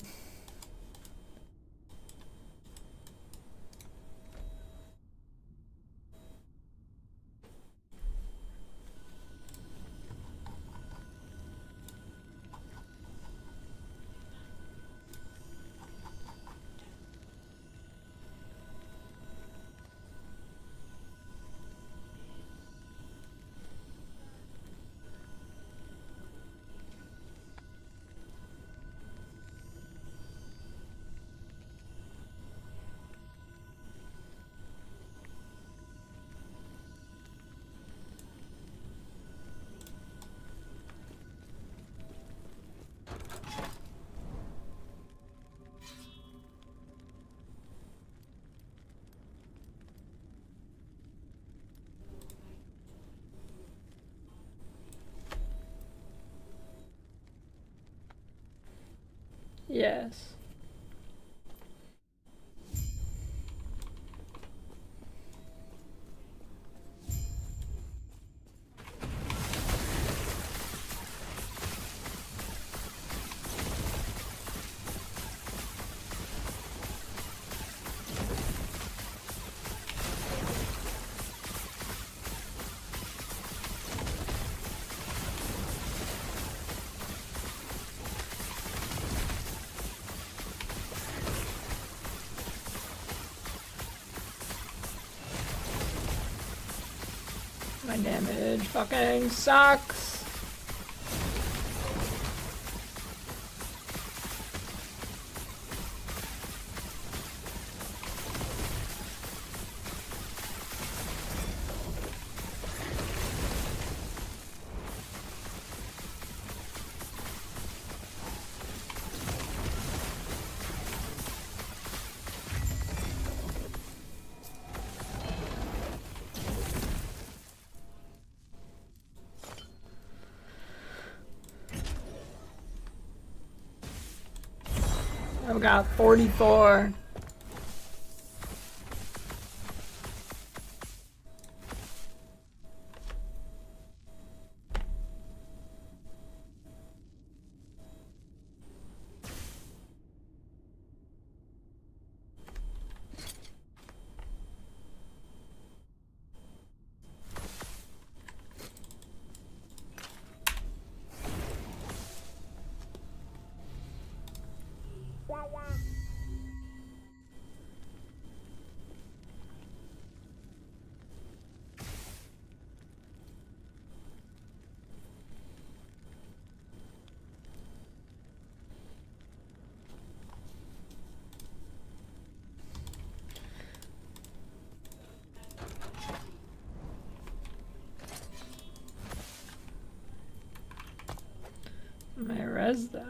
Yes. My damage fucking sucks. I've got 44. My res though.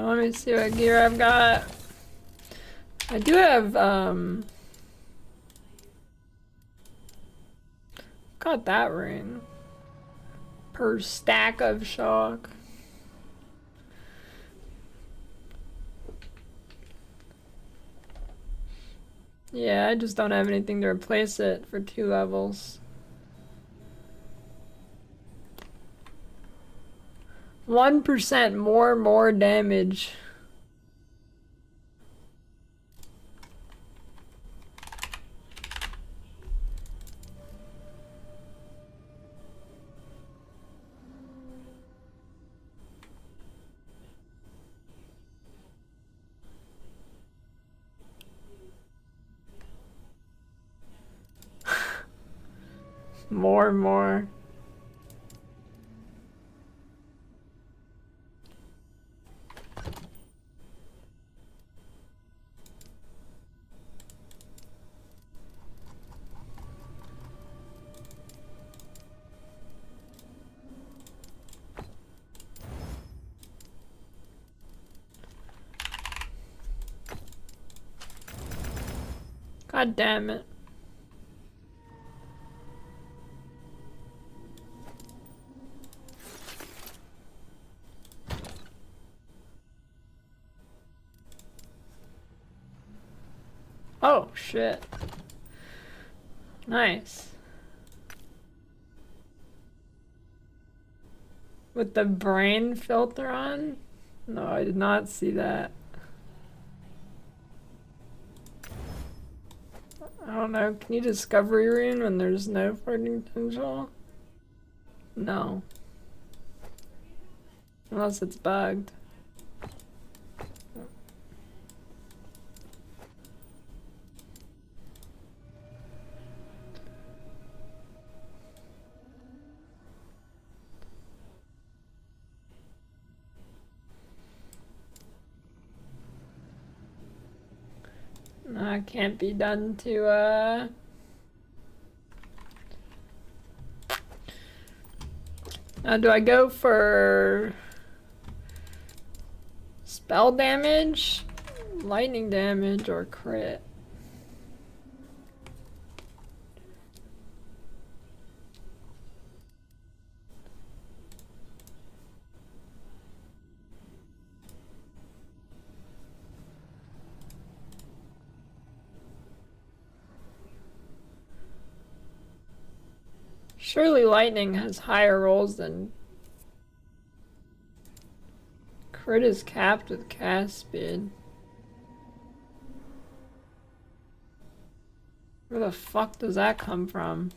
Let me see what gear I've got. I do have, got that ring. Per stack of shock. Yeah, I just don't have anything to replace it for 2 levels. 1% more damage. More. God damn it. Oh, shit. Nice. With the brain filter on? No, I did not see that. I don't know, can you discovery rune when there's no farting potential? No. Unless it's bugged. No, it can't be done to, Now, do I go for spell damage, lightning damage, or crit? Surely lightning has higher rolls than crit is capped with cast speed. Where the fuck does that come from?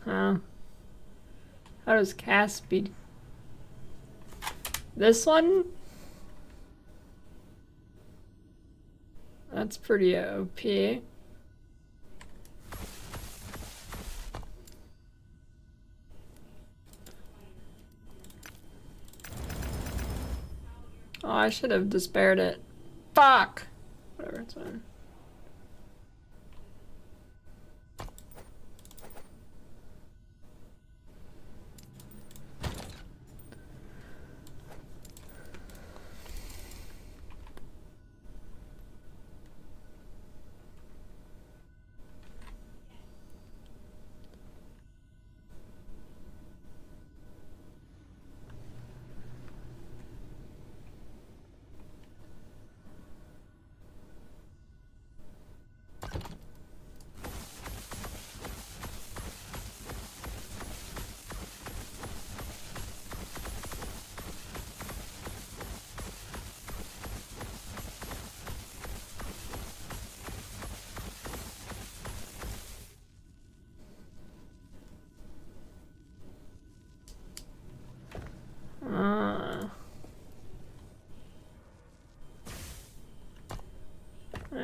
Huh. How does cast speed? This one? That's pretty OP. Oh, I should have despaired it. Fuck! Whatever, it's fine.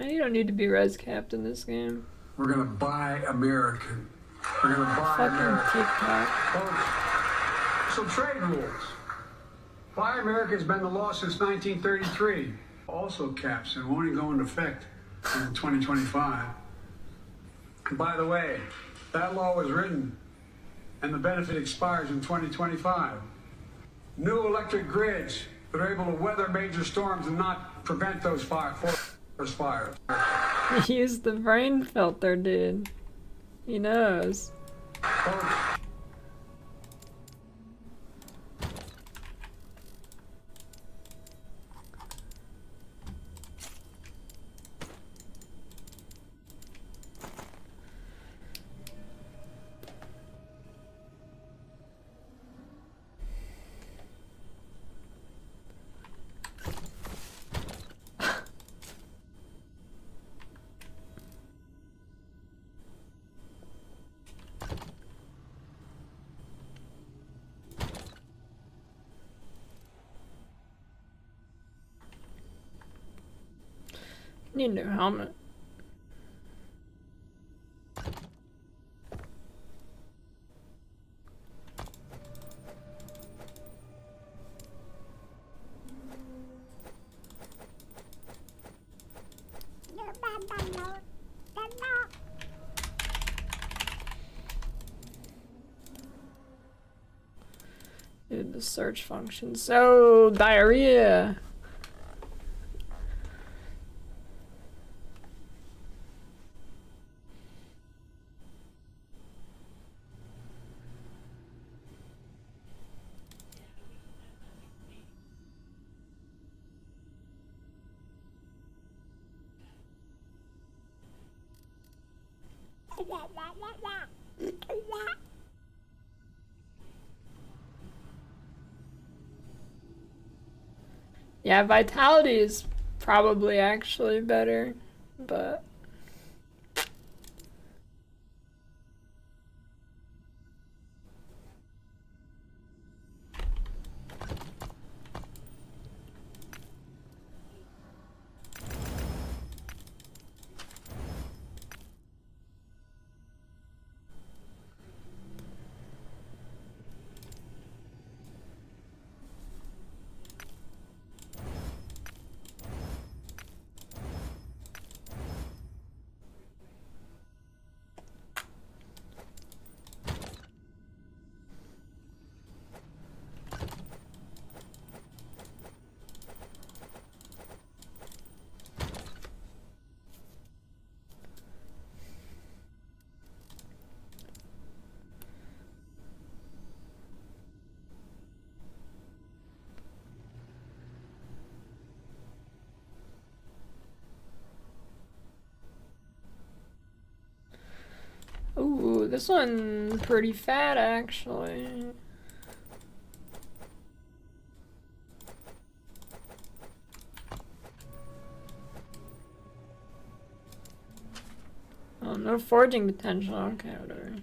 You don't need to be res capped in this game. We're gonna buy American. We're gonna buy Fucking American. TikTok. Folks, some trade rules. Buy America has been the law since 1933. Also caps and won't even go into effect until 2025. And by the way, that law was written and the benefit expires in 2025. New electric grids that are able to weather major storms and not prevent those forest fires. He used the brain filter, dude. He knows. Folks, Need a new helmet. Dude, the search function. So, diarrhea. Yeah, vitality is probably actually better, but this one's pretty fat actually. Oh, no forging potential. Okay, whatever.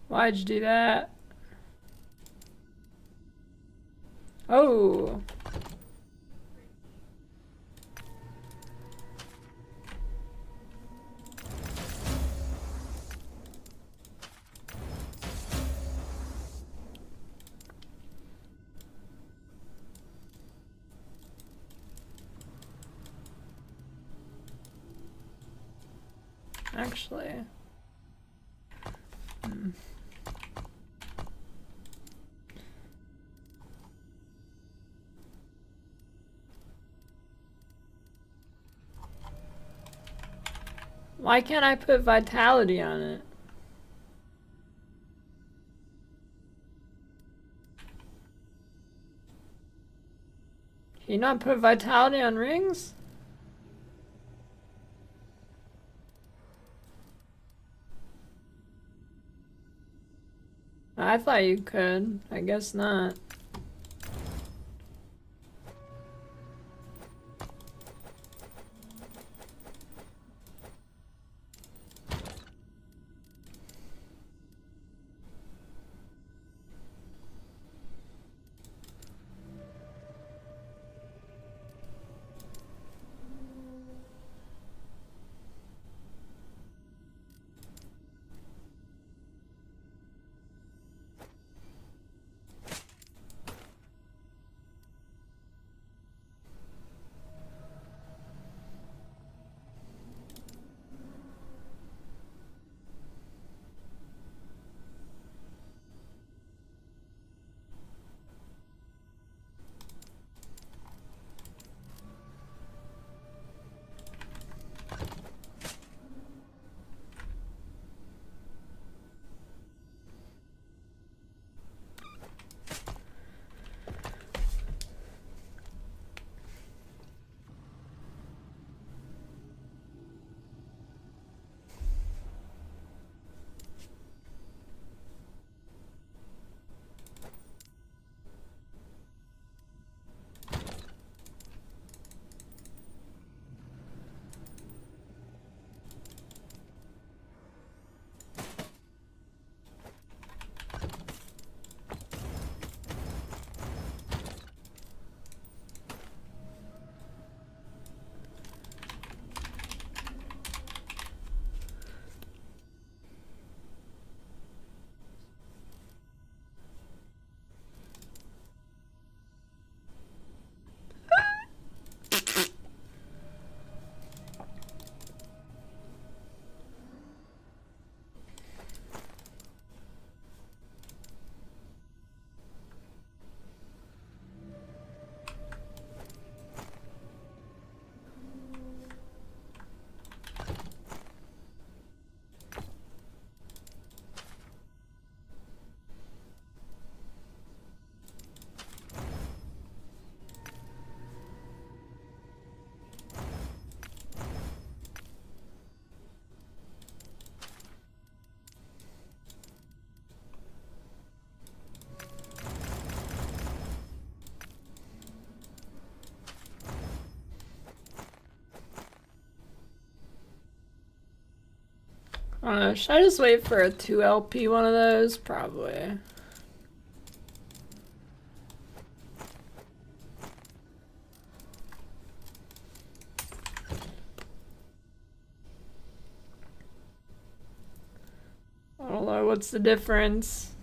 Why'd you do that? Oh. Actually. Why can't I put vitality on it? Can you not put vitality on rings? I thought you could. I guess not. I don't know, should I just wait for a 2LP one of those? Probably. I don't know, what's the difference?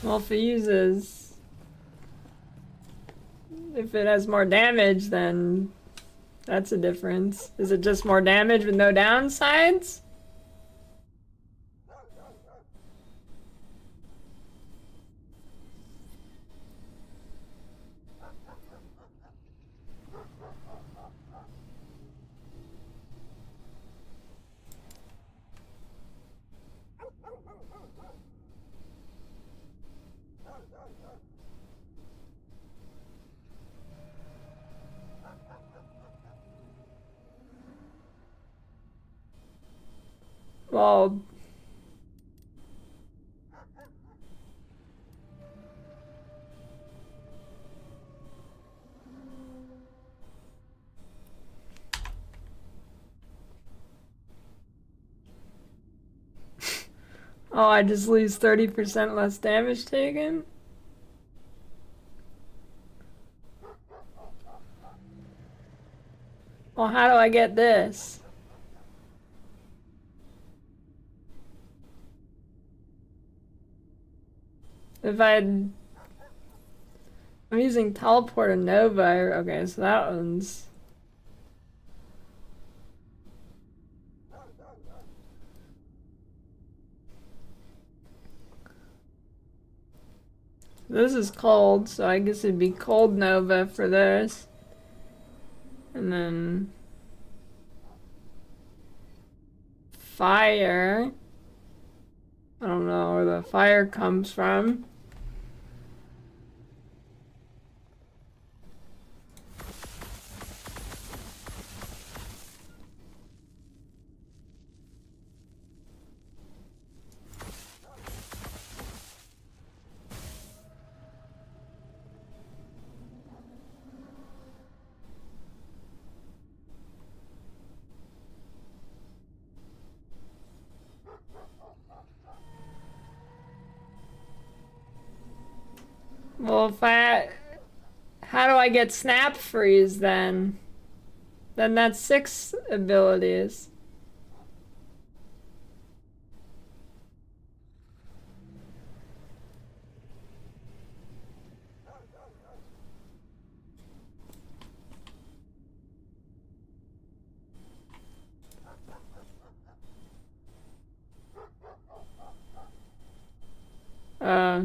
Well, if it has more damage, then that's a difference. Is it just more damage with no downsides? Well, oh, I just lose 30% less damage taken? Well, how do I get this? I'm using teleport and Nova. Okay, so that one's. This is cold, so I guess it'd be cold Nova for this. And then fire. I don't know where the fire comes from. Well, how do I get snap freeze then? Then that's 6 abilities.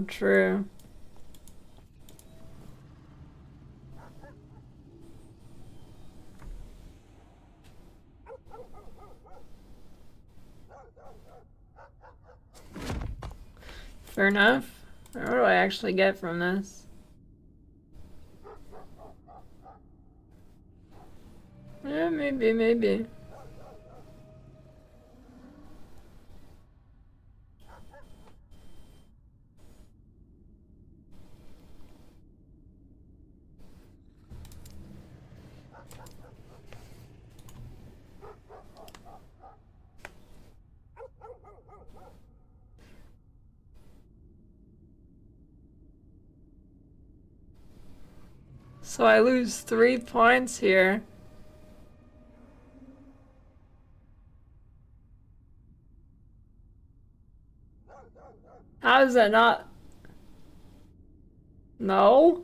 True. Fair enough. What do I actually get from this? Yeah, maybe. So I lose 3 points here. How is that not? No?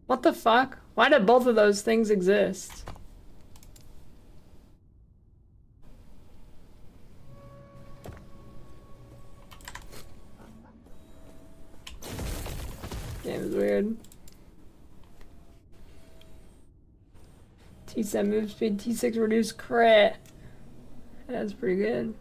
What the fuck? Why did both of those things exist? Game is weird. T7 move speed, T6 reduce crit. That's pretty good.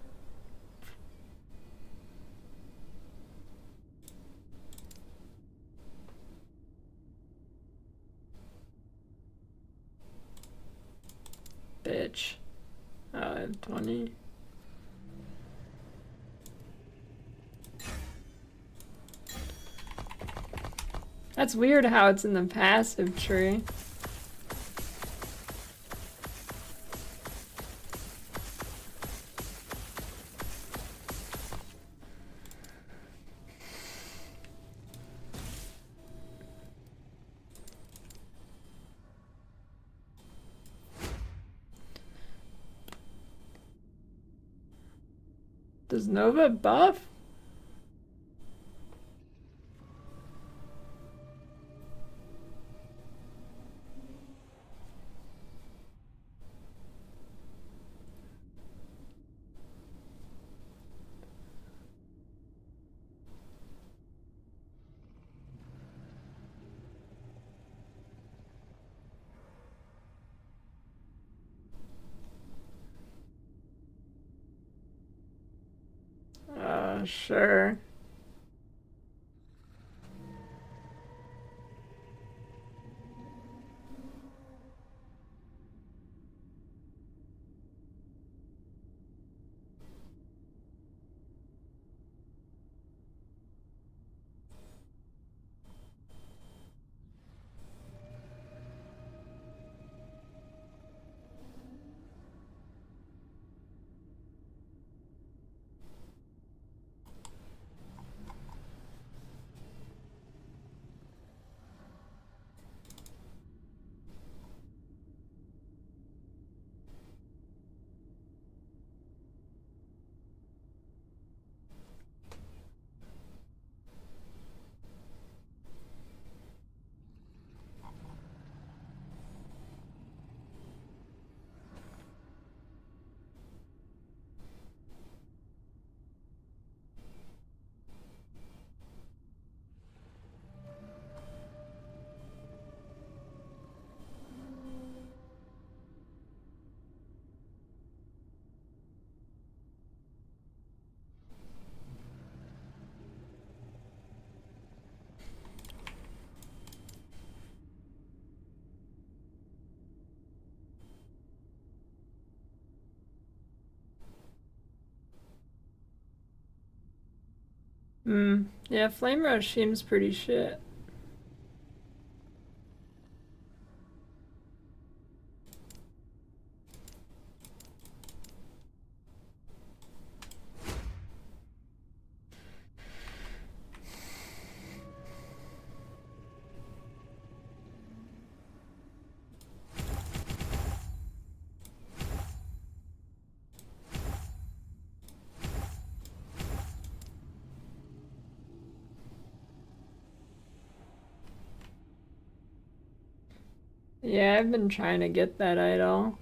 Bitch. Oh, I have 20. That's weird how it's in the passive tree. Does Nova buff? Sure. Yeah, Flame Rush seems pretty shit. Yeah, I've been trying to get that idol.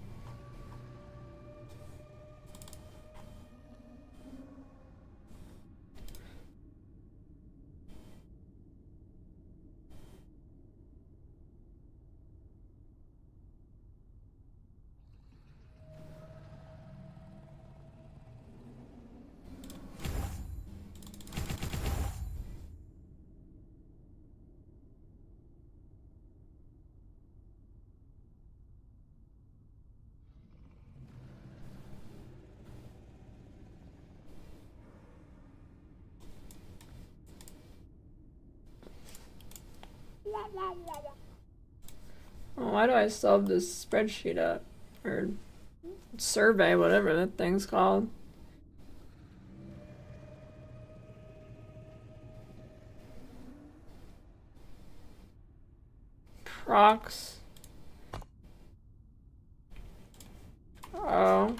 Oh, why do I still have this spreadsheet up? Or survey, whatever that thing's called. Procs. Oh.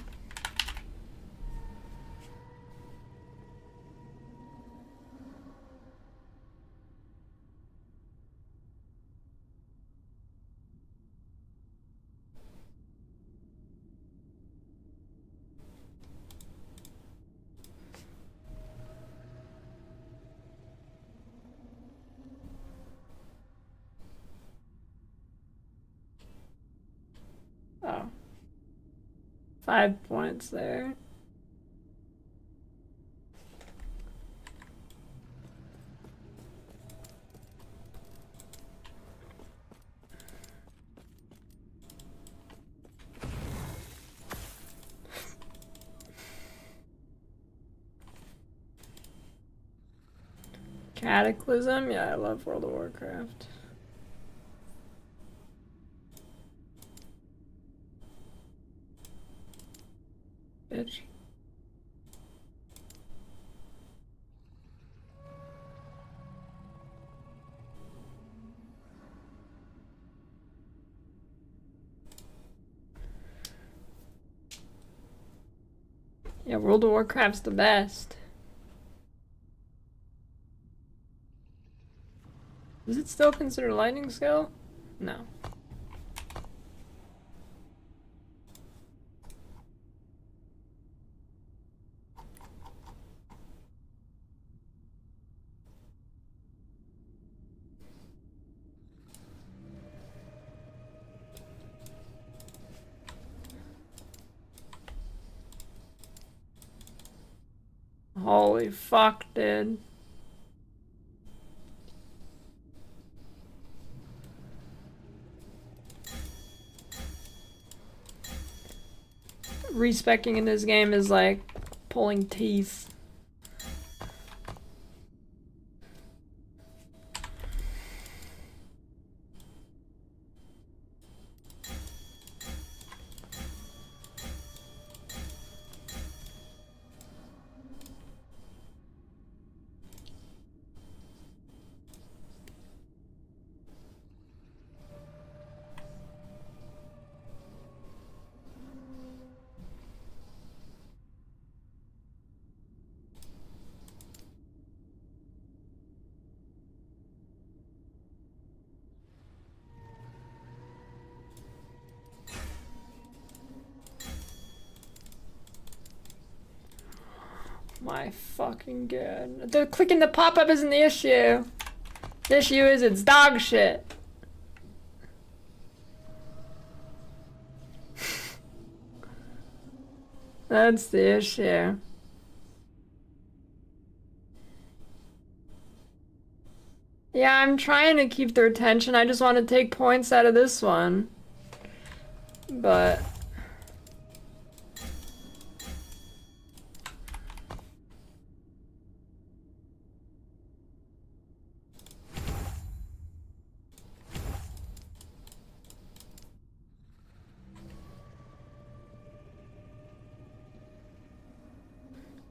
Oh. 5 points there. Cataclysm? Yeah, I love World of Warcraft. bitch. Yeah, World of Warcraft's the best. Is it still considered a lightning skill? No. Holy fuck, dude. Respecking in this game is like pulling teeth. My fucking god. The clicking the pop-up isn't the issue. The issue is it's dog shit. That's the issue. Yeah, I'm trying to keep their attention. I just want to take points out of this one. But...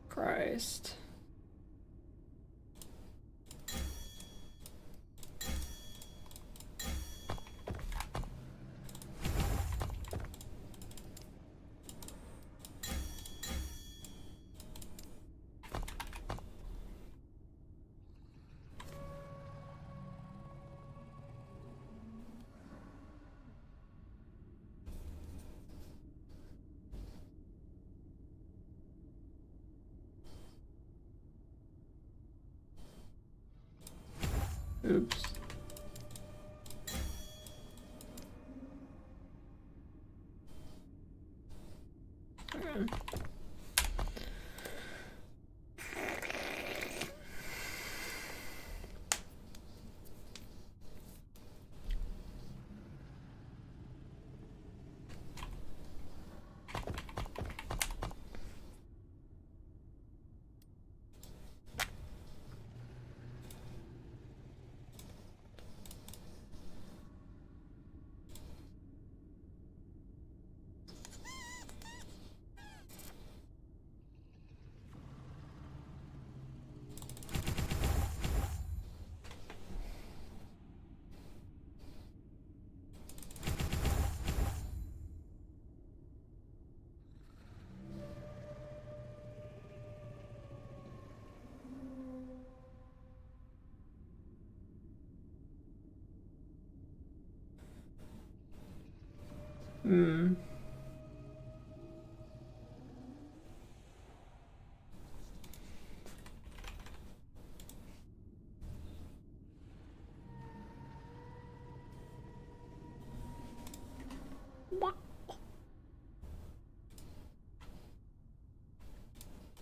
Christ. Oops. Okay. Hmm.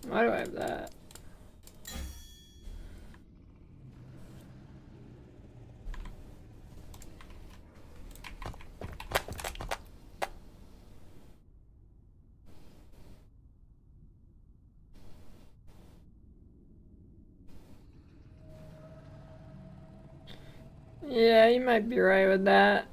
Why do I have that? Yeah, you might be right with that.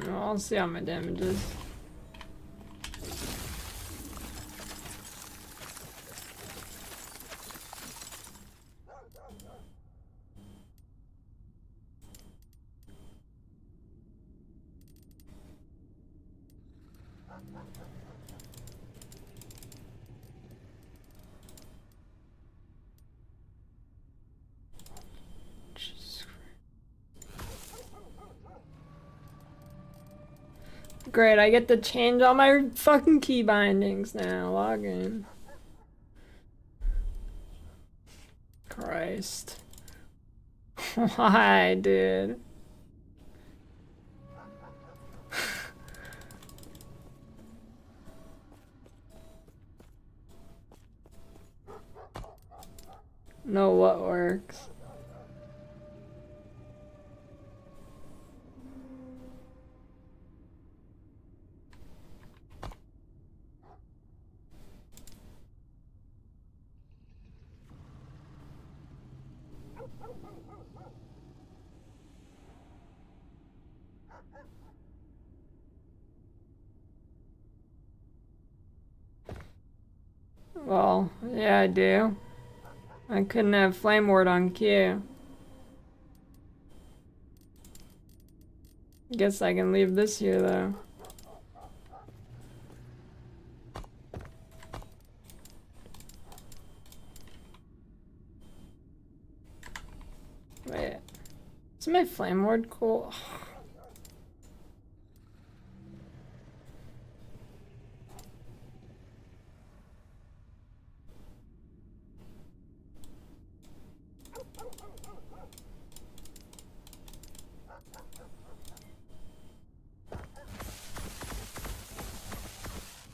Well, I'll see how my damage is. Great, I get to change all my fucking key bindings now. Log in. Christ. Why, dude? Know what works. Well, yeah, I do. I couldn't have Flame Ward on Q. Guess I can leave this here, though. Wait. Is my Flame Ward cool?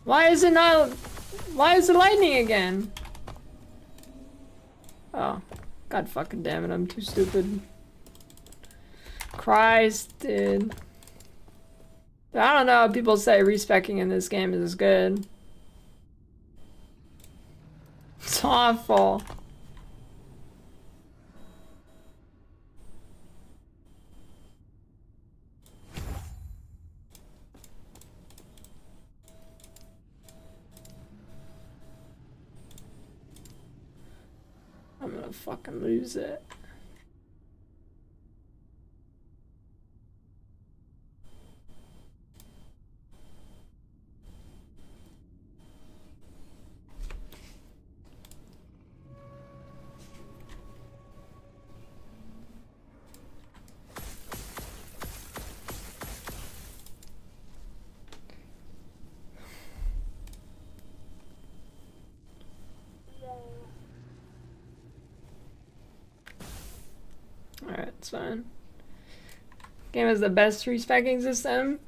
Why is it not? Why is it lightning again? Oh, god fucking damn it! I'm too stupid. Christ, dude. I don't know. People say respecking in this game is good. It's awful. I'm gonna fucking lose it. Alright, it's fine. Game is the best respecking system.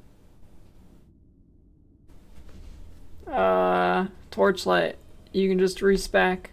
Torchlight. You can just respec.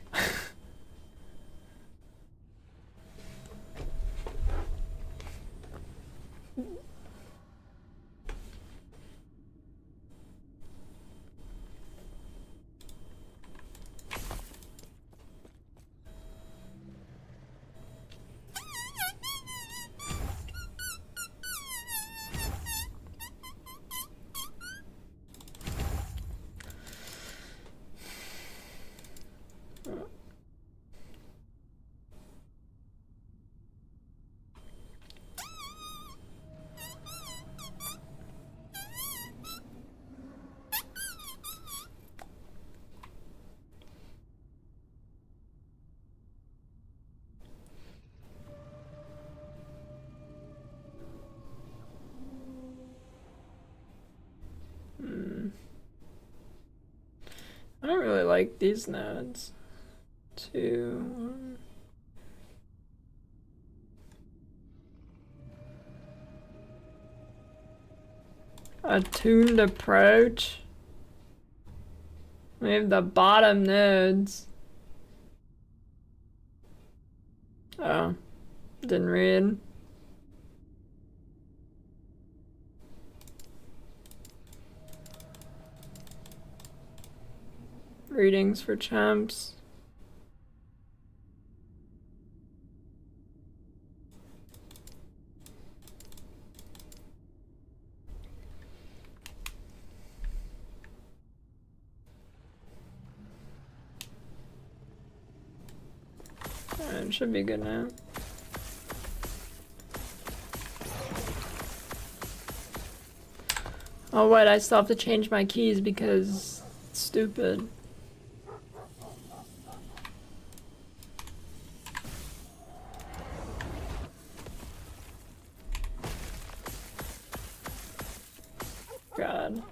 I don't really like these nodes. 2, 1. Attuned approach. We have the bottom nodes. Oh, didn't read. Readings for champs. It should be good now. Oh wait, I still have to change my keys because it's stupid. God.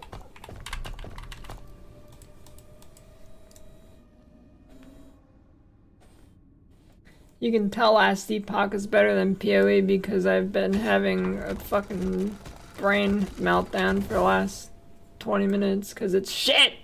You can tell last Epoch is better than PoE because I've been having a fucking brain meltdown for the last 20 minutes because it's shit!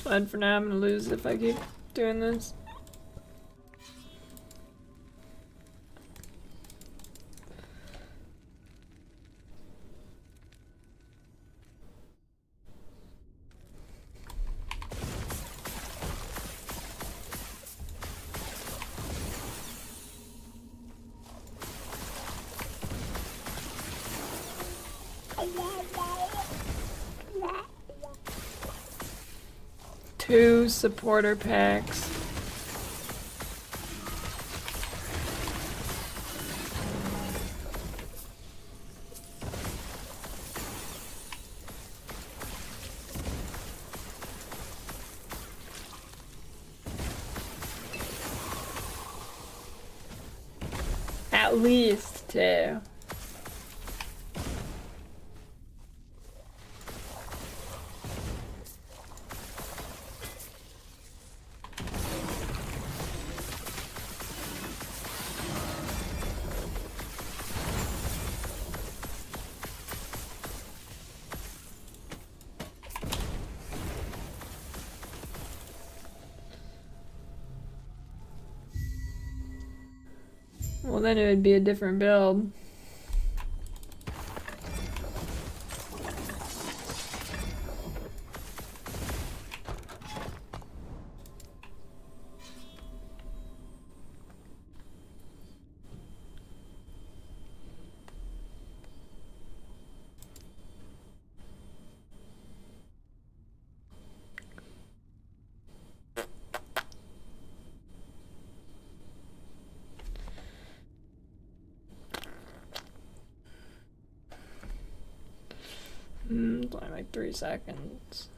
Fine for now, I'm gonna lose if I keep doing this. Two supporter packs. At least two. Well, then it would be a different build. It's only like 3 seconds.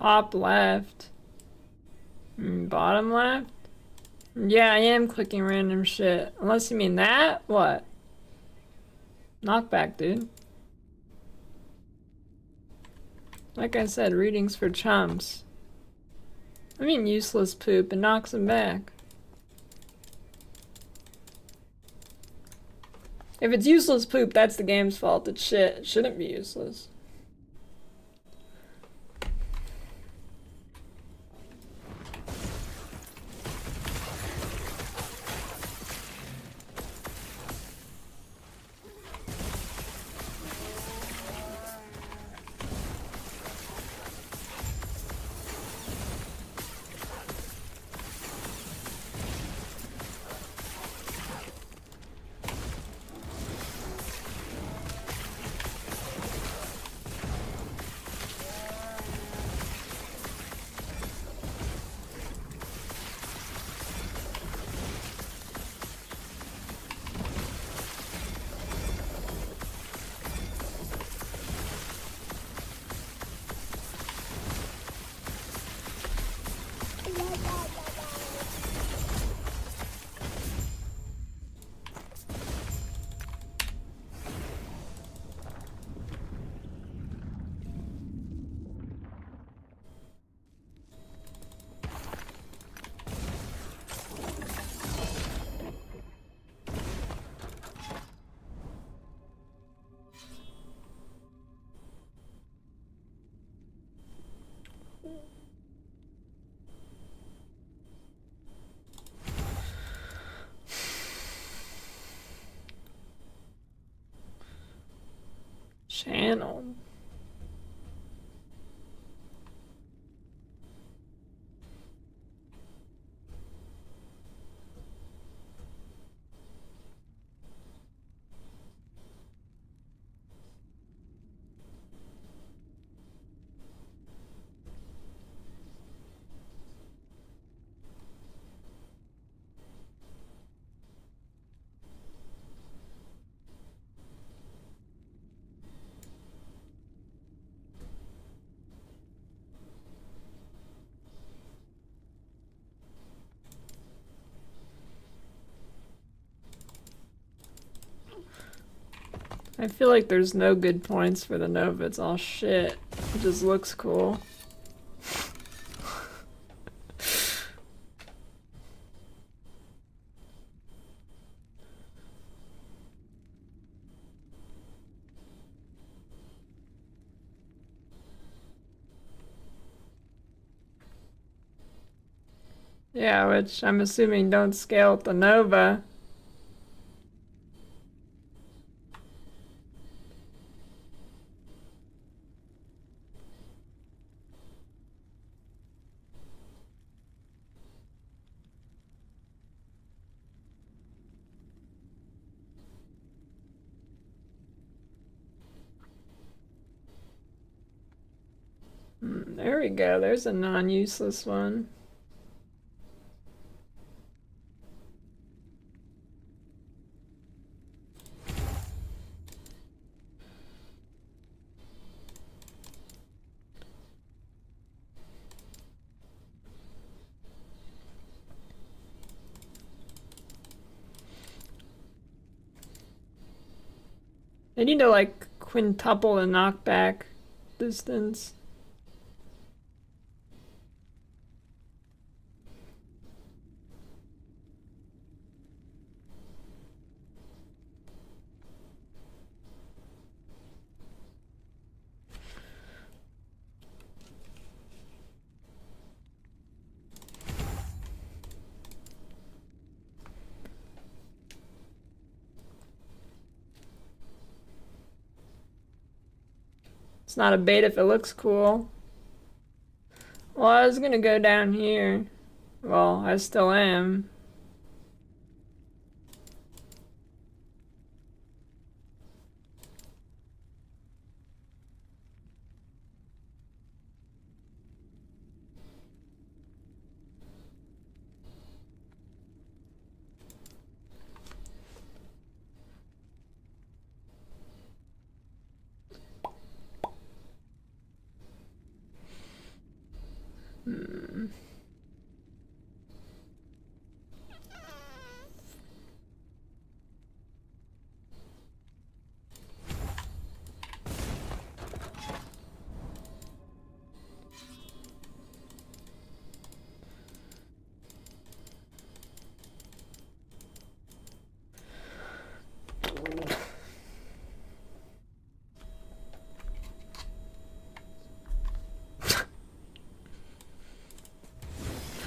Top left. Bottom left? Yeah, I am clicking random shit. Unless you mean that? What? Knockback, dude. Like I said, readings for chumps. I mean useless poop and knocks them back. If it's useless poop, that's the game's fault. It's shit. It shouldn't be useless. Channel. I feel like there's no good points for the Nova. It's all shit. It just looks cool. Yeah, which I'm assuming don't scale with the Nova. There we go. There's a non-useless one. They need to like quintuple the knockback distance. It's not a bait if it looks cool. Well, I was gonna go down here. Well, I still am.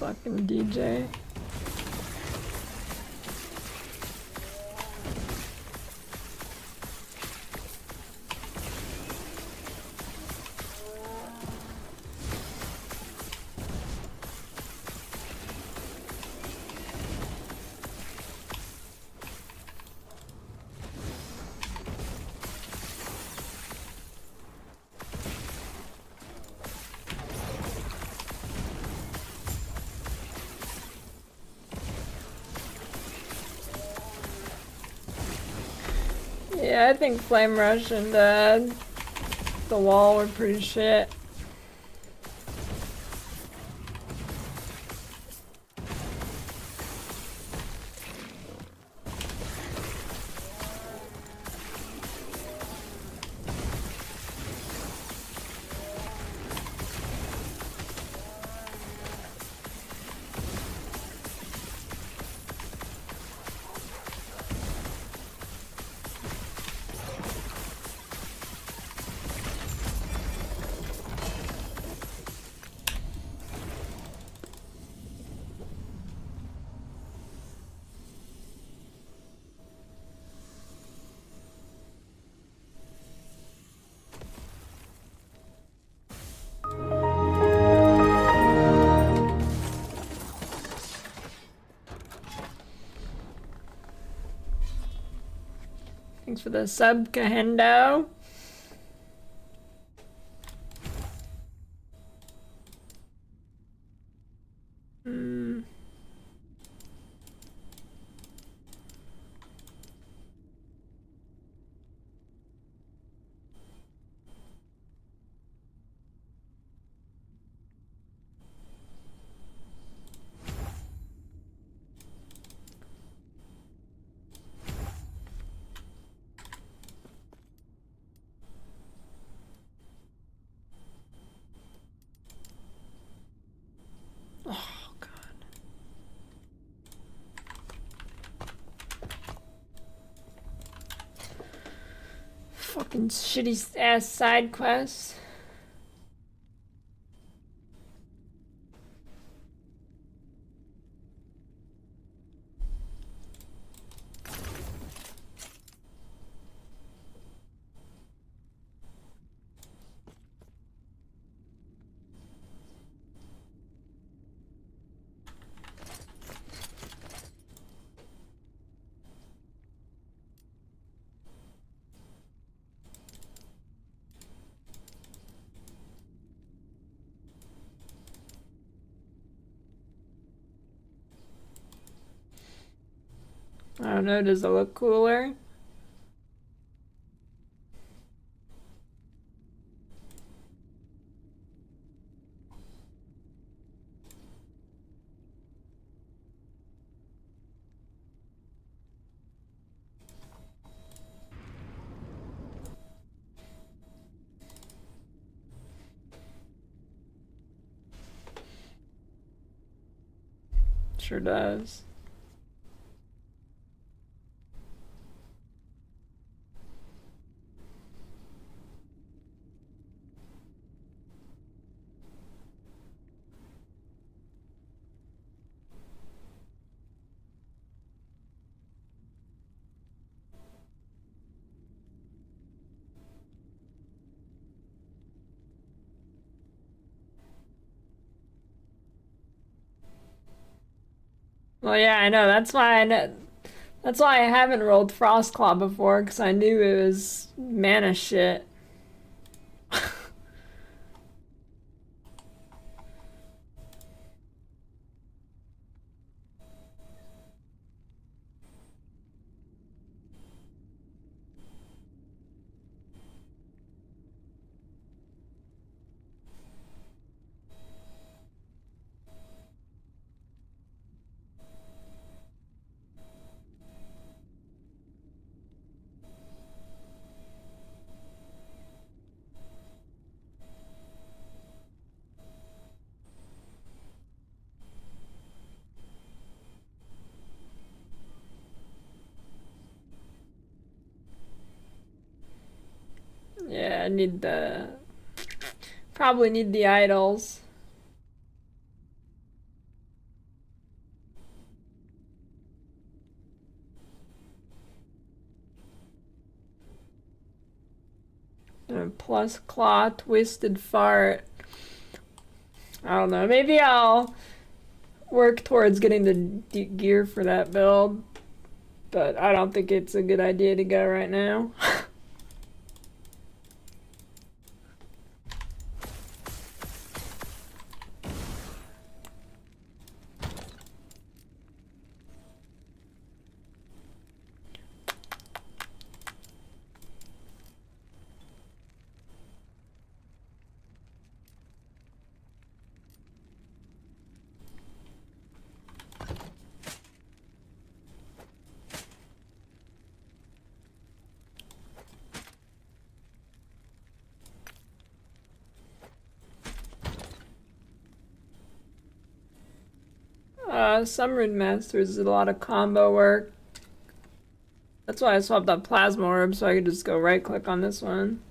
fucking DJ. Yeah, I think Flame Rush and the wall were pretty shit. Thanks for the sub, Kahendo. Oh, God. Fucking shitty ass side quests. I don't know, does it look cooler? Sure does. Well, yeah, I know. That's why I know. That's why I haven't rolled Frostclaw before, because I knew it was mana shit. Yeah, I need probably need the idols. plus claw, twisted fart. I don't know. Maybe I'll work towards getting the gear for that build, but I don't think it's a good idea to go right now. Some Rune Masters did a lot of combo work. That's why I swapped out Plasma Orb, so I could just go right click on this one.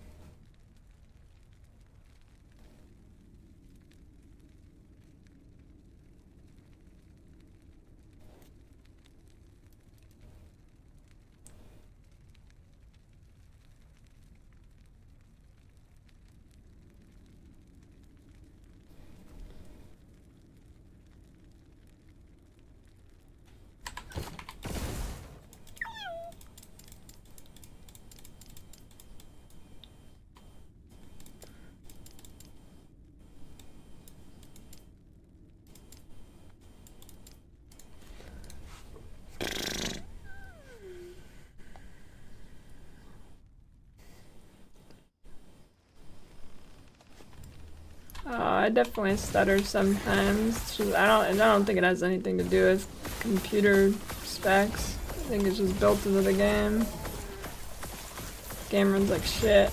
I definitely stutter sometimes. It's just, I don't think it has anything to do with computer specs. I think it's just built into the game. Game runs like shit.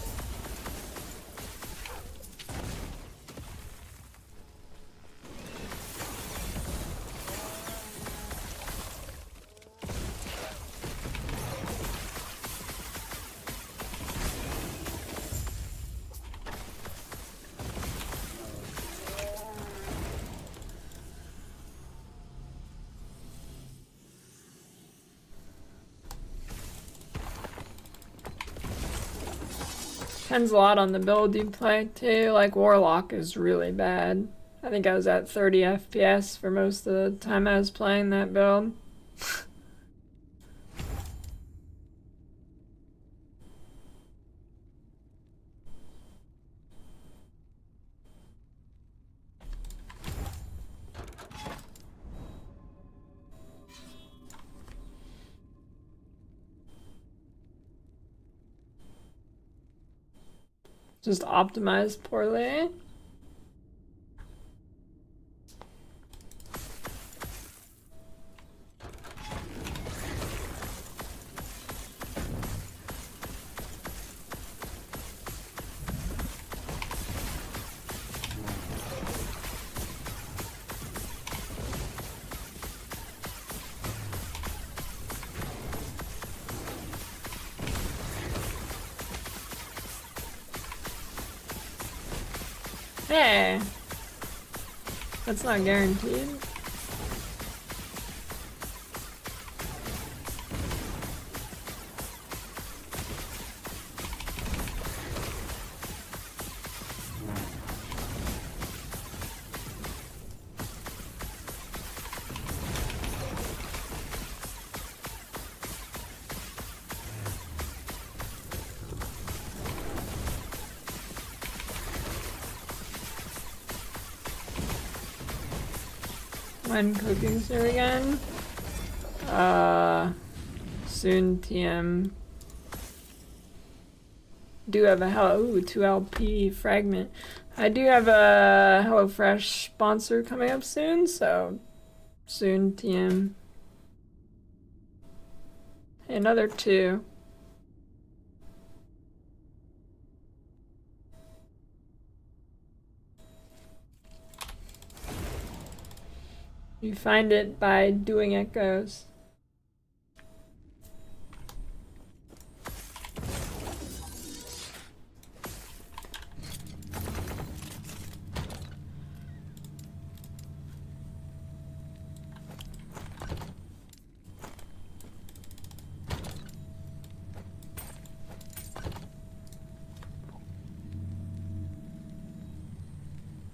Depends a lot on the build you play too. Like Warlock is really bad. I think I was at 30 FPS for most of the time I was playing that build. Just optimized poorly. Hey, that's not guaranteed. When cooking soon again? Soon TM. Do have a 2LP fragment. I do have a HelloFresh sponsor coming up soon, so soon TM. Hey, another 2. You find it by doing echoes.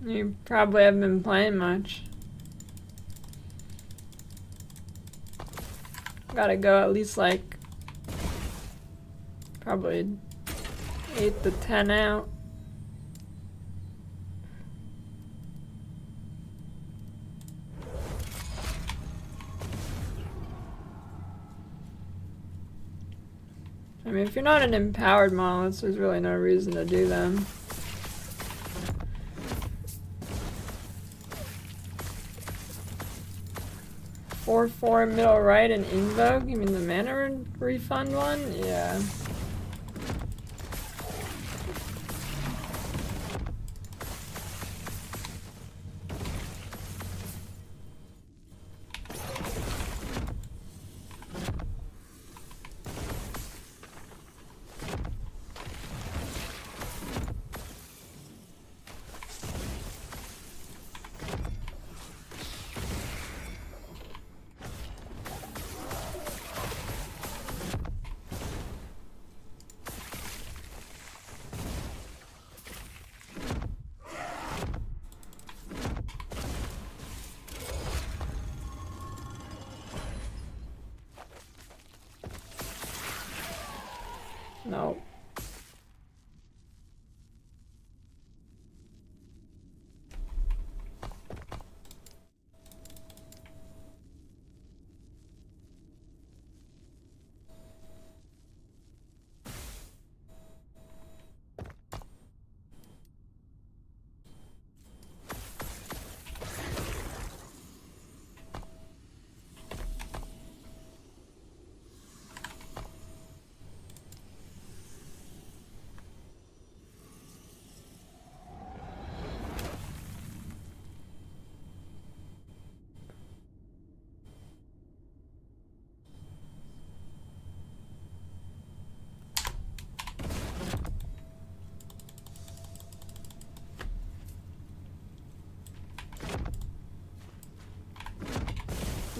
You probably haven't been playing much. Gotta go at least like probably 8 to 10 out. I mean, if you're not an empowered monolith, there's really no reason to do them. Four middle right and invoke. You mean the mana refund one? Yeah. No.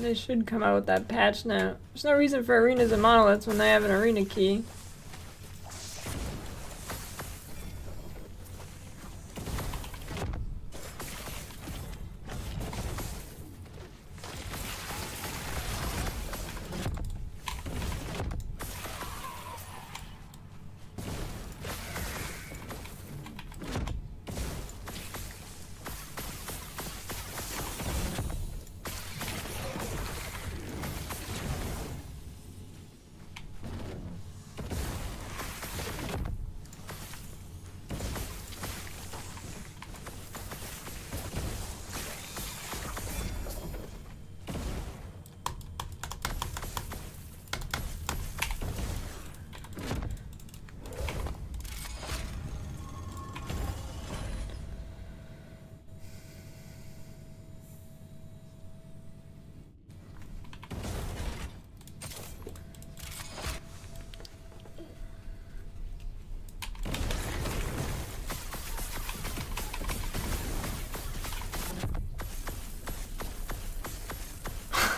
They should come out with that patch now. There's no reason for arenas and monoliths when they have an arena key.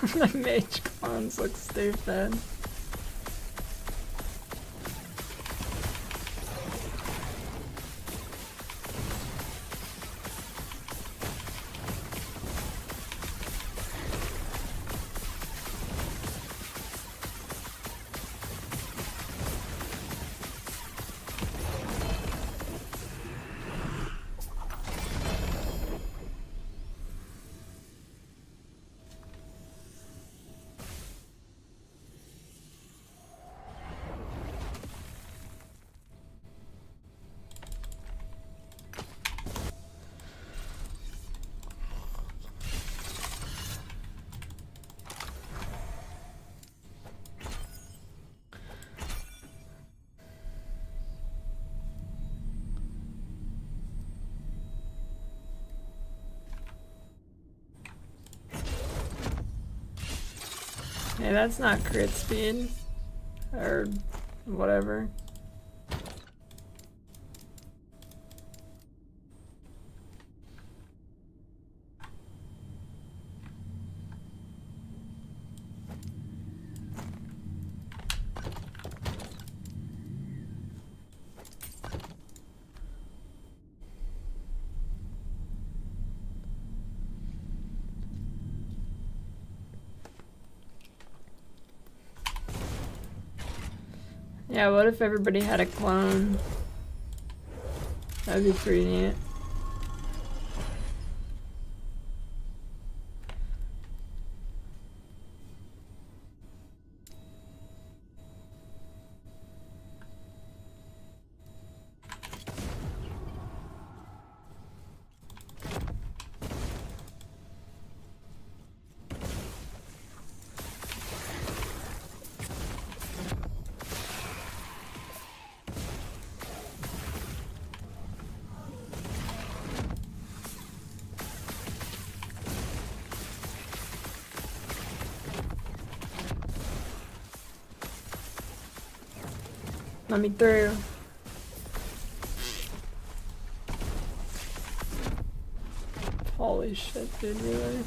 The mage clones look stupid. Hey, that's not crit speed. Or whatever. Yeah, what if everybody had a clone? That'd be pretty neat. Let me through. Holy shit, dude, really?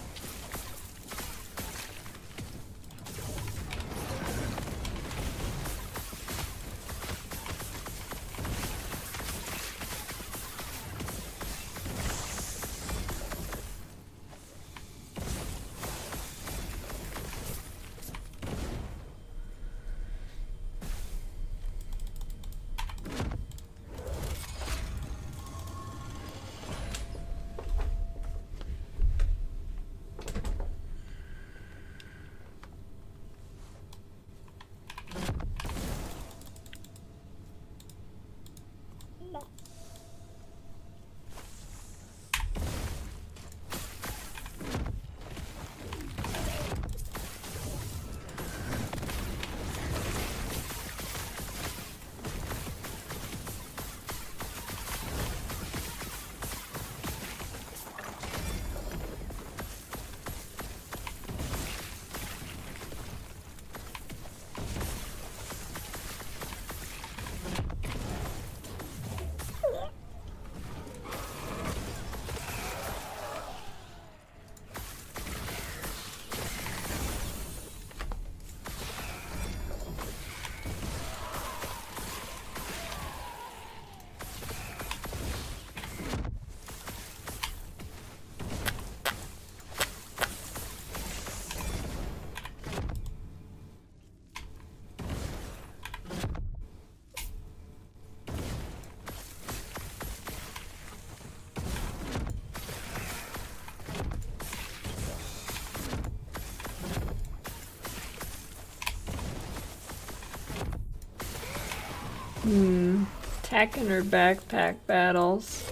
Attacking or backpack battles?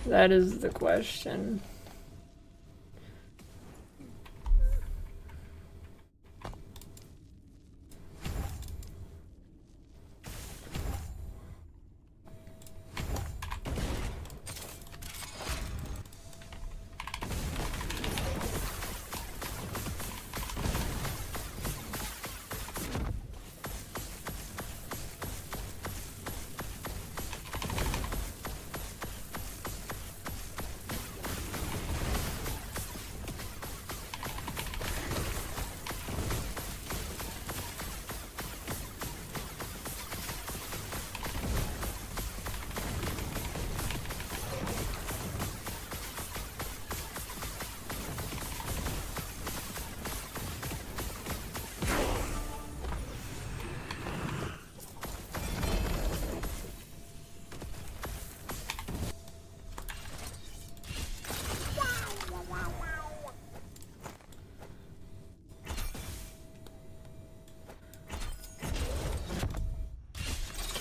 That is the question.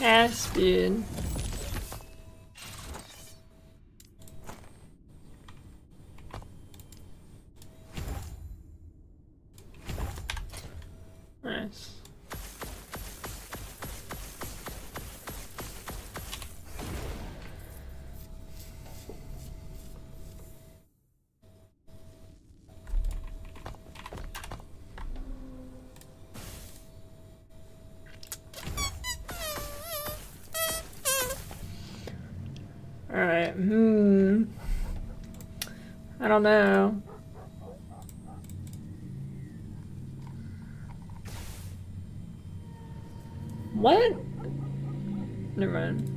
Caspian. Nice. Alright, I don't know. What? Never mind.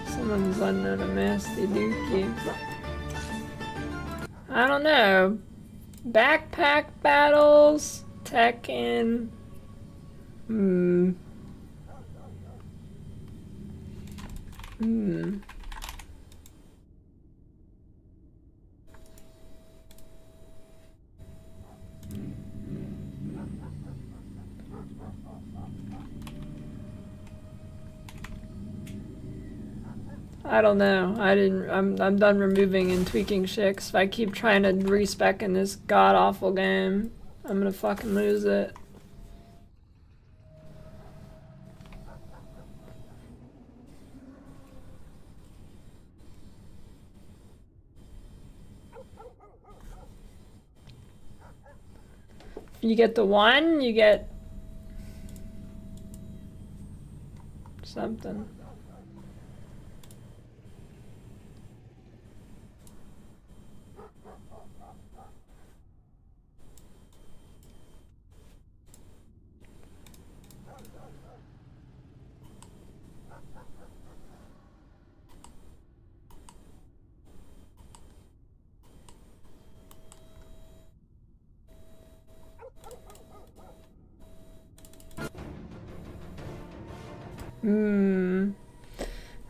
Someone's letting out a nasty dookie. I don't know. Backpack battles? tech in. I don't know. I'm done removing and tweaking shit. 'Cause if I keep trying to respec in this god awful game, I'm gonna fucking lose it. If you get the one, you get something.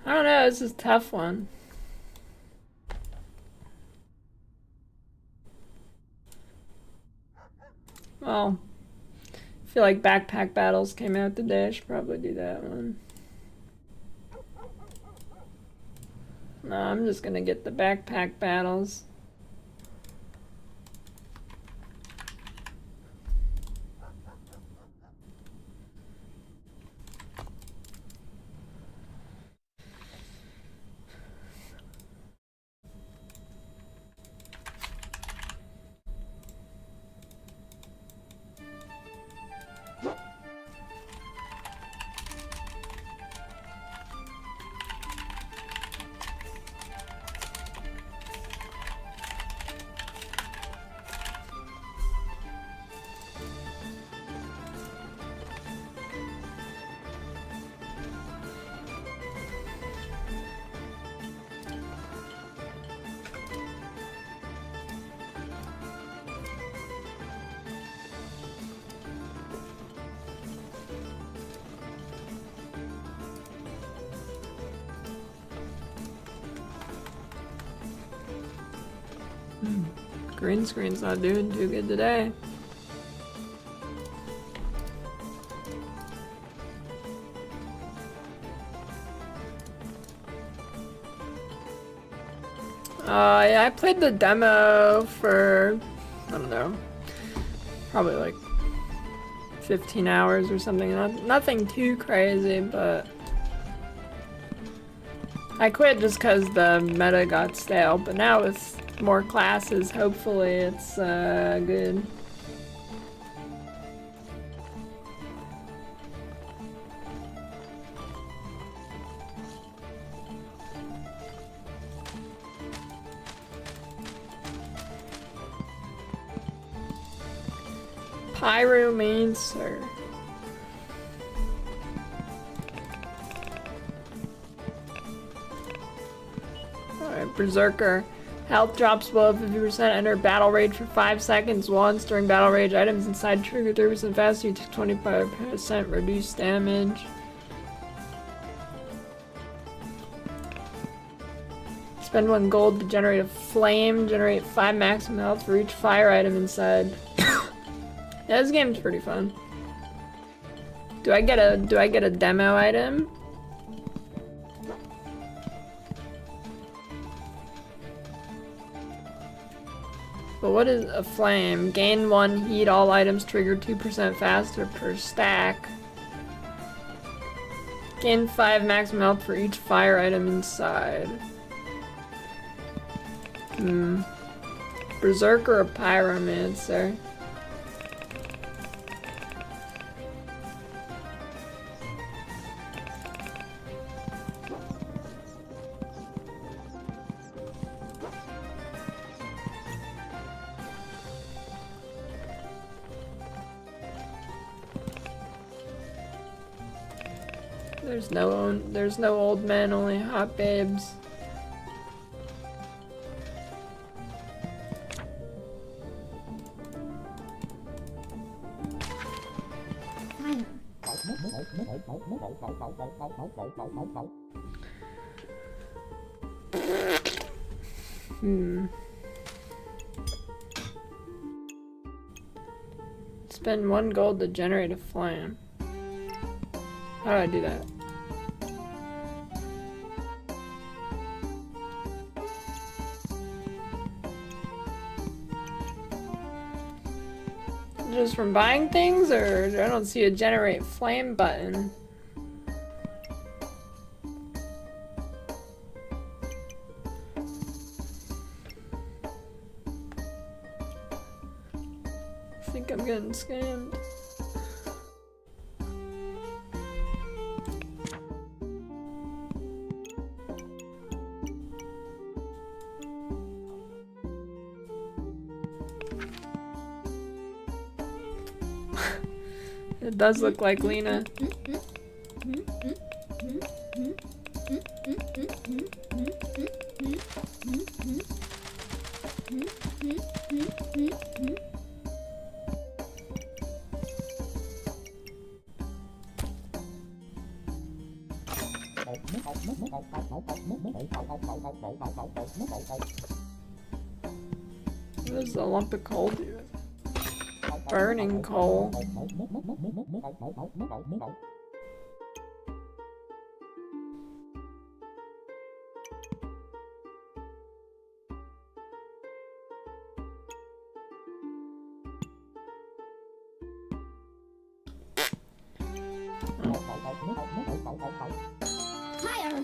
I don't know, this is a tough one. Well, I feel like backpack battles came out today. I should probably do that one. No, I'm just gonna get the backpack battles. Green screen's not doing too good today. Yeah, I played the demo for, I don't know, probably like 15 hours or something. Nothing too crazy, but I quit just because the meta got stale, but now with more classes, hopefully it's good. Pyromancer. Alright, Berserker. Health drops below 50%. Enter battle rage for 5 seconds once. During battle rage, items inside trigger 30% faster. You take 25% reduced damage. Spend 1 gold to generate a flame. Generate 5 maximum health for each fire item inside. Yeah, this game's pretty fun. Do I get a demo item? But what is a flame? Gain 1 heat, all items trigger 2% faster per stack. Gain 5 maximum health for each fire item inside. Berserker or Pyromancer? There's no old men, only hot babes. Spend 1 gold to generate a flame. How do I do that? Just from buying things, or I don't see a generate flame button. I think I'm getting scammed. It does look like Lena. What does the lump of coal do? Burning coal. Fire!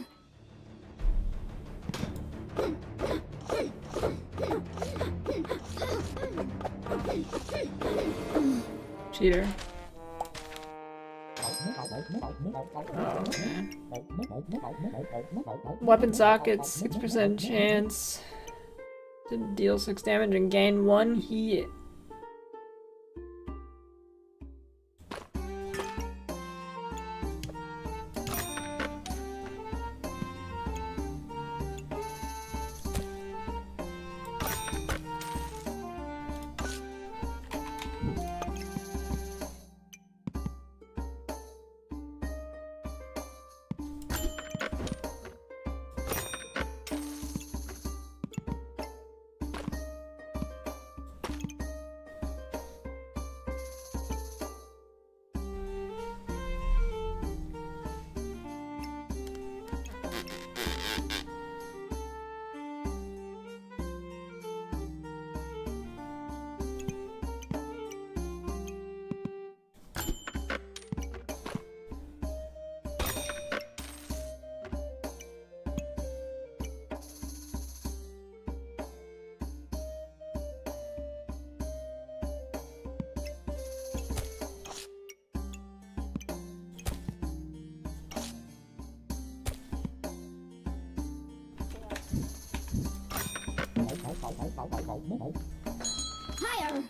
Cheater. Oh, okay. Weapon sockets, 6% chance to deal 6 damage and gain 1 heat. Fire!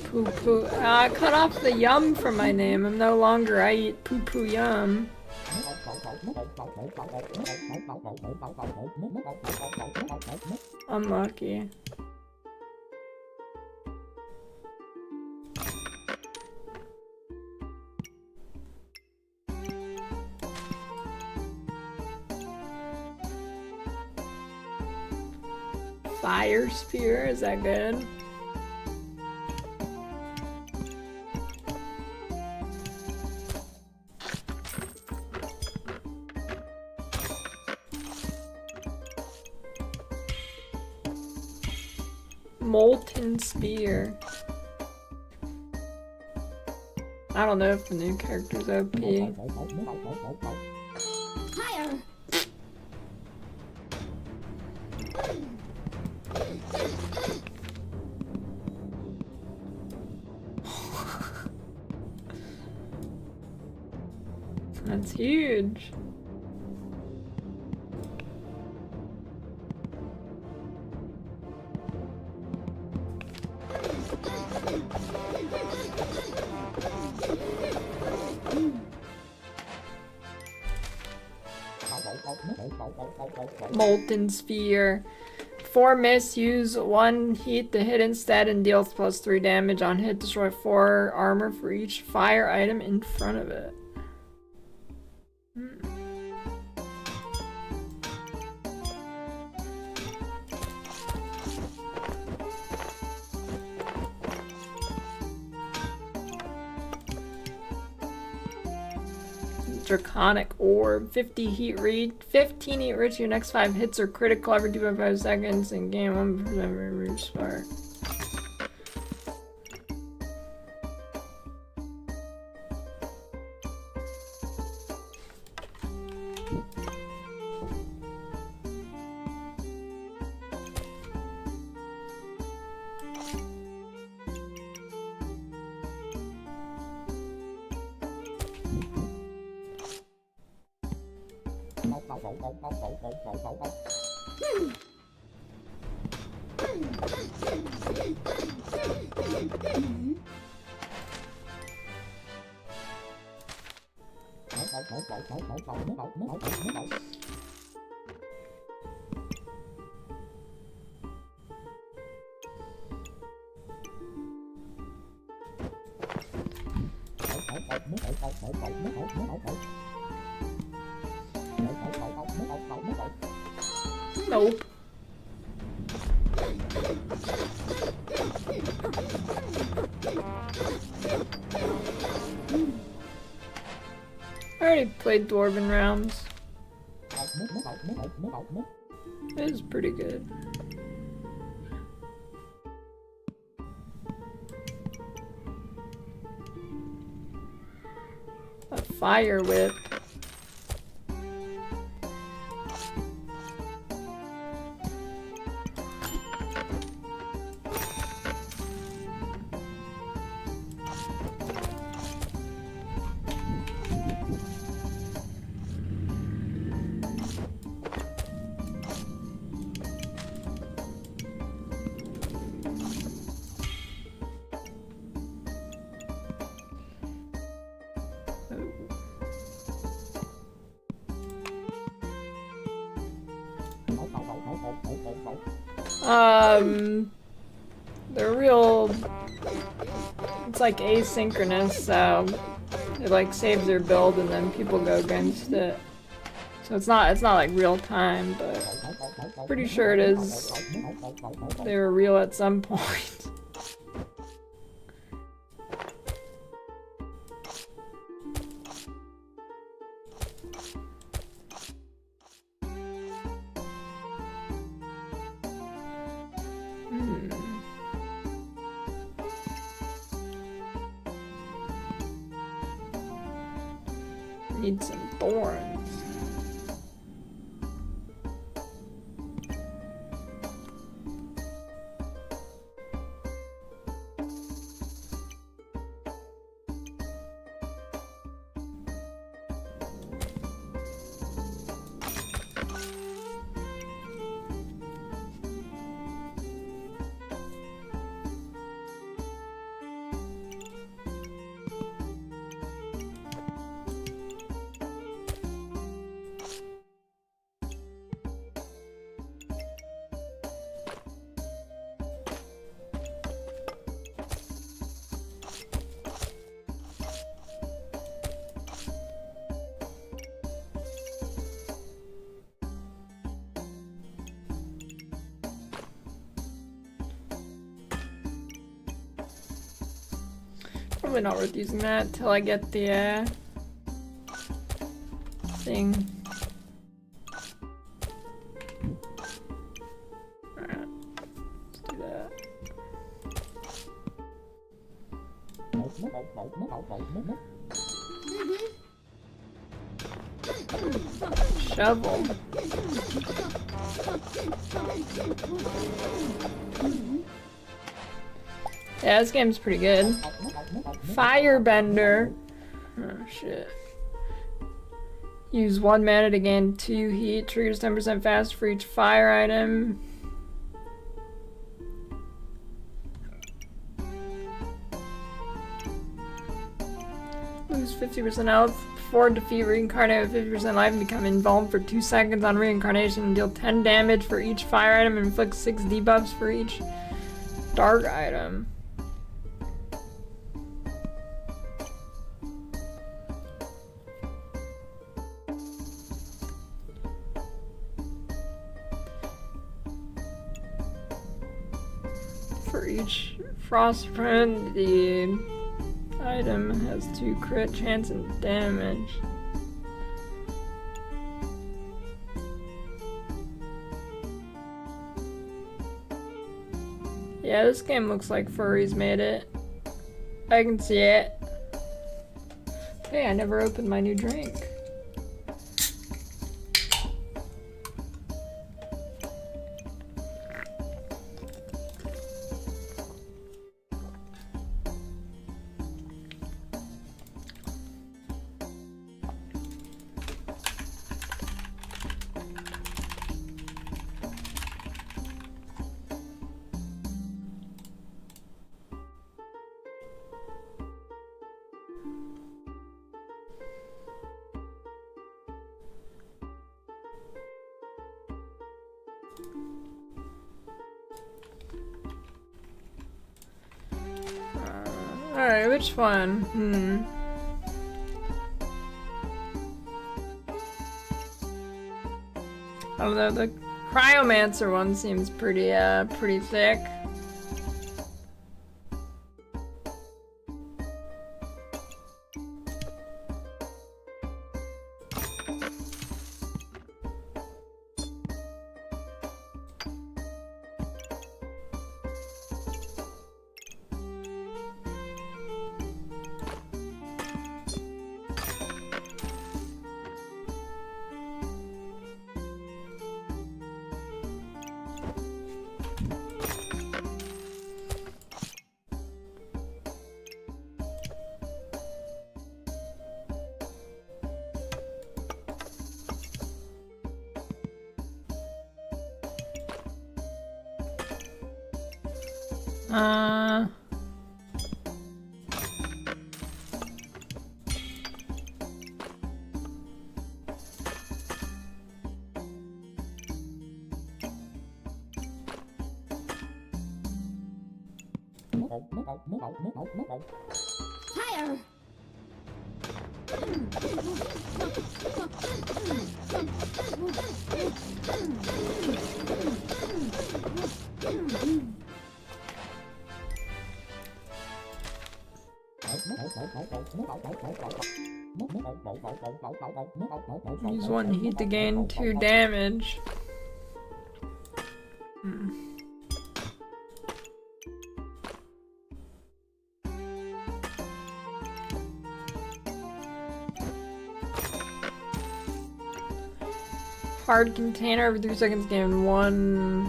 Poo poo. I cut off the yum from my name. I'm no longer I eat poo poo yum. Unlucky. Fire spear, is that good? Molten spear. I don't know if the new character's OP. Fire! That's huge. Molten sphere. 4 miss, use 1 heat to hit instead and deals +3 damage on hit. Destroy 4 armor for each fire item in front of it. Draconic Orb, 15 heat reach your next 5 hits are critical every 2.5 seconds and gain 1% reach spark. Nope. I already played Dwarven Realms. It was pretty good. A fire whip. They're real, it's like asynchronous, so it like saves their build and then people go against it. So it's not like real time, but pretty sure it is. They were real at some point. Need some thorns. Probably not worth using that till I get the thing. Alright, let's do that. Shovel. Yeah, this game's pretty good. Firebender. Oh shit. Use 1 mana to gain 2 heat. Triggers 10% fast for each fire item. Lose 50% health 4, defeat reincarnate with 50% life and become invulnerable for 2 seconds on reincarnation and deal 10 damage for each fire item and inflict 6 debuffs for each dark item. For each frostprint, the item has 2 crit chance and damage. Yeah, this game looks like furries made it. I can see it. Hey, I never opened my new drink. Alright, which one? Although the Cryomancer one seems pretty thick. Higher. Use 1 heat to gain 2 damage. Hard container every 3 seconds gain 1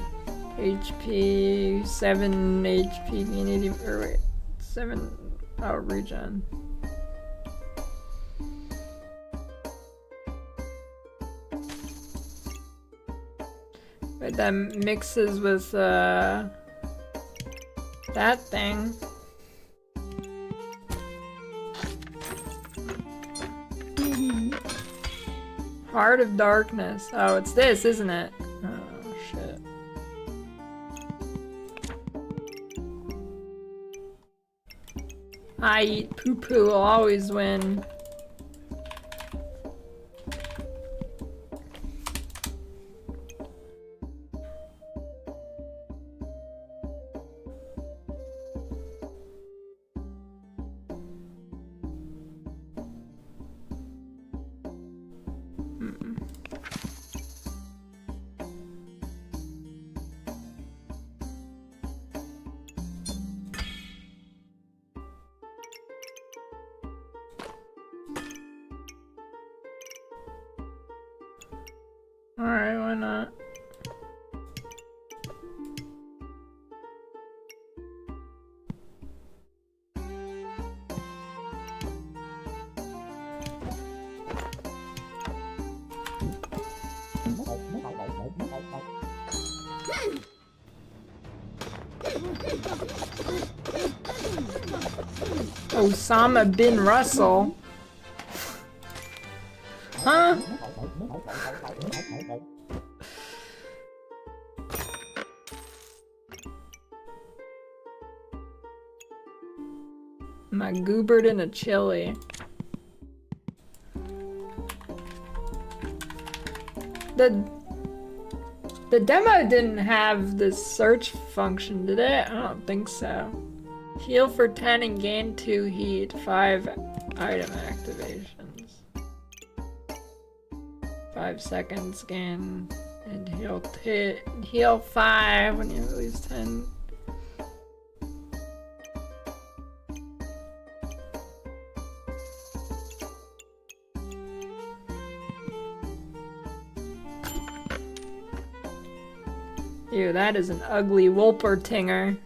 HP, 7 HP, gain 80, or wait, 7, oh, regen. Wait, that mixes with, that thing. Heart of Darkness. Oh, it's this, isn't it? Oh, shit. I eat poo-poo will always win. Alright, why not? Osama bin Russell. Huh? My goobert in a chili. The demo didn't have this search function, did it? I don't think so. Heal for 10 and gain 2 heat. 5 item activations. 5 seconds gain and heal 5 when you lose 10. Ew, that is an ugly Wolpertinger.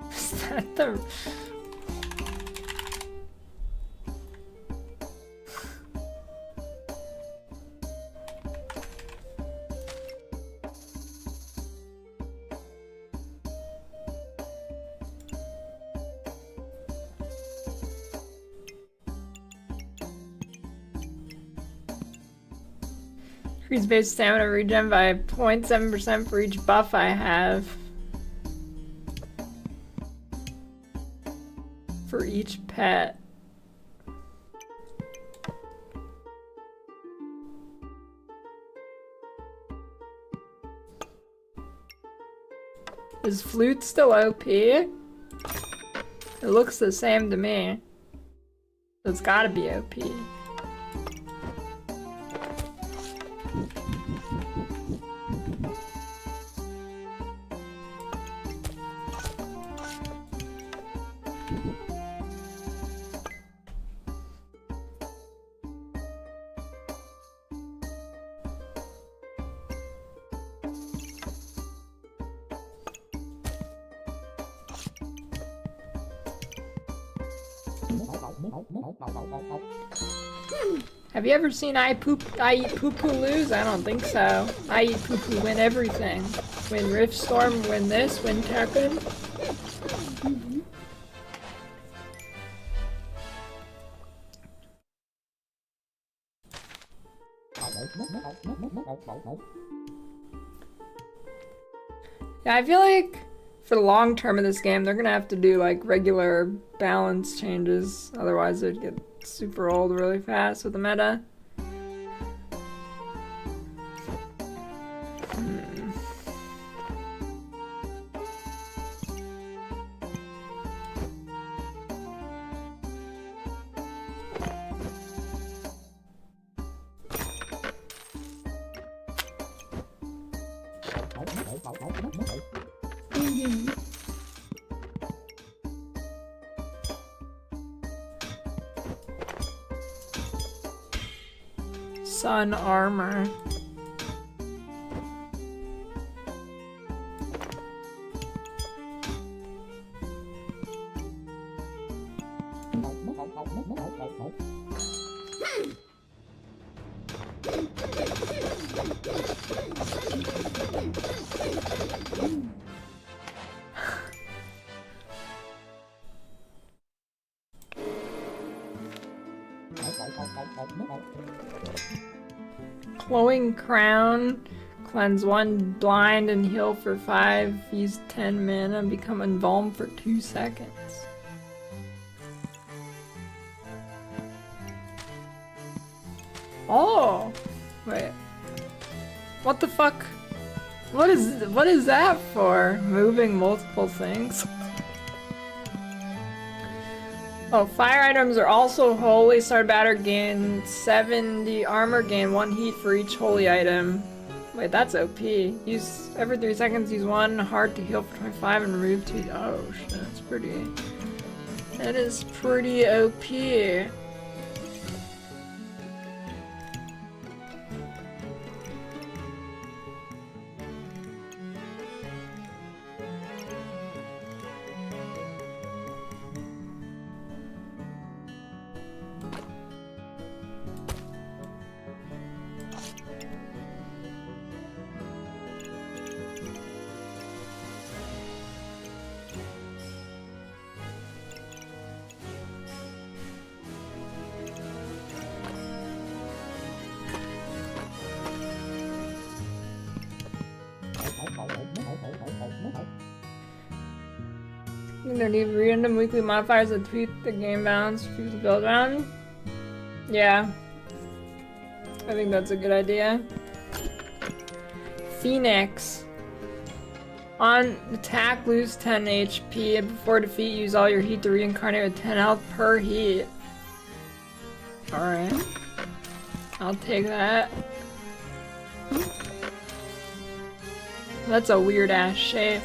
Is that the... Increase base stamina regen by 0.7% for each buff I have. For each pet. Is Flute still OP? It looks the same to me. It's gotta be OP. Have you ever seen I Eat Poo-Poo lose? I don't think so. I Eat Poo-Poo win everything. Win Rift Storm, win this, win Tekken. Yeah, I feel like for the long term of this game, they're gonna have to do like regular balance changes. Otherwise, it'd get super old really fast with the meta. Sun armor. Glowing Crown. Cleanse 1 blind and heal for 5. Use 10 mana and become embalmed for 2 seconds. Oh! Wait. What the fuck? What is that for? Moving multiple things? Oh, fire items are also holy. Start batter, gain 70 armor, gain 1 heat for each holy item. Wait, that's OP. Use every 3 seconds, use 1 heart to heal for 25 and remove 2. Oh shit, that's pretty. That is pretty OP. You don't need random weekly modifiers that tweak the game balance for the build around. Yeah. I think that's a good idea. Phoenix. On attack, lose 10 HP, and before defeat, use all your heat to reincarnate with 10 health per heat. Alright. I'll take that. That's a weird ass shape.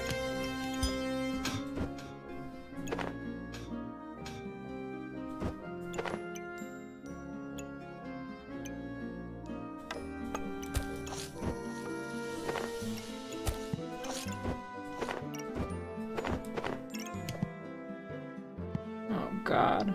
Oh God.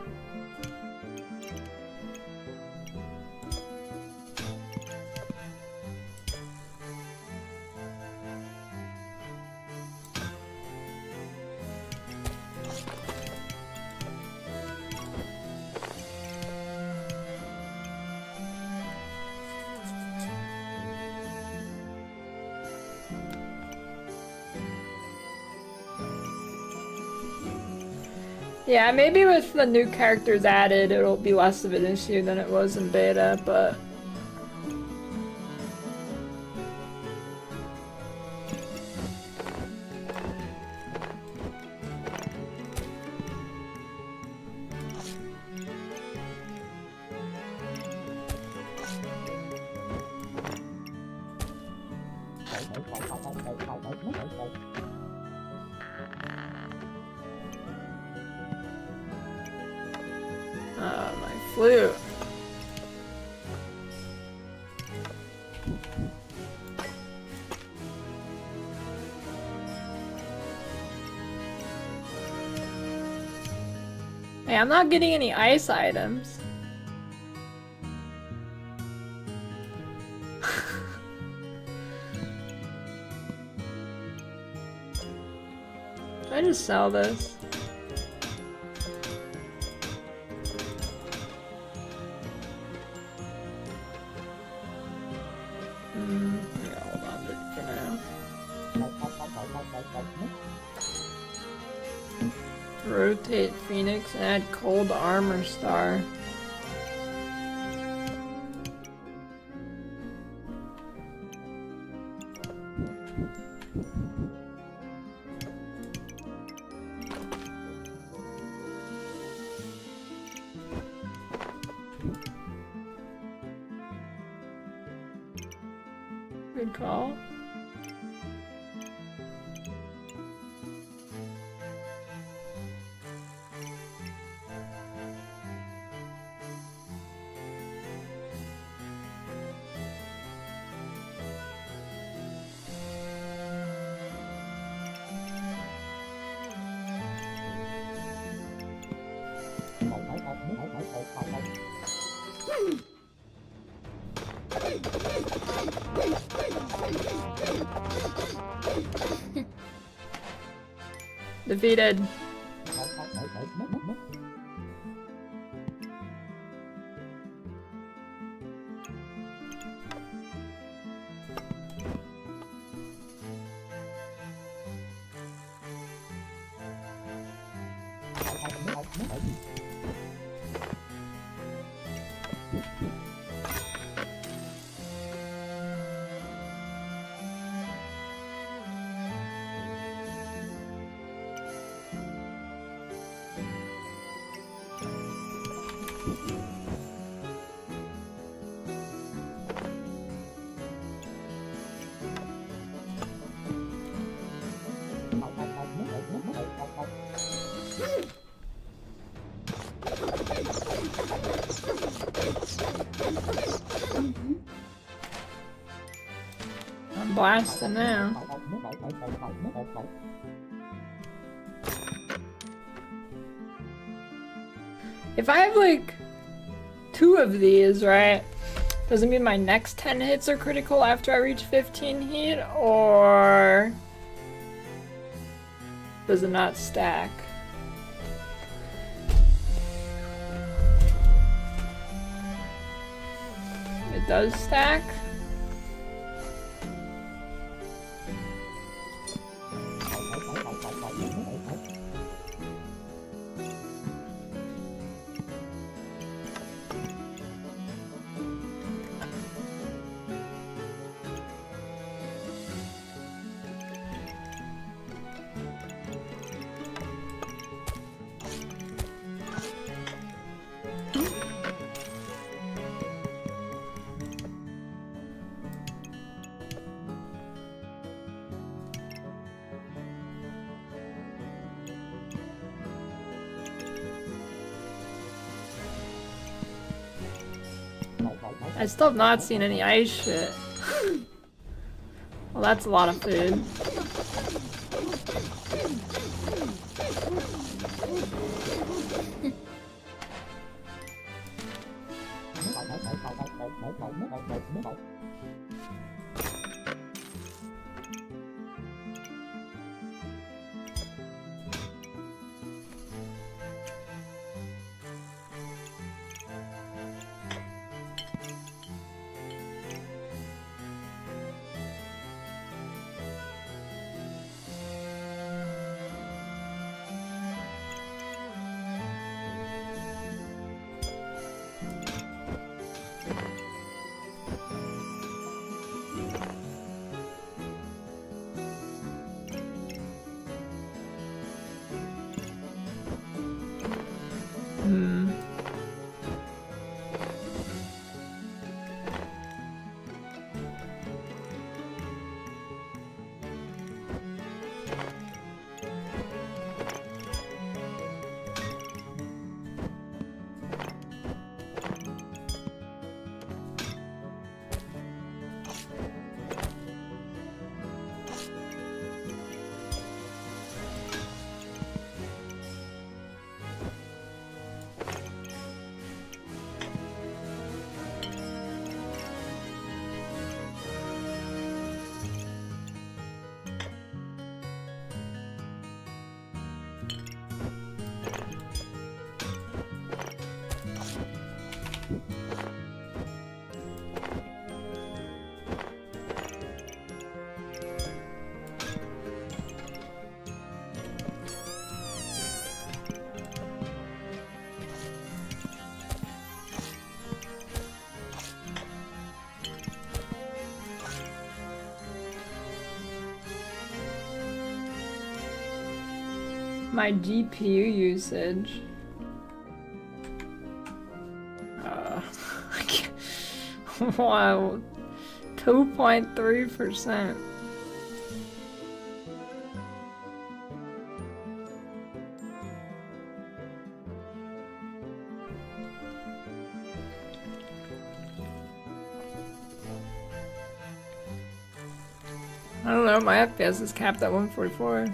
Yeah, maybe with the new characters added, it'll be less of an issue than it was in beta, but... my flute. Hey, I'm not getting any ice items. Should I just sell this? Yeah, hold on to it for now. Rotate Phoenix and add cold armor star. Good call. Defeated. I'm blasting now. If I have like 2 of these, right? Does it mean my next 10 hits are critical after I reach 15 heat, or does it not stack? It does stack? I still have not seen any ice shit. Well, that's a lot of food. My GPU usage. Wow. 2.3%. I don't know, my FPS is capped at 144.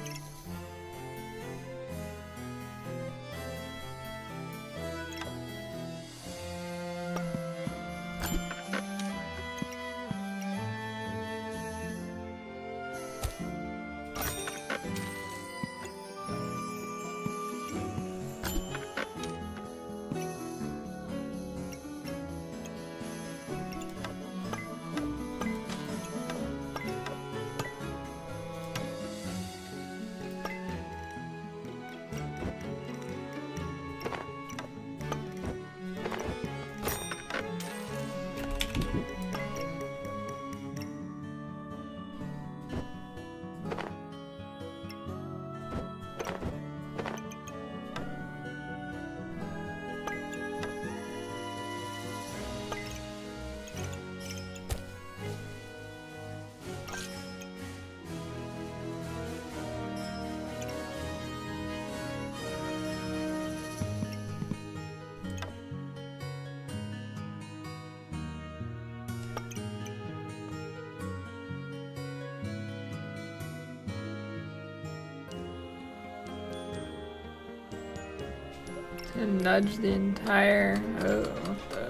To nudge the entire. Oh, what the.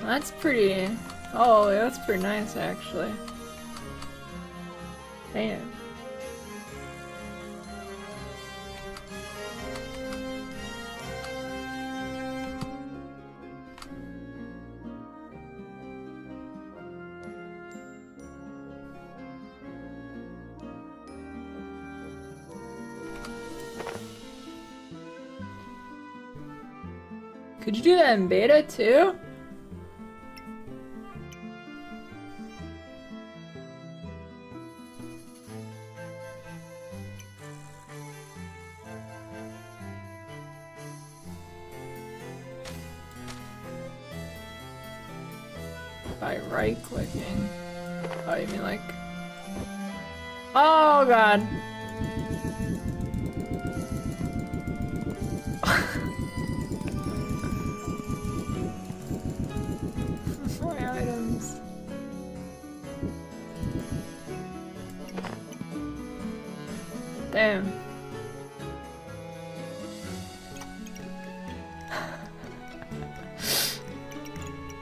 That's pretty. Oh, yeah, that's pretty nice actually. Damn. Could you do that in beta too? By right clicking. Oh, you mean like. Oh god. Damn.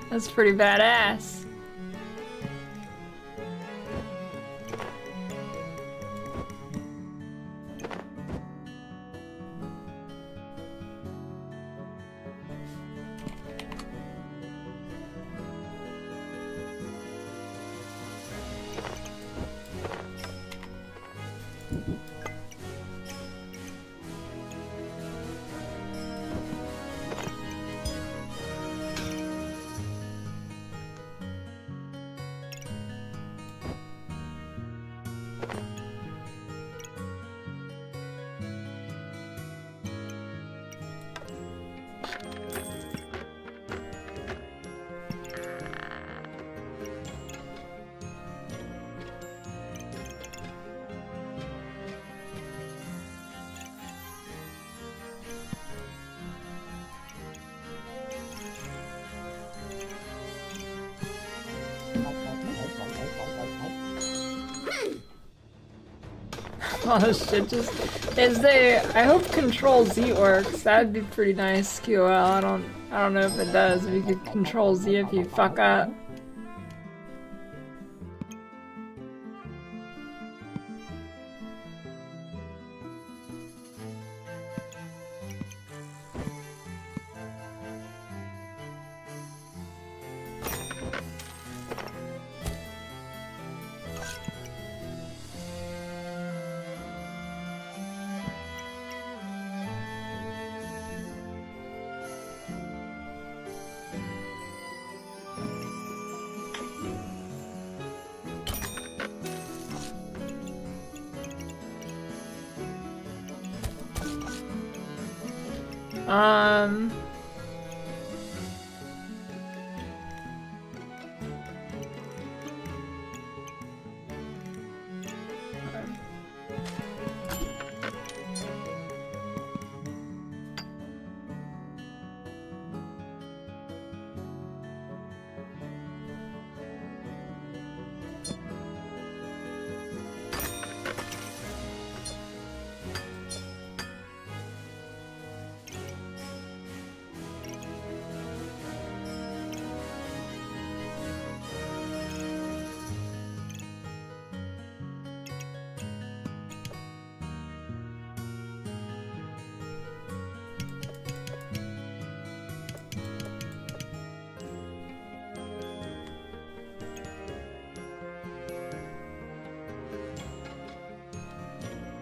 That's pretty badass. Oh shit, just is there I hope Control Z works. That'd be pretty nice, QL. I don't know if it does. If you could Control Z if you fuck up.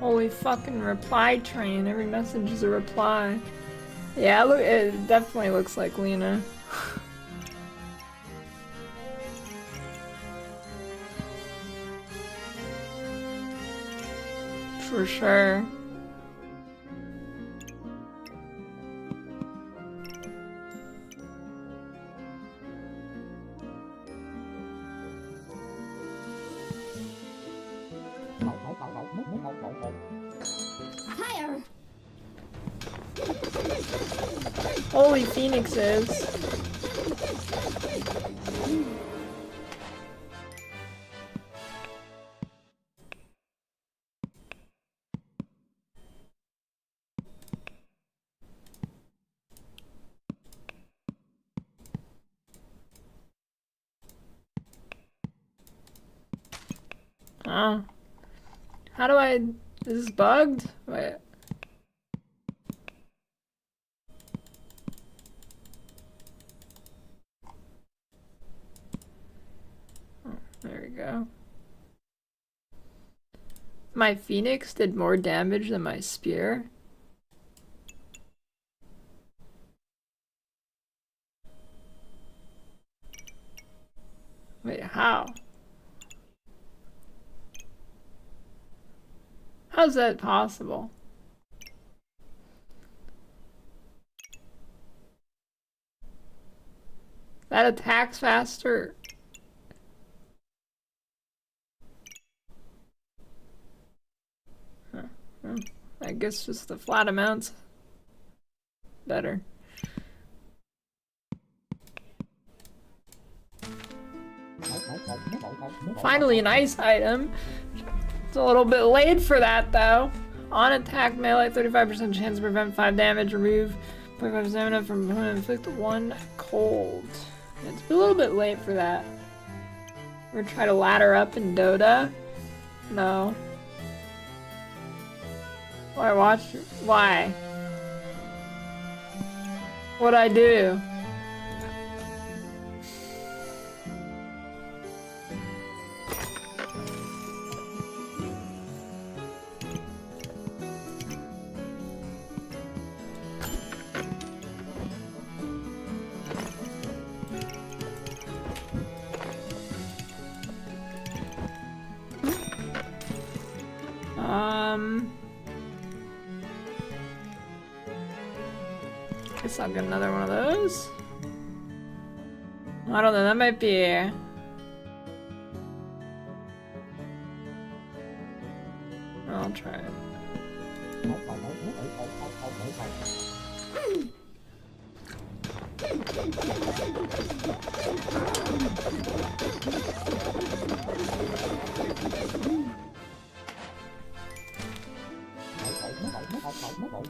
Holy fucking reply train. Every message is a reply. Yeah, look, it definitely looks like Lena. For sure. Higher. Holy phoenixes. Oh. How do I... Is this bugged? Wait. Oh, there we go. My phoenix did more damage than my spear. Wait, how? How's that possible? That attacks faster. Huh. Well, I guess just the flat amounts better. Finally, an ice item. It's a little bit late for that, though. On attack melee, 35% chance to prevent 5 damage. Remove 0.5 stamina from inflict 1 cold. It's a little bit late for that. We're gonna try to ladder up in Dota. No. Why watch? Why? What'd I do? Guess I'll get another one of those. I don't know, that might be... I'll try it.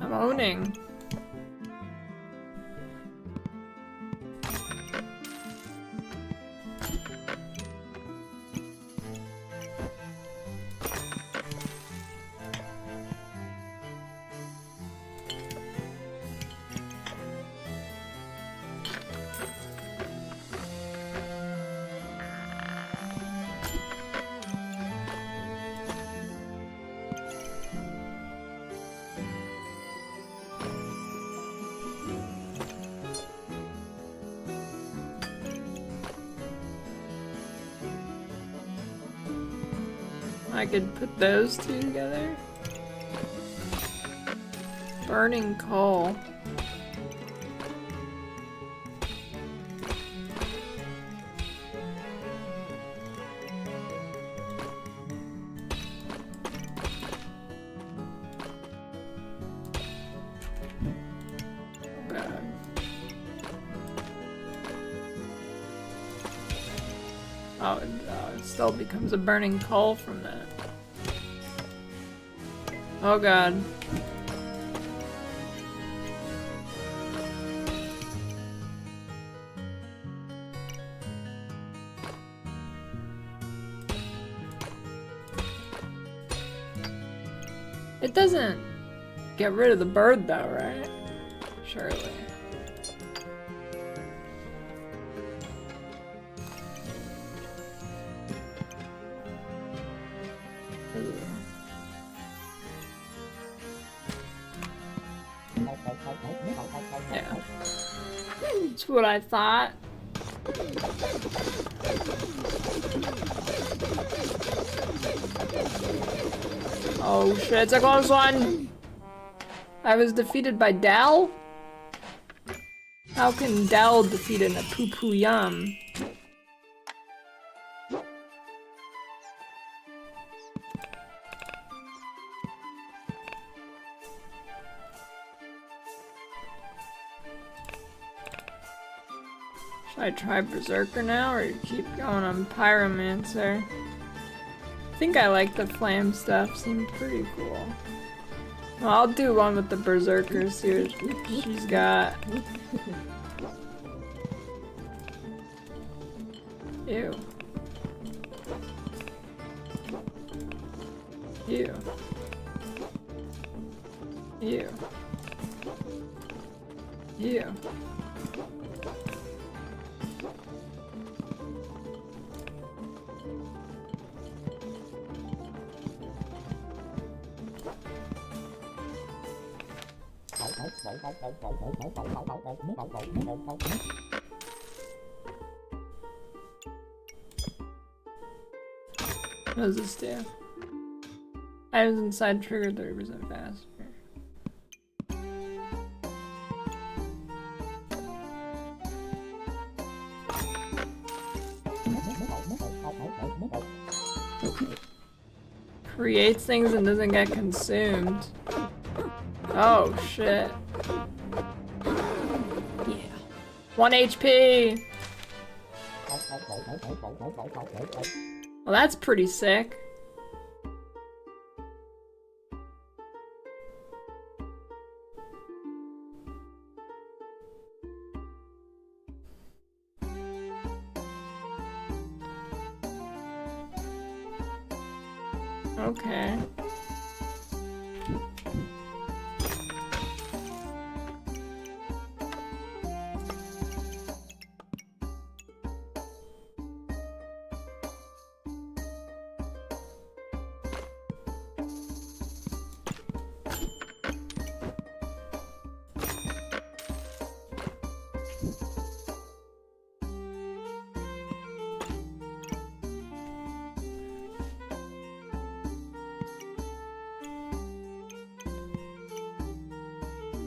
I'm owning. I could put those two together. Burning coal. Oh, it still becomes a burning coal from that. Oh god. It doesn't get rid of the bird though, right? Surely. Yeah. That's what I thought. Oh shit, it's a close one! I was defeated by Dell? How can Dell defeat in a poo-poo yum? Should I try Berserker now, or keep going on Pyromancer? I think I like the flame stuff, seemed pretty cool. Well, I'll do one with the Berserker, see what she's got. Ew. Ew. Ew. Ew. What does this do? Items inside trigger 30% faster. Creates things and doesn't get consumed. Oh shit. Yeah. 1 HP! Well, that's pretty sick. Okay.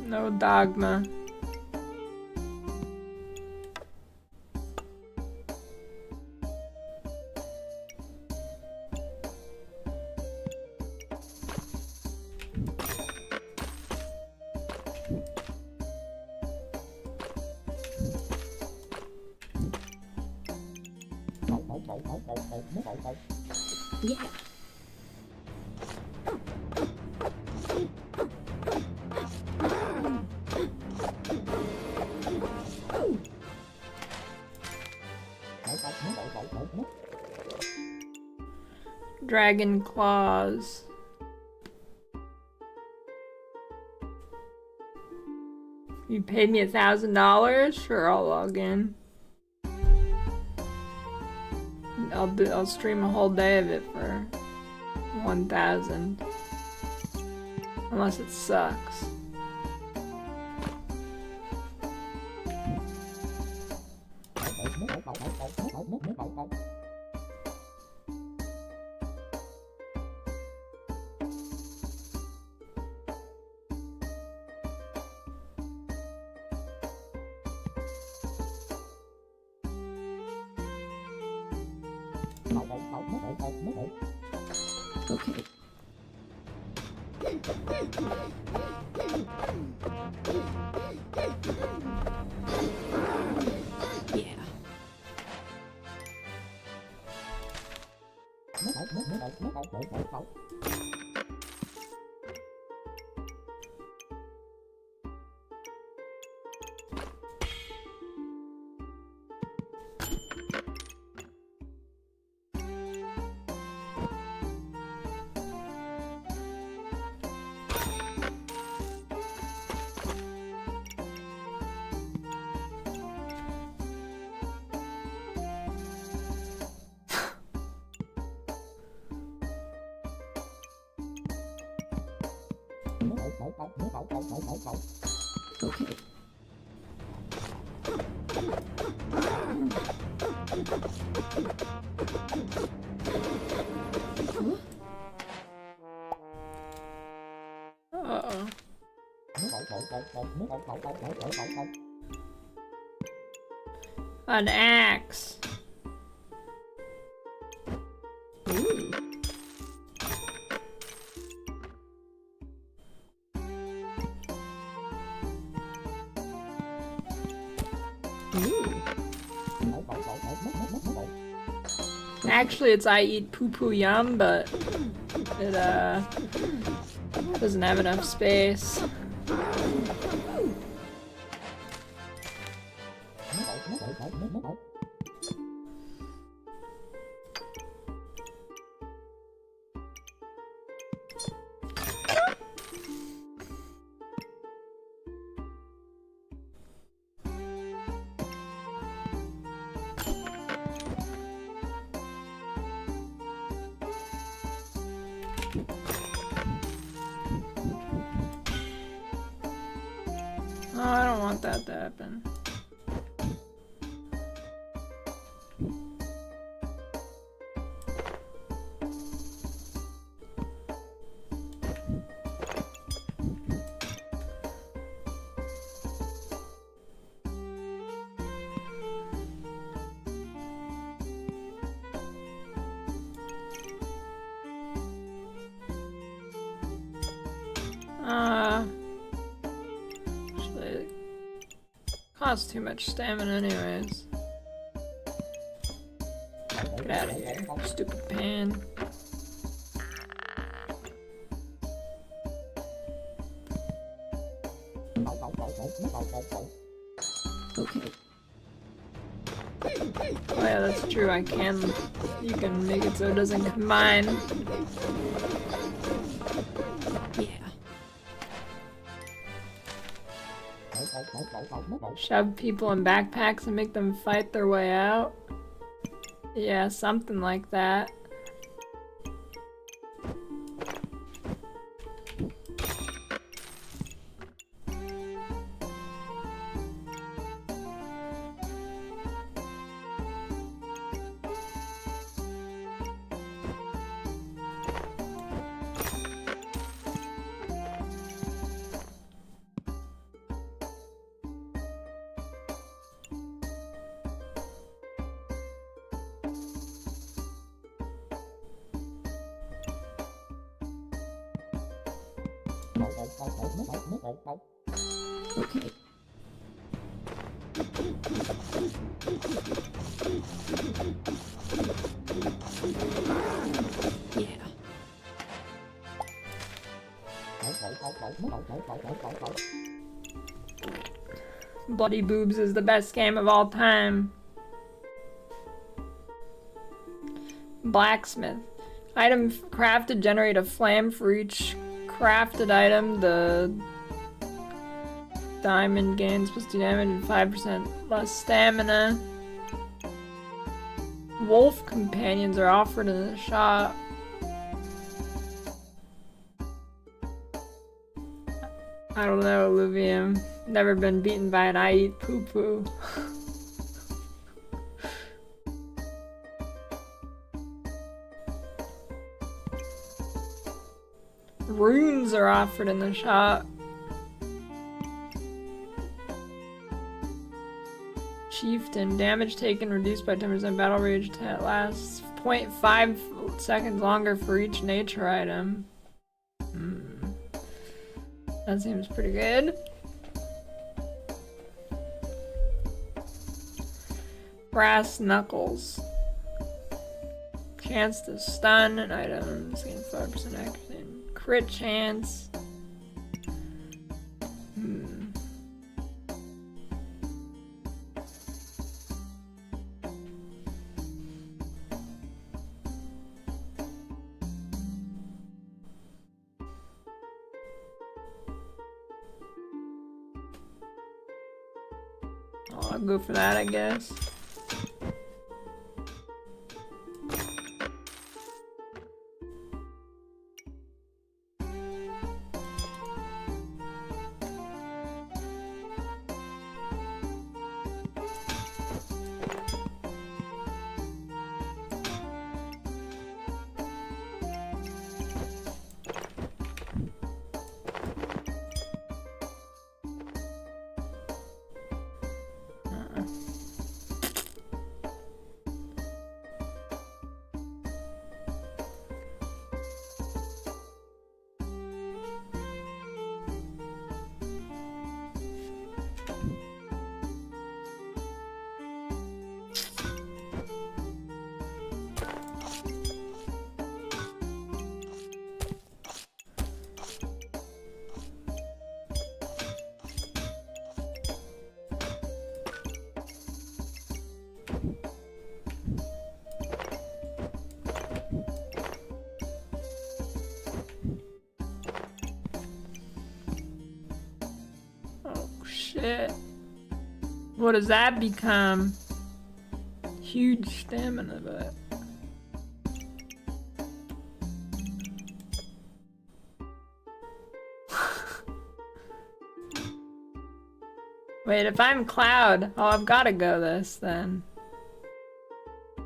No dogma. Yeah. Dragon claws. You paid me $1,000? Sure, I'll log in. I'll stream a whole day of it for 1,000. Unless it sucks. Okay. Yeah. Okay. Uh-oh. An axe. Ooh. Actually, it's I eat poo-poo yum, but it doesn't have enough space. Oh, I don't want that to happen. Actually, it costs too much stamina anyways. Get out of here, stupid pan. Okay. Oh yeah, that's true. I can. You can make it so it doesn't combine. Yeah. Shove people in backpacks and make them fight their way out. Yeah, something like that. Okay. Yeah. Bloody Boobs is the best game of all time. Blacksmith. Item crafted generate a flame for each crafted item. The diamond gains plus 2 damage and 5% less stamina. Wolf companions are offered in the shop. I don't know, Olivia. Never been beaten by an I eat poo poo. Runes are offered in the shop. Chieftain. Damage taken reduced by 10%. Battle rage lasts 0.5 seconds longer for each nature item. That seems pretty good. Brass knuckles. Chance to stun an item. Gain 5% accuracy. Crit chance. I'll go for that, I guess. Shit. What does that become? Huge stamina, but... Wait, if I'm Cloud, oh, I've gotta go this then. I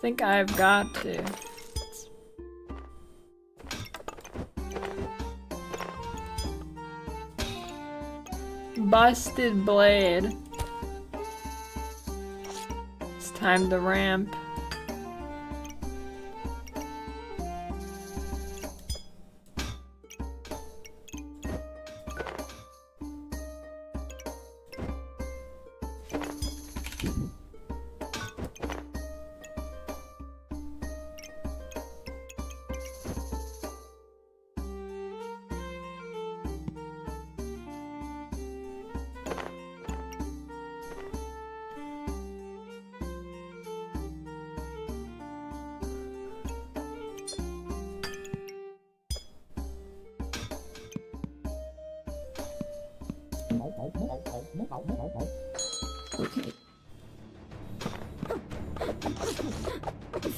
think I've got to. Busted blade. It's time to ramp. Okay.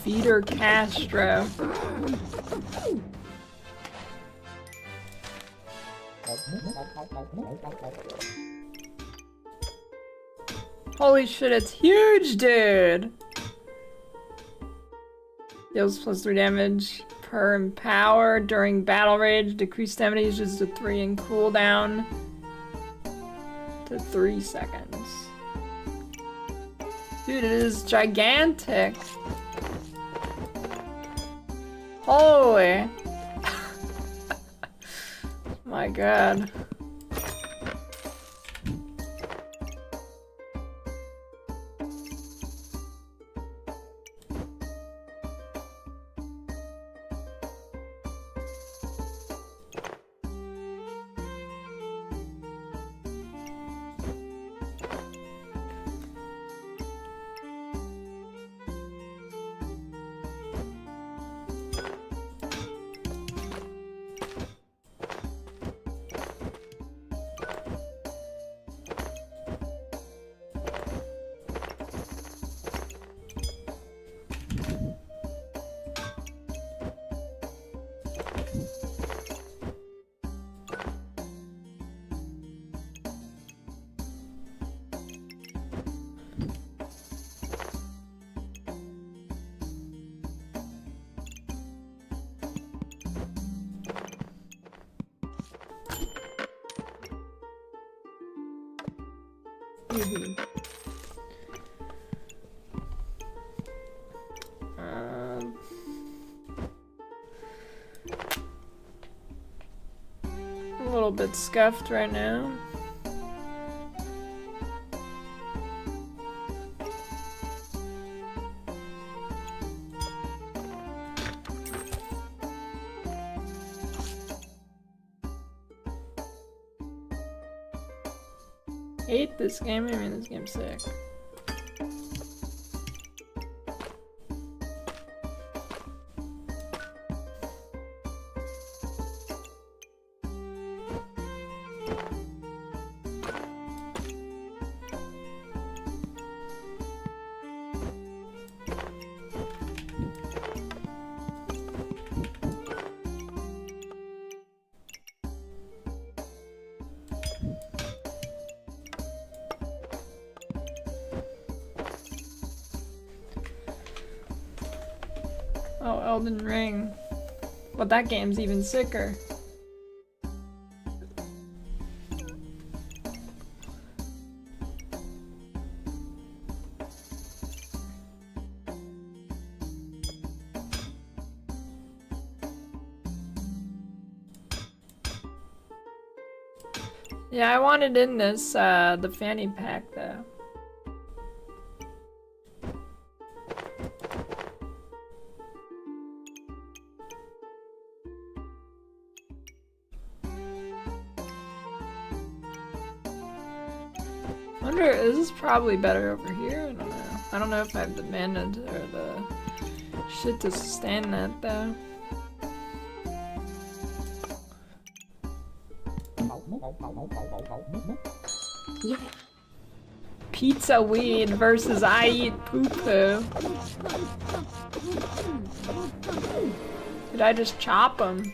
Feeder Castro. Holy shit, it's huge, dude! Deals +3 damage per empower during battle rage. Decreased stamina uses to 3 in cooldown to 3 seconds. Dude, it is gigantic. Holy. My god. A little bit scuffed right now. Hate this game. I mean, this game's sick. Oh, Elden Ring. But that game's even sicker. Yeah, I wanted in this, the fanny pack though. This is probably better over here. I don't know. I don't know if I have the mana or the shit to sustain that though. Yeah. Pizza weed versus I eat poo poo. Did I just chop him?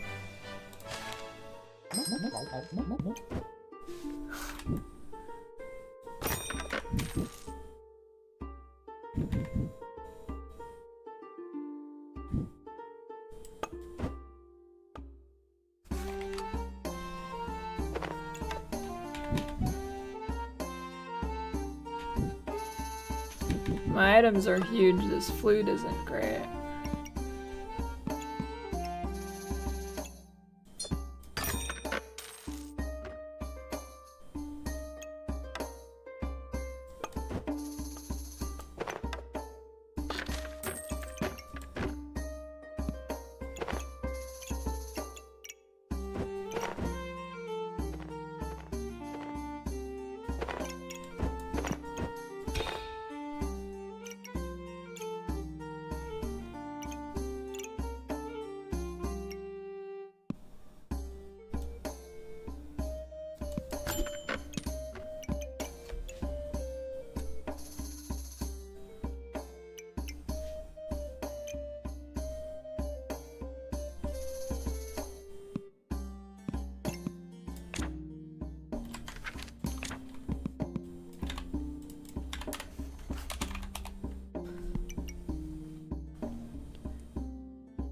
My items are huge, this flute isn't great.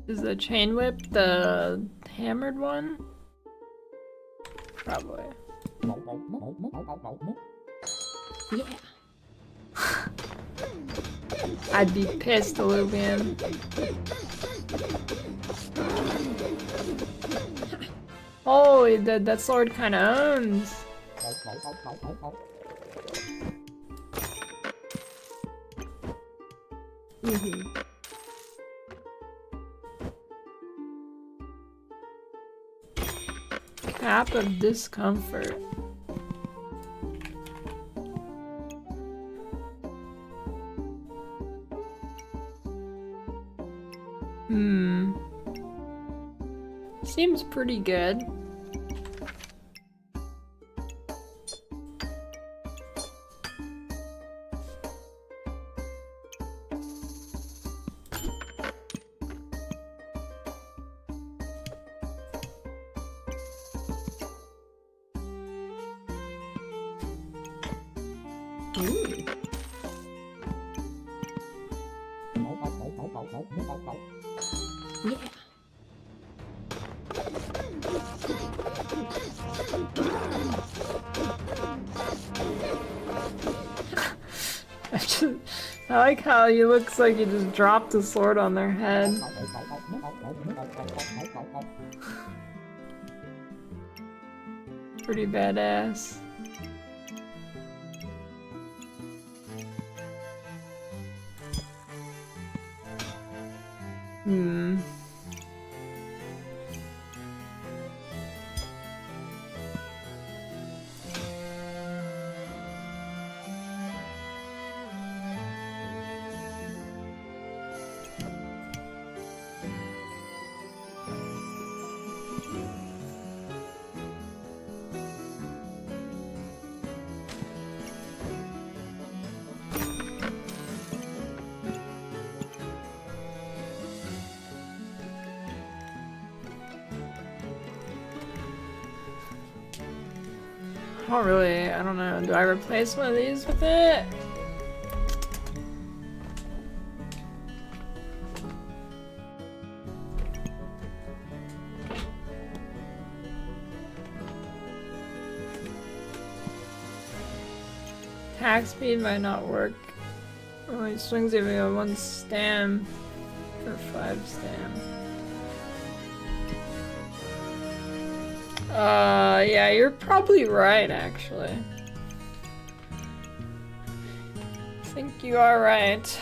Is the chain whip the hammered one? Probably. Yeah. I'd be pissed, Illuvian. Holy, that sword kind of owns. Cap of discomfort. Seems pretty good. Yeah. I like how he looks like he just dropped a sword on their head. Pretty badass. I don't know. Do I replace one of these with it? Attack speed might not work. Only swings giving a 1 stam for 5 stam. Yeah, you're probably right, actually. I think you are right.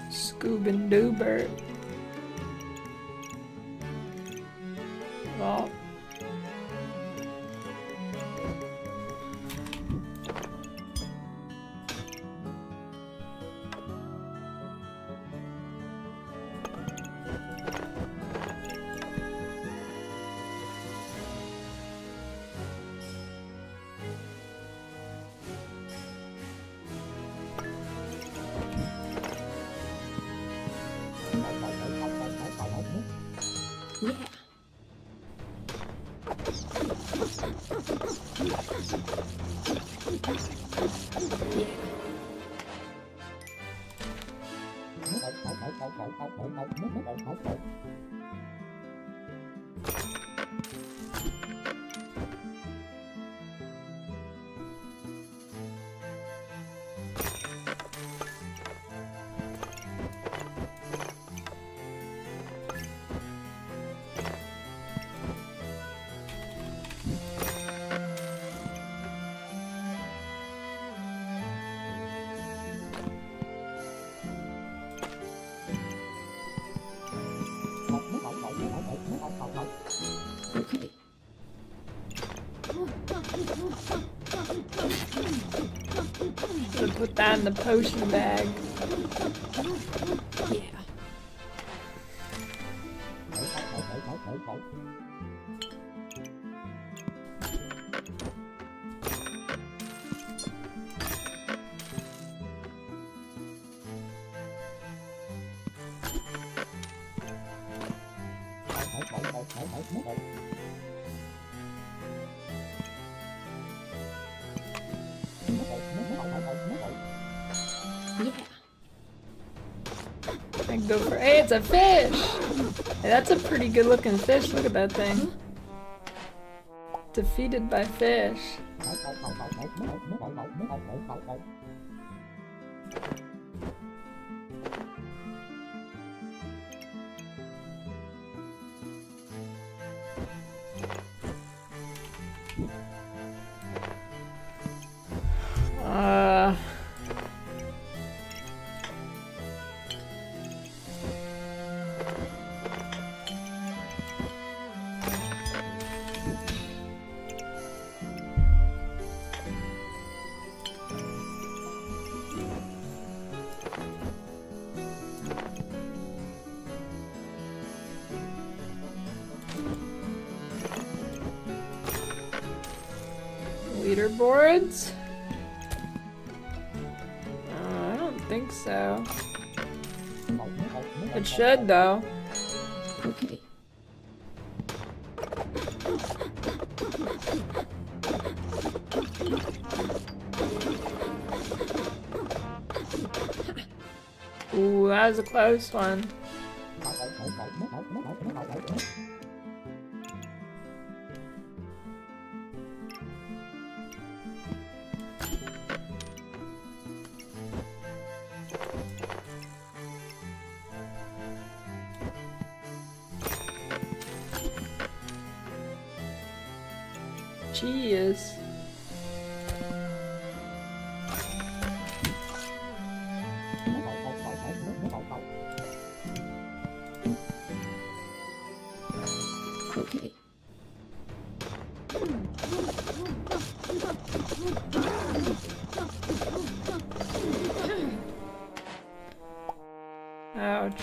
Scoobin' Doobert. Well. Okay. Should put that in the potion bag. Yeah. Yeah. I can go for. Hey, it's a fish! Hey, that's a pretty good looking fish. Look at that thing. Defeated by fish. Uh. Leaderboards? I don't think so. It should though. Okay. Ooh, that was a close one. Cheers. Okay. Ouch.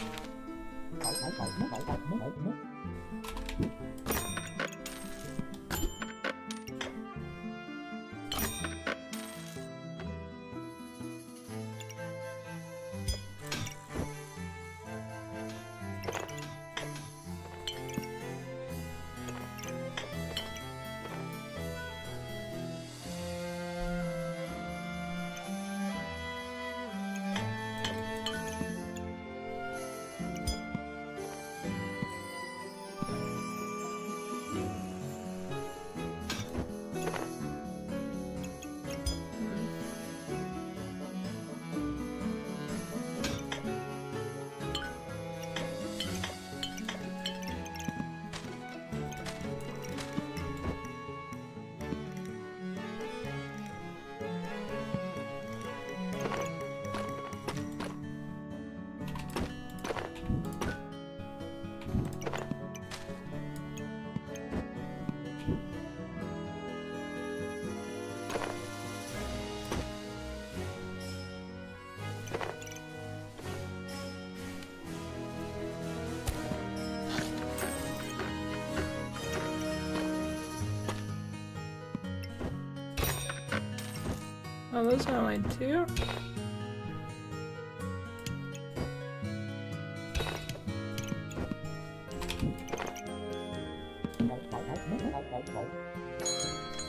Oh, those are only two?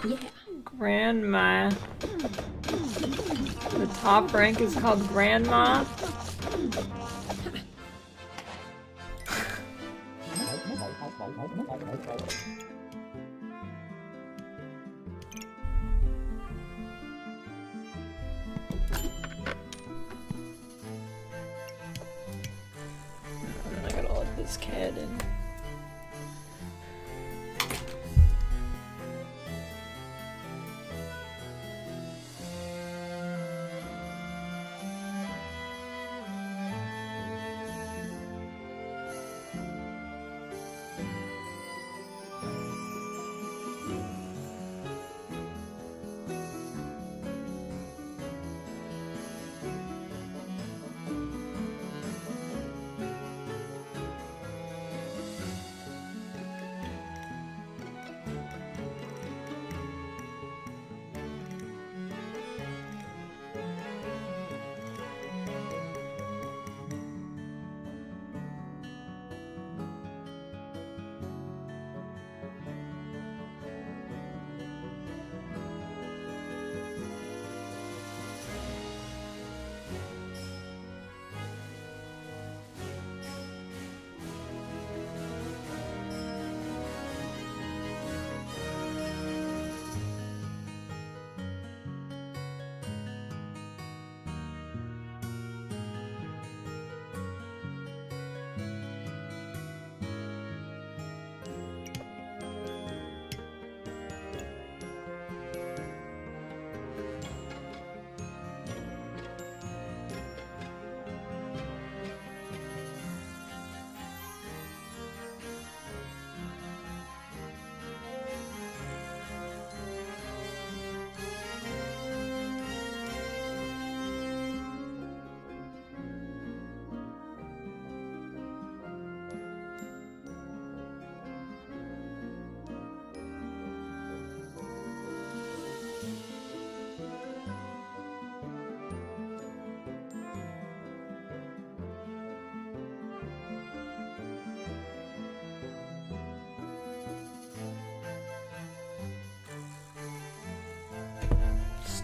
Yeah. Grandma. The top rank is called Grandma. this kid and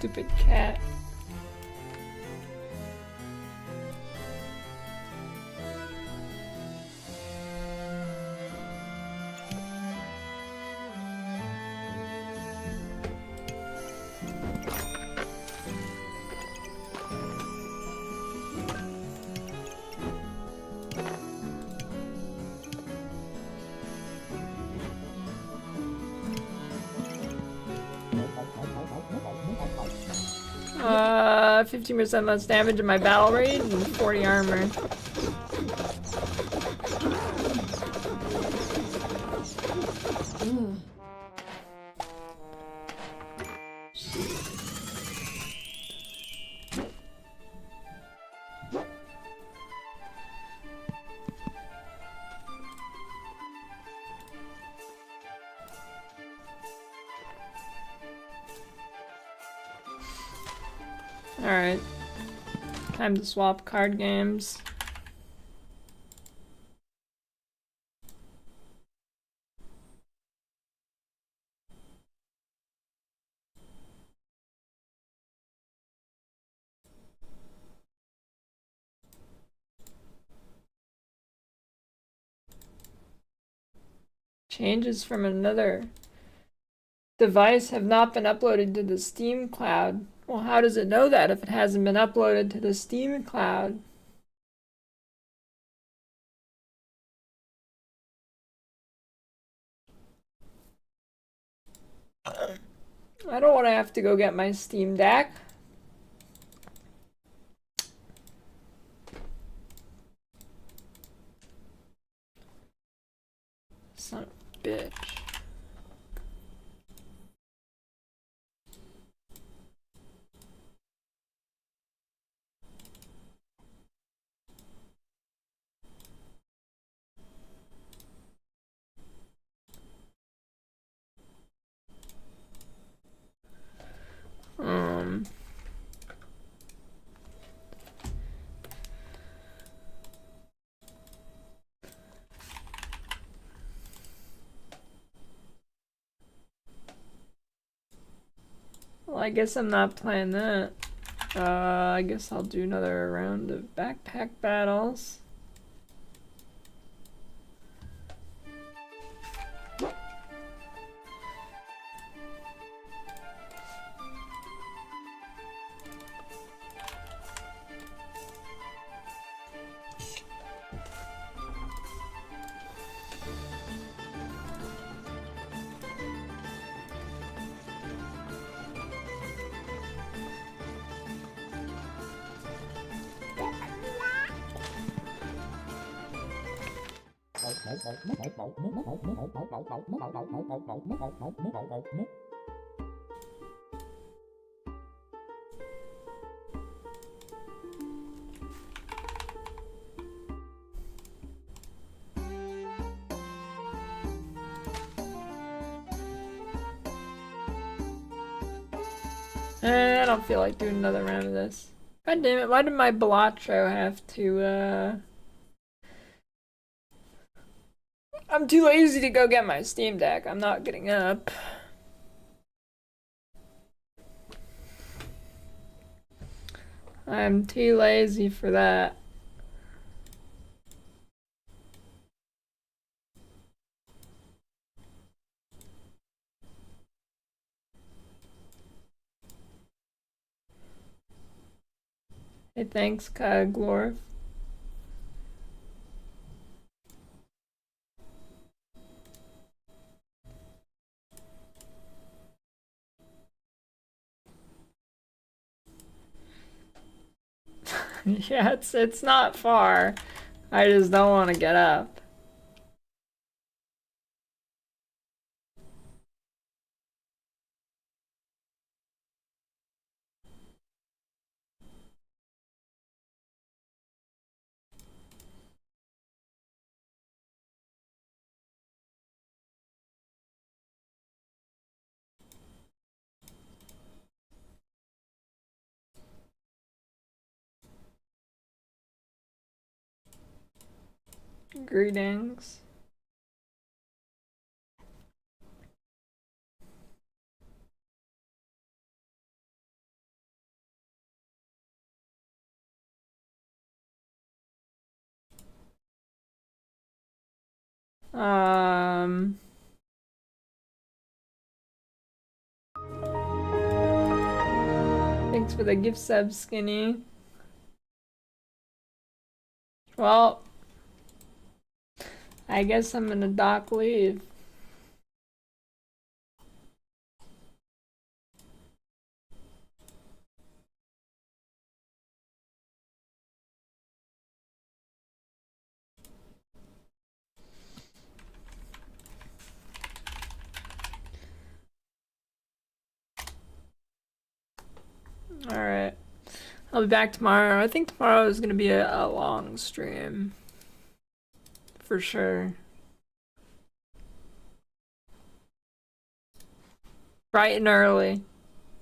stupid cat. Uh, 15% less damage in my battle rate and 40 armor. Alright. Time to swap card games. Changes from another device have not been uploaded to the Steam cloud. Well, how does it know that if it hasn't been uploaded to the Steam cloud? I don't want to have to go get my Steam Deck. Son of a bitch. Well, I guess I'm not playing that. I guess I'll do another round of backpack battles. I don't feel like doing another round of this. God damn it, why did my Bellotro have to, I'm too lazy to go get my Steam Deck. I'm not getting up. I'm too lazy for that. Hey, thanks, Glorf. Yeah, it's not far. I just don't want to get up. Greetings. Thanks for the gift sub, Skinny. Well, I guess I'm gonna dock leave. Alright. I'll be back tomorrow. I think tomorrow is gonna be a long stream. For sure. Bright and early.